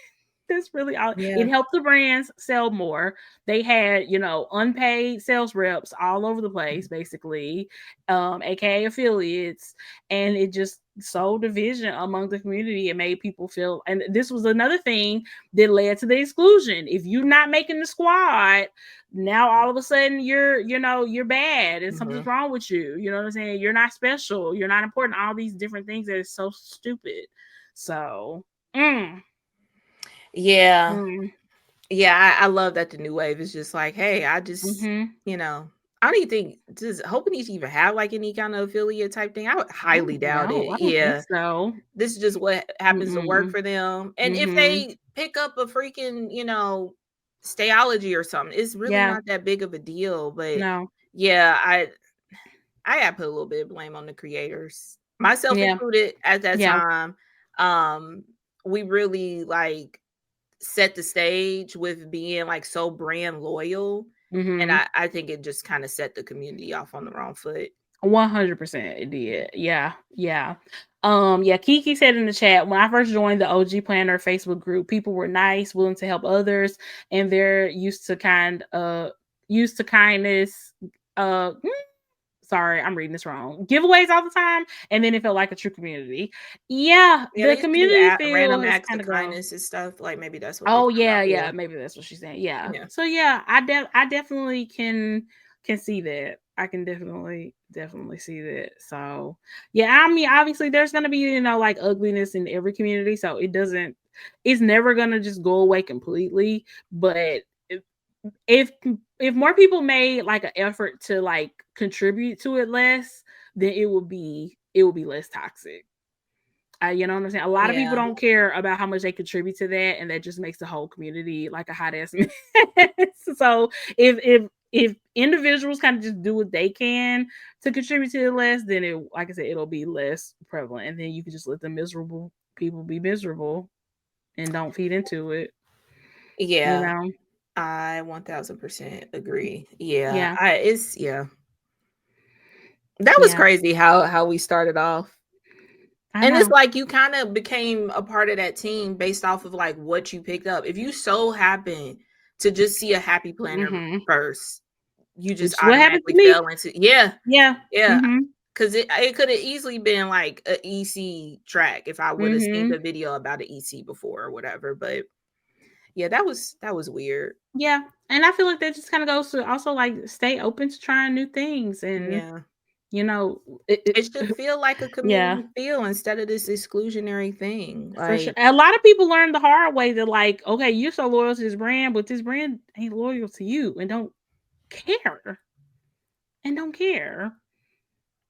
[SPEAKER 1] That's really all.
[SPEAKER 2] Yeah.
[SPEAKER 1] It helped the brands sell more. They had, unpaid sales reps all over the place, basically, aka affiliates, and it just sowed division among the community. It made people feel, and this was another thing that led to the exclusion. If you're not making the squad, now all of a sudden you're bad and something's
[SPEAKER 2] Mhm.
[SPEAKER 1] wrong with you. You know what I'm saying? You're not special. You're not important. All these different things that is so stupid. So, mm,
[SPEAKER 2] Yeah.
[SPEAKER 1] mm,
[SPEAKER 2] Yeah, I love that the new wave is just like, hey, I just,
[SPEAKER 1] mm-hmm.
[SPEAKER 2] you know, I don't even think does Hoping to even have like any kind of affiliate type thing. I would
[SPEAKER 1] I
[SPEAKER 2] highly
[SPEAKER 1] don't
[SPEAKER 2] doubt
[SPEAKER 1] know.
[SPEAKER 2] it.
[SPEAKER 1] I don't think
[SPEAKER 2] Yeah.
[SPEAKER 1] so.
[SPEAKER 2] This is just what happens to work
[SPEAKER 1] Mm-mm.
[SPEAKER 2] for them. And if
[SPEAKER 1] Mm-hmm.
[SPEAKER 2] they pick up a freaking, stayology or something, it's really
[SPEAKER 1] Yeah.
[SPEAKER 2] not that big of a deal. But
[SPEAKER 1] No.
[SPEAKER 2] yeah, I gotta put a little bit of blame on the creators, myself
[SPEAKER 1] Yeah.
[SPEAKER 2] included at that
[SPEAKER 1] Yeah.
[SPEAKER 2] time. Um, we really like set the stage with being like so brand loyal. And
[SPEAKER 1] Mm-hmm.
[SPEAKER 2] I think it just kind of set the community off on the wrong foot.
[SPEAKER 1] 100% it did. Yeah. Yeah. Yeah, Kiki said in the chat, when I first joined the OG Planner Facebook group, people were nice, willing to help others, and they're used to kindness. Sorry, I'm reading this wrong. Giveaways all the time, and then it felt like a true community. Yeah,
[SPEAKER 2] Yeah,
[SPEAKER 1] the
[SPEAKER 2] they used to do
[SPEAKER 1] community feel
[SPEAKER 2] random
[SPEAKER 1] has
[SPEAKER 2] acts
[SPEAKER 1] kind
[SPEAKER 2] of
[SPEAKER 1] of gone.
[SPEAKER 2] kindness and stuff. Like maybe that's what they're
[SPEAKER 1] Oh
[SPEAKER 2] talking about.
[SPEAKER 1] yeah, yeah,
[SPEAKER 2] Yeah.
[SPEAKER 1] maybe that's what she's saying. Yeah.
[SPEAKER 2] Yeah.
[SPEAKER 1] So yeah, I definitely can see that. I can definitely see that. So yeah, I mean, obviously there's gonna be, like ugliness in every community, so it's never gonna just go away completely. But if if more people made like an effort to like contribute to it less, then it will be less toxic. You know what I'm saying? A lot of people
[SPEAKER 2] Yeah.
[SPEAKER 1] don't care about how much they contribute to that, and that just makes the whole community like a hot ass mess. So if individuals kind of just do what they can to contribute to it less, then like I said, it'll be less prevalent, and then you can just let the miserable people be miserable and don't feed into it. You
[SPEAKER 2] Yeah.
[SPEAKER 1] know?
[SPEAKER 2] I 1000% agree. Yeah.
[SPEAKER 1] Yeah,
[SPEAKER 2] Yeah. That was
[SPEAKER 1] yeah,
[SPEAKER 2] crazy how we started off.
[SPEAKER 1] I
[SPEAKER 2] And it's
[SPEAKER 1] know.
[SPEAKER 2] like you kind of became a part of that team based off of like what you picked up. If you so happen to just see a happy planner
[SPEAKER 1] Mm-hmm.
[SPEAKER 2] first, you just
[SPEAKER 1] Which is what happened to
[SPEAKER 2] automatically
[SPEAKER 1] me.
[SPEAKER 2] fell into, yeah,
[SPEAKER 1] Yeah.
[SPEAKER 2] yeah.
[SPEAKER 1] Mm-hmm.
[SPEAKER 2] Cause it could have easily been like a EC track if I would have seen
[SPEAKER 1] Mm-hmm.
[SPEAKER 2] the video about an EC before or whatever. But yeah, that was weird.
[SPEAKER 1] Yeah, and I feel like that just kind of goes to also like stay open to trying new things, and
[SPEAKER 2] Yeah.
[SPEAKER 1] you know, it,
[SPEAKER 2] It should feel like a
[SPEAKER 1] yeah,
[SPEAKER 2] community feel instead of this exclusionary thing.
[SPEAKER 1] for sure.
[SPEAKER 2] Like,
[SPEAKER 1] A lot of people learn the hard way that like, okay, you're so loyal to this brand, but this brand ain't loyal to you, and care, don't care.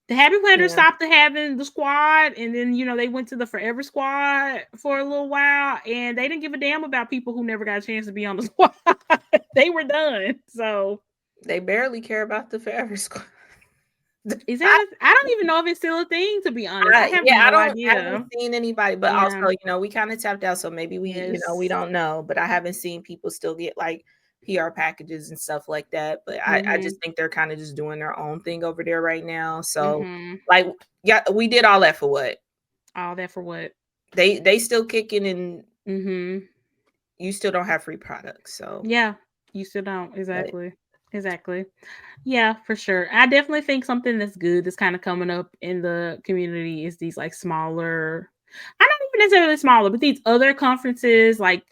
[SPEAKER 1] The Happy Planners
[SPEAKER 2] yeah,
[SPEAKER 1] stopped having the squad, and then they went to the Forever Squad for a little while, and they didn't give a damn about people who never got a chance to be on the squad. They were done. So
[SPEAKER 2] they barely care about the Forever Squad.
[SPEAKER 1] is that I don't even know if it's still a thing, to be honest. I have
[SPEAKER 2] Yeah, I
[SPEAKER 1] no
[SPEAKER 2] don't haven't
[SPEAKER 1] idea.
[SPEAKER 2] seen anybody, but also,
[SPEAKER 1] Yeah.
[SPEAKER 2] we kinda tapped out, so maybe we
[SPEAKER 1] Yes.
[SPEAKER 2] don't know, but I haven't seen people still get, like, PR packages and stuff like that, but I just
[SPEAKER 1] Mhm.
[SPEAKER 2] think they're kinda just doing their own thing over there right now, so,
[SPEAKER 1] Mhm.
[SPEAKER 2] like, yeah, we did all that for what?
[SPEAKER 1] All that for what?
[SPEAKER 2] They still kicking and
[SPEAKER 1] Mhm.
[SPEAKER 2] you still don't have free products, so
[SPEAKER 1] Yeah. You still don't.
[SPEAKER 2] but
[SPEAKER 1] Exactly. Exactly. Yeah, for sure. I definitely think something that's good that's kind of coming up in the community is these like smaller, I don't even necessarily smaller, but these other conferences like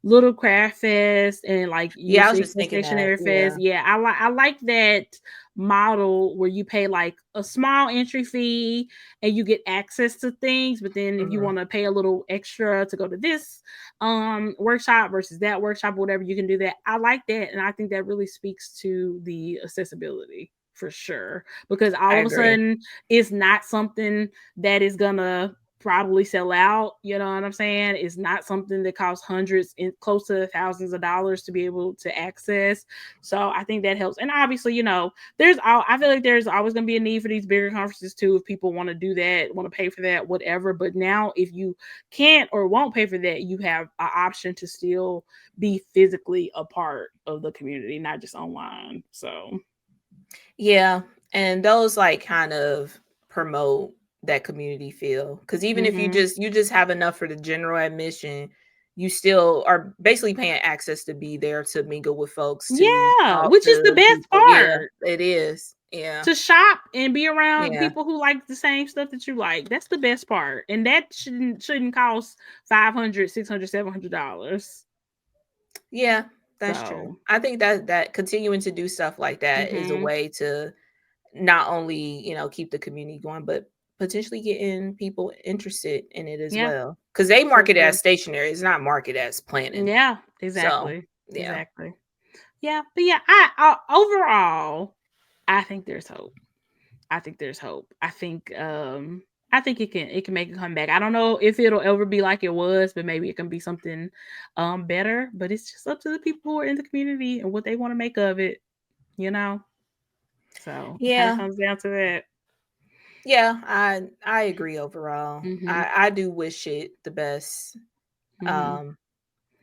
[SPEAKER 1] Little Craft Fest and like
[SPEAKER 2] yeah, I was
[SPEAKER 1] Usually
[SPEAKER 2] just thinking that,
[SPEAKER 1] Stationary Fest.
[SPEAKER 2] yeah,
[SPEAKER 1] Yeah, I like that model where you pay like a small entry fee and you get access to things, but then if you
[SPEAKER 2] mhm,
[SPEAKER 1] want to pay a little extra to go to this workshop versus that workshop, whatever, you can do that. I like that, and I think that really speaks to the accessibility for sure, because
[SPEAKER 2] I
[SPEAKER 1] all of a
[SPEAKER 2] agree.
[SPEAKER 1] sudden it's not something that is gonna probably sell out. You know what I'm saying? It's not something that costs hundreds and close to thousands of dollars to be able to access. So I think that helps. And obviously, I feel like there's always going to be a need for these bigger conferences too. If people want to do that, want to pay for that, whatever. But now, if you can't or won't pay for that, you have an option to still be physically a part of the community, not just online. So,
[SPEAKER 2] Yeah, and those like kind of promote that community feel, because even if
[SPEAKER 1] hmm
[SPEAKER 2] you just have enough for the general admission, you still are basically paying access to be there to mingle with folks, to
[SPEAKER 1] yeah,
[SPEAKER 2] talk
[SPEAKER 1] which is the
[SPEAKER 2] to
[SPEAKER 1] best
[SPEAKER 2] people. Yeah,
[SPEAKER 1] part.
[SPEAKER 2] it is. Yeah,
[SPEAKER 1] To shop and be around
[SPEAKER 2] yeah,
[SPEAKER 1] people who like the same stuff that you like. That's the best part. And that shouldn't cost 500, 600, $700.
[SPEAKER 2] yeah. That's true.
[SPEAKER 1] So,
[SPEAKER 2] I think that continuing to do stuff like that is a
[SPEAKER 1] mhm.
[SPEAKER 2] way to not only keep the community going, but potentially getting people interested in it as
[SPEAKER 1] Yeah,
[SPEAKER 2] well, because they
[SPEAKER 1] for
[SPEAKER 2] market it
[SPEAKER 1] sure.
[SPEAKER 2] as stationary. It's not marketed as planning.
[SPEAKER 1] Yeah,
[SPEAKER 2] So
[SPEAKER 1] exactly.
[SPEAKER 2] yeah.
[SPEAKER 1] Exactly. Yeah, but yeah, I overall I think there's hope. I think there's hope. I think it can make a comeback. I don't know if it'll ever be like it was, but maybe it can be something better. But it's just up to the people who are in the community and what they want to make of it, you know? So it kind of
[SPEAKER 2] Yeah,
[SPEAKER 1] comes down to that.
[SPEAKER 2] yeah, I agree overall.
[SPEAKER 1] Mm-hmm.
[SPEAKER 2] I do wish it the best.
[SPEAKER 1] Mm-hmm.
[SPEAKER 2] um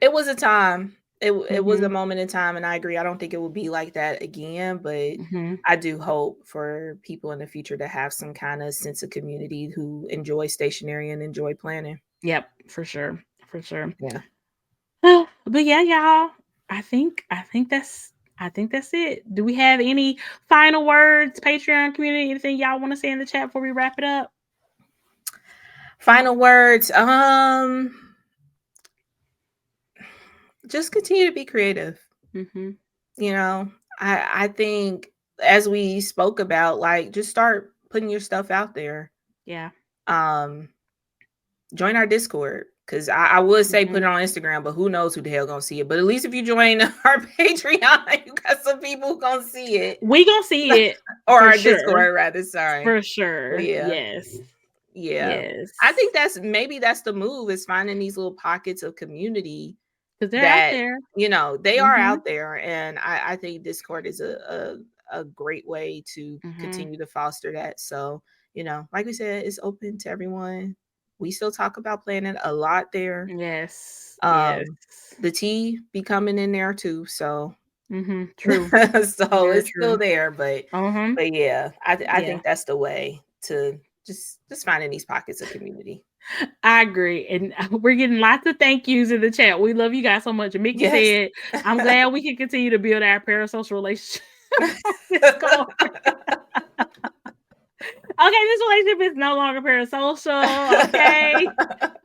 [SPEAKER 2] it was a time. It was
[SPEAKER 1] Mm-hmm.
[SPEAKER 2] a moment in time, and I agree. I don't think it will be like that again, but
[SPEAKER 1] Mm-hmm.
[SPEAKER 2] I do hope for people in the future to have some kind of sense of community who enjoy stationary and enjoy planning.
[SPEAKER 1] Yep, for sure. For sure.
[SPEAKER 2] Yeah.
[SPEAKER 1] But yeah, y'all. I think that's it. Do we have any final words, Patreon community, anything y'all want to say in the chat before we wrap it up?
[SPEAKER 2] Final words. Just continue to be creative.
[SPEAKER 1] Mm-hmm.
[SPEAKER 2] You know, I think, as we spoke about, like, just start putting your stuff out there.
[SPEAKER 1] Yeah.
[SPEAKER 2] Um, Join our Discord, because I would say put
[SPEAKER 1] Mm-hmm.
[SPEAKER 2] it on Instagram, but who knows who the hell gonna see it. But at least if you join our Patreon, you got some people who gonna see it.
[SPEAKER 1] We gonna see it
[SPEAKER 2] Or
[SPEAKER 1] for
[SPEAKER 2] our
[SPEAKER 1] sure.
[SPEAKER 2] Discord rather, sorry.
[SPEAKER 1] For
[SPEAKER 2] But
[SPEAKER 1] sure.
[SPEAKER 2] yeah.
[SPEAKER 1] Yes.
[SPEAKER 2] Yeah.
[SPEAKER 1] Yes.
[SPEAKER 2] I think that's the move, is finding these little pockets of community
[SPEAKER 1] Because they're out
[SPEAKER 2] that,
[SPEAKER 1] there.
[SPEAKER 2] they are
[SPEAKER 1] Mm-hmm.
[SPEAKER 2] out there. And I think Discord is a great way to
[SPEAKER 1] Mm-hmm.
[SPEAKER 2] continue to foster that. So, like we said, it's open to everyone. We still talk about planning a lot there.
[SPEAKER 1] Yes. Yes.
[SPEAKER 2] Um, the tea be coming in there too. So
[SPEAKER 1] Mm-hmm. True.
[SPEAKER 2] so
[SPEAKER 1] Very
[SPEAKER 2] it's still
[SPEAKER 1] true.
[SPEAKER 2] there, but
[SPEAKER 1] Uh-huh.
[SPEAKER 2] yeah, I
[SPEAKER 1] Yeah.
[SPEAKER 2] think that's the way to just finding these pockets of community.
[SPEAKER 1] I agree. And we're getting lots of thank yous in the chat. We love you guys so much. And Mickey
[SPEAKER 2] Yes.
[SPEAKER 1] said, I'm glad we can continue to build our parasocial relationship on Discord. Okay, this relationship is no longer parasocial. Okay.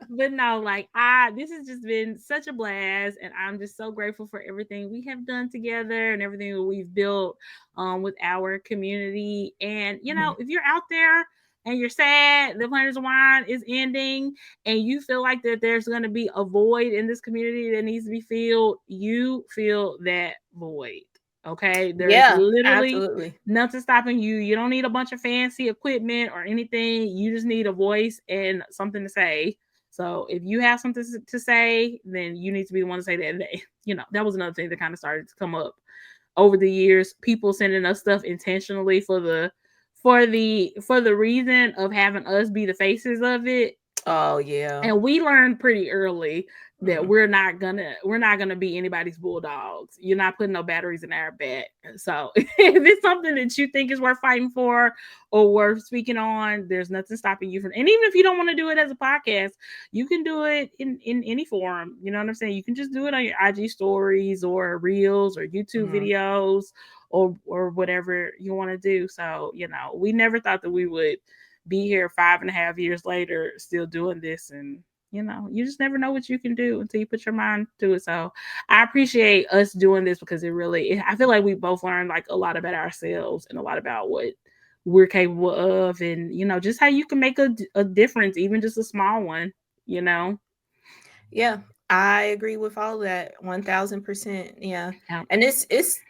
[SPEAKER 1] But no, like this has just been such a blast, and I'm just so grateful for everything we have done together and everything that we've built with our community. And
[SPEAKER 2] Mhm.
[SPEAKER 1] if you're out there and you're sad the Planners of Wine is ending, and you feel like that there's going to be a void in this community that needs to be filled, you fill that void. Okay, there's
[SPEAKER 2] Yeah,
[SPEAKER 1] literally
[SPEAKER 2] absolutely.
[SPEAKER 1] nothing stopping you. You don't need a bunch of fancy equipment or anything. You just need a voice and something to say. So if you have something to say, then you need to be the one to say that. That was another thing that kind of started to come up over the years. People sending us stuff intentionally for the reason of having us be the faces of it.
[SPEAKER 2] Oh yeah.
[SPEAKER 1] And we learned pretty early that
[SPEAKER 2] Mhm.
[SPEAKER 1] we're not gonna be anybody's bulldogs. You're not putting no batteries in our back. So if it's something that you think is worth fighting for or worth speaking on, there's nothing stopping you from. And even if you don't want to do it as a podcast, you can do it in any form. You know what I'm saying? You can just do it on your IG stories or reels or YouTube
[SPEAKER 2] Mhm.
[SPEAKER 1] videos or whatever you want to do. So we never thought that we would be here 5.5 years later still doing this. And you just never know what you can do until you put your mind to it. So I appreciate us doing this because I feel like we both learned like a lot about ourselves and a lot about what we're capable of, and just how you can make a difference, even just a small one.
[SPEAKER 2] Yeah. I agree with all that 1000%. Yeah.
[SPEAKER 1] Yeah,
[SPEAKER 2] And it's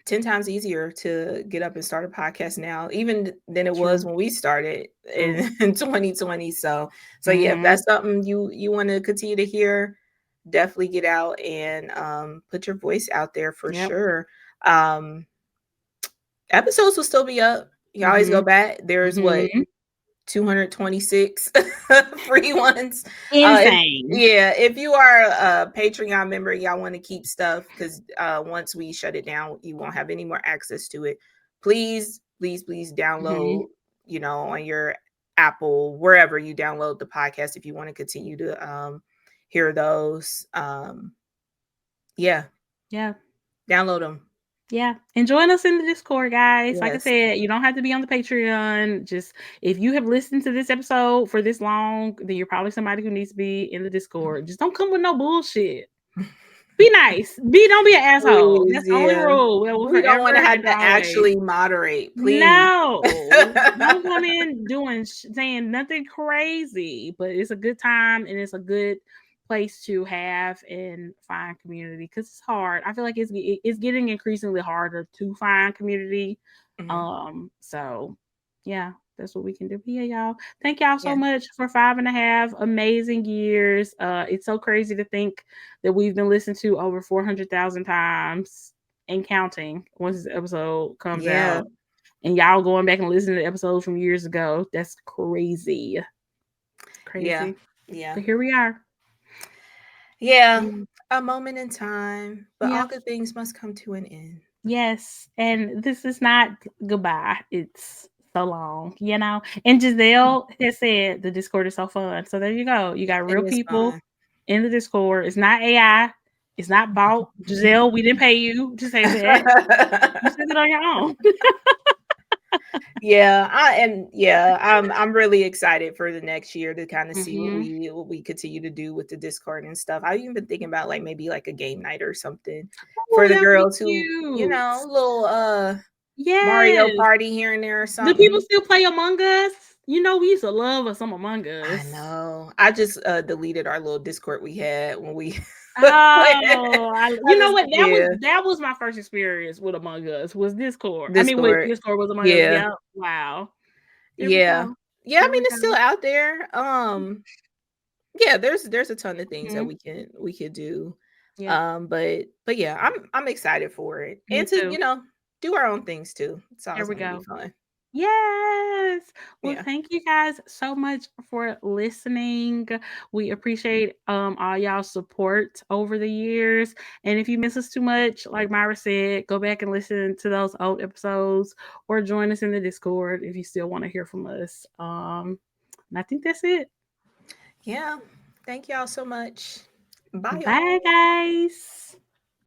[SPEAKER 2] 10 times easier to get up and start a podcast now, even than it was
[SPEAKER 1] true,
[SPEAKER 2] when we started
[SPEAKER 1] true.
[SPEAKER 2] in 2020. So yeah, if
[SPEAKER 1] Mhm.
[SPEAKER 2] that's something you want to continue to hear, definitely get out and put your voice out there for
[SPEAKER 1] Yep.
[SPEAKER 2] sure. Um Episodes will still be up. You always go
[SPEAKER 1] Mhm.
[SPEAKER 2] back. There's what
[SPEAKER 1] Mhm.
[SPEAKER 2] 226 free ones. If
[SPEAKER 1] Insane.
[SPEAKER 2] yeah, if you are a Patreon member, y'all want to keep stuff because once we shut it down, you won't have any more access to it. Please, please, please download,
[SPEAKER 1] Mhm.
[SPEAKER 2] on your Apple, wherever you download the podcast if you want to continue to hear those. Yeah,
[SPEAKER 1] Yeah.
[SPEAKER 2] download them.
[SPEAKER 1] Yeah. And join us in the Discord, guys. Like I
[SPEAKER 2] Yes.
[SPEAKER 1] said, you don't have to be on the Patreon. Just if you have listened to this episode for this long, then you're probably somebody who needs to be in the Discord. Just don't come with no bullshit. Be nice. Don't be an asshole.
[SPEAKER 2] Please,
[SPEAKER 1] That's the only
[SPEAKER 2] yeah.
[SPEAKER 1] rule that will
[SPEAKER 2] We don't
[SPEAKER 1] forever
[SPEAKER 2] wanna have
[SPEAKER 1] and
[SPEAKER 2] to
[SPEAKER 1] always.
[SPEAKER 2] actually moderate, please.
[SPEAKER 1] No, don't come in saying nothing crazy, but it's a good time and it's a good place to have and find community because it's hard. I feel like it's getting increasingly harder to find community.
[SPEAKER 2] Mhm.
[SPEAKER 1] So yeah, that's what we can do. Yeah, y'all. Thank y'all so
[SPEAKER 2] Yeah.
[SPEAKER 1] much for 5.5 amazing years. It's so crazy to think that we've been listened to over 400,000 times and counting once this episode comes
[SPEAKER 2] Yeah.
[SPEAKER 1] out and y'all going back and listening to episodes from years ago. That's crazy.
[SPEAKER 2] Yeah.
[SPEAKER 1] Crazy.
[SPEAKER 2] Yeah.
[SPEAKER 1] But here we are.
[SPEAKER 2] Yeah.
[SPEAKER 1] Mm,
[SPEAKER 2] A moment in time, but
[SPEAKER 1] yeah.
[SPEAKER 2] all good things must come to an end.
[SPEAKER 1] Yes. And this is not goodbye. It's so long. And Giselle has said the Discord is so fun. So there you go. You got
[SPEAKER 2] It
[SPEAKER 1] real
[SPEAKER 2] is
[SPEAKER 1] people
[SPEAKER 2] fun.
[SPEAKER 1] in the Discord. It's not AI. It's not bought. Giselle, we didn't pay you to say that. You said it on your own.
[SPEAKER 2] Yeah, I'm really excited for the next year to kind of see what
[SPEAKER 1] Hmm.
[SPEAKER 2] we continue to do with the Discord and stuff. I've even been thinking about like maybe like a game night or something
[SPEAKER 1] Oh,
[SPEAKER 2] for the
[SPEAKER 1] that would be
[SPEAKER 2] girls who,
[SPEAKER 1] cute.
[SPEAKER 2] little Mario
[SPEAKER 1] Yes.
[SPEAKER 2] party here and there or
[SPEAKER 1] Do people
[SPEAKER 2] something.
[SPEAKER 1] still play Among Us? We used to love us some Among
[SPEAKER 2] I
[SPEAKER 1] Us.
[SPEAKER 2] know. I just deleted our little Discord we had when we
[SPEAKER 1] Oh,
[SPEAKER 2] I
[SPEAKER 1] you know
[SPEAKER 2] just
[SPEAKER 1] what? That was
[SPEAKER 2] yeah,
[SPEAKER 1] that was my first experience with Among Us. Was Discord? I mean, with
[SPEAKER 2] Discord.
[SPEAKER 1] Discord was Among Us.
[SPEAKER 2] Yeah.
[SPEAKER 1] Yeah. Wow. There we
[SPEAKER 2] Yeah.
[SPEAKER 1] go.
[SPEAKER 2] Yeah, I
[SPEAKER 1] There
[SPEAKER 2] mean
[SPEAKER 1] we
[SPEAKER 2] it's still
[SPEAKER 1] go.
[SPEAKER 2] out there. Yeah, there's a ton of things that
[SPEAKER 1] Mhm.
[SPEAKER 2] we could do.
[SPEAKER 1] Yeah.
[SPEAKER 2] But yeah, I'm excited for it.
[SPEAKER 1] Me
[SPEAKER 2] And to,
[SPEAKER 1] too.
[SPEAKER 2] do our own things too. It's
[SPEAKER 1] There
[SPEAKER 2] always
[SPEAKER 1] we
[SPEAKER 2] going to be
[SPEAKER 1] go.
[SPEAKER 2] fun.
[SPEAKER 1] Yes. Well,
[SPEAKER 2] Yeah.
[SPEAKER 1] thank you guys so much for listening. We appreciate all y'all support over the years. And if you miss us too much, like Myra said, go back and listen to those old episodes or join us in the Discord if you still want to hear from us. And I think that's it.
[SPEAKER 2] Yeah. Thank y'all so much. Bye
[SPEAKER 1] Bye
[SPEAKER 2] y'all.
[SPEAKER 1] guys.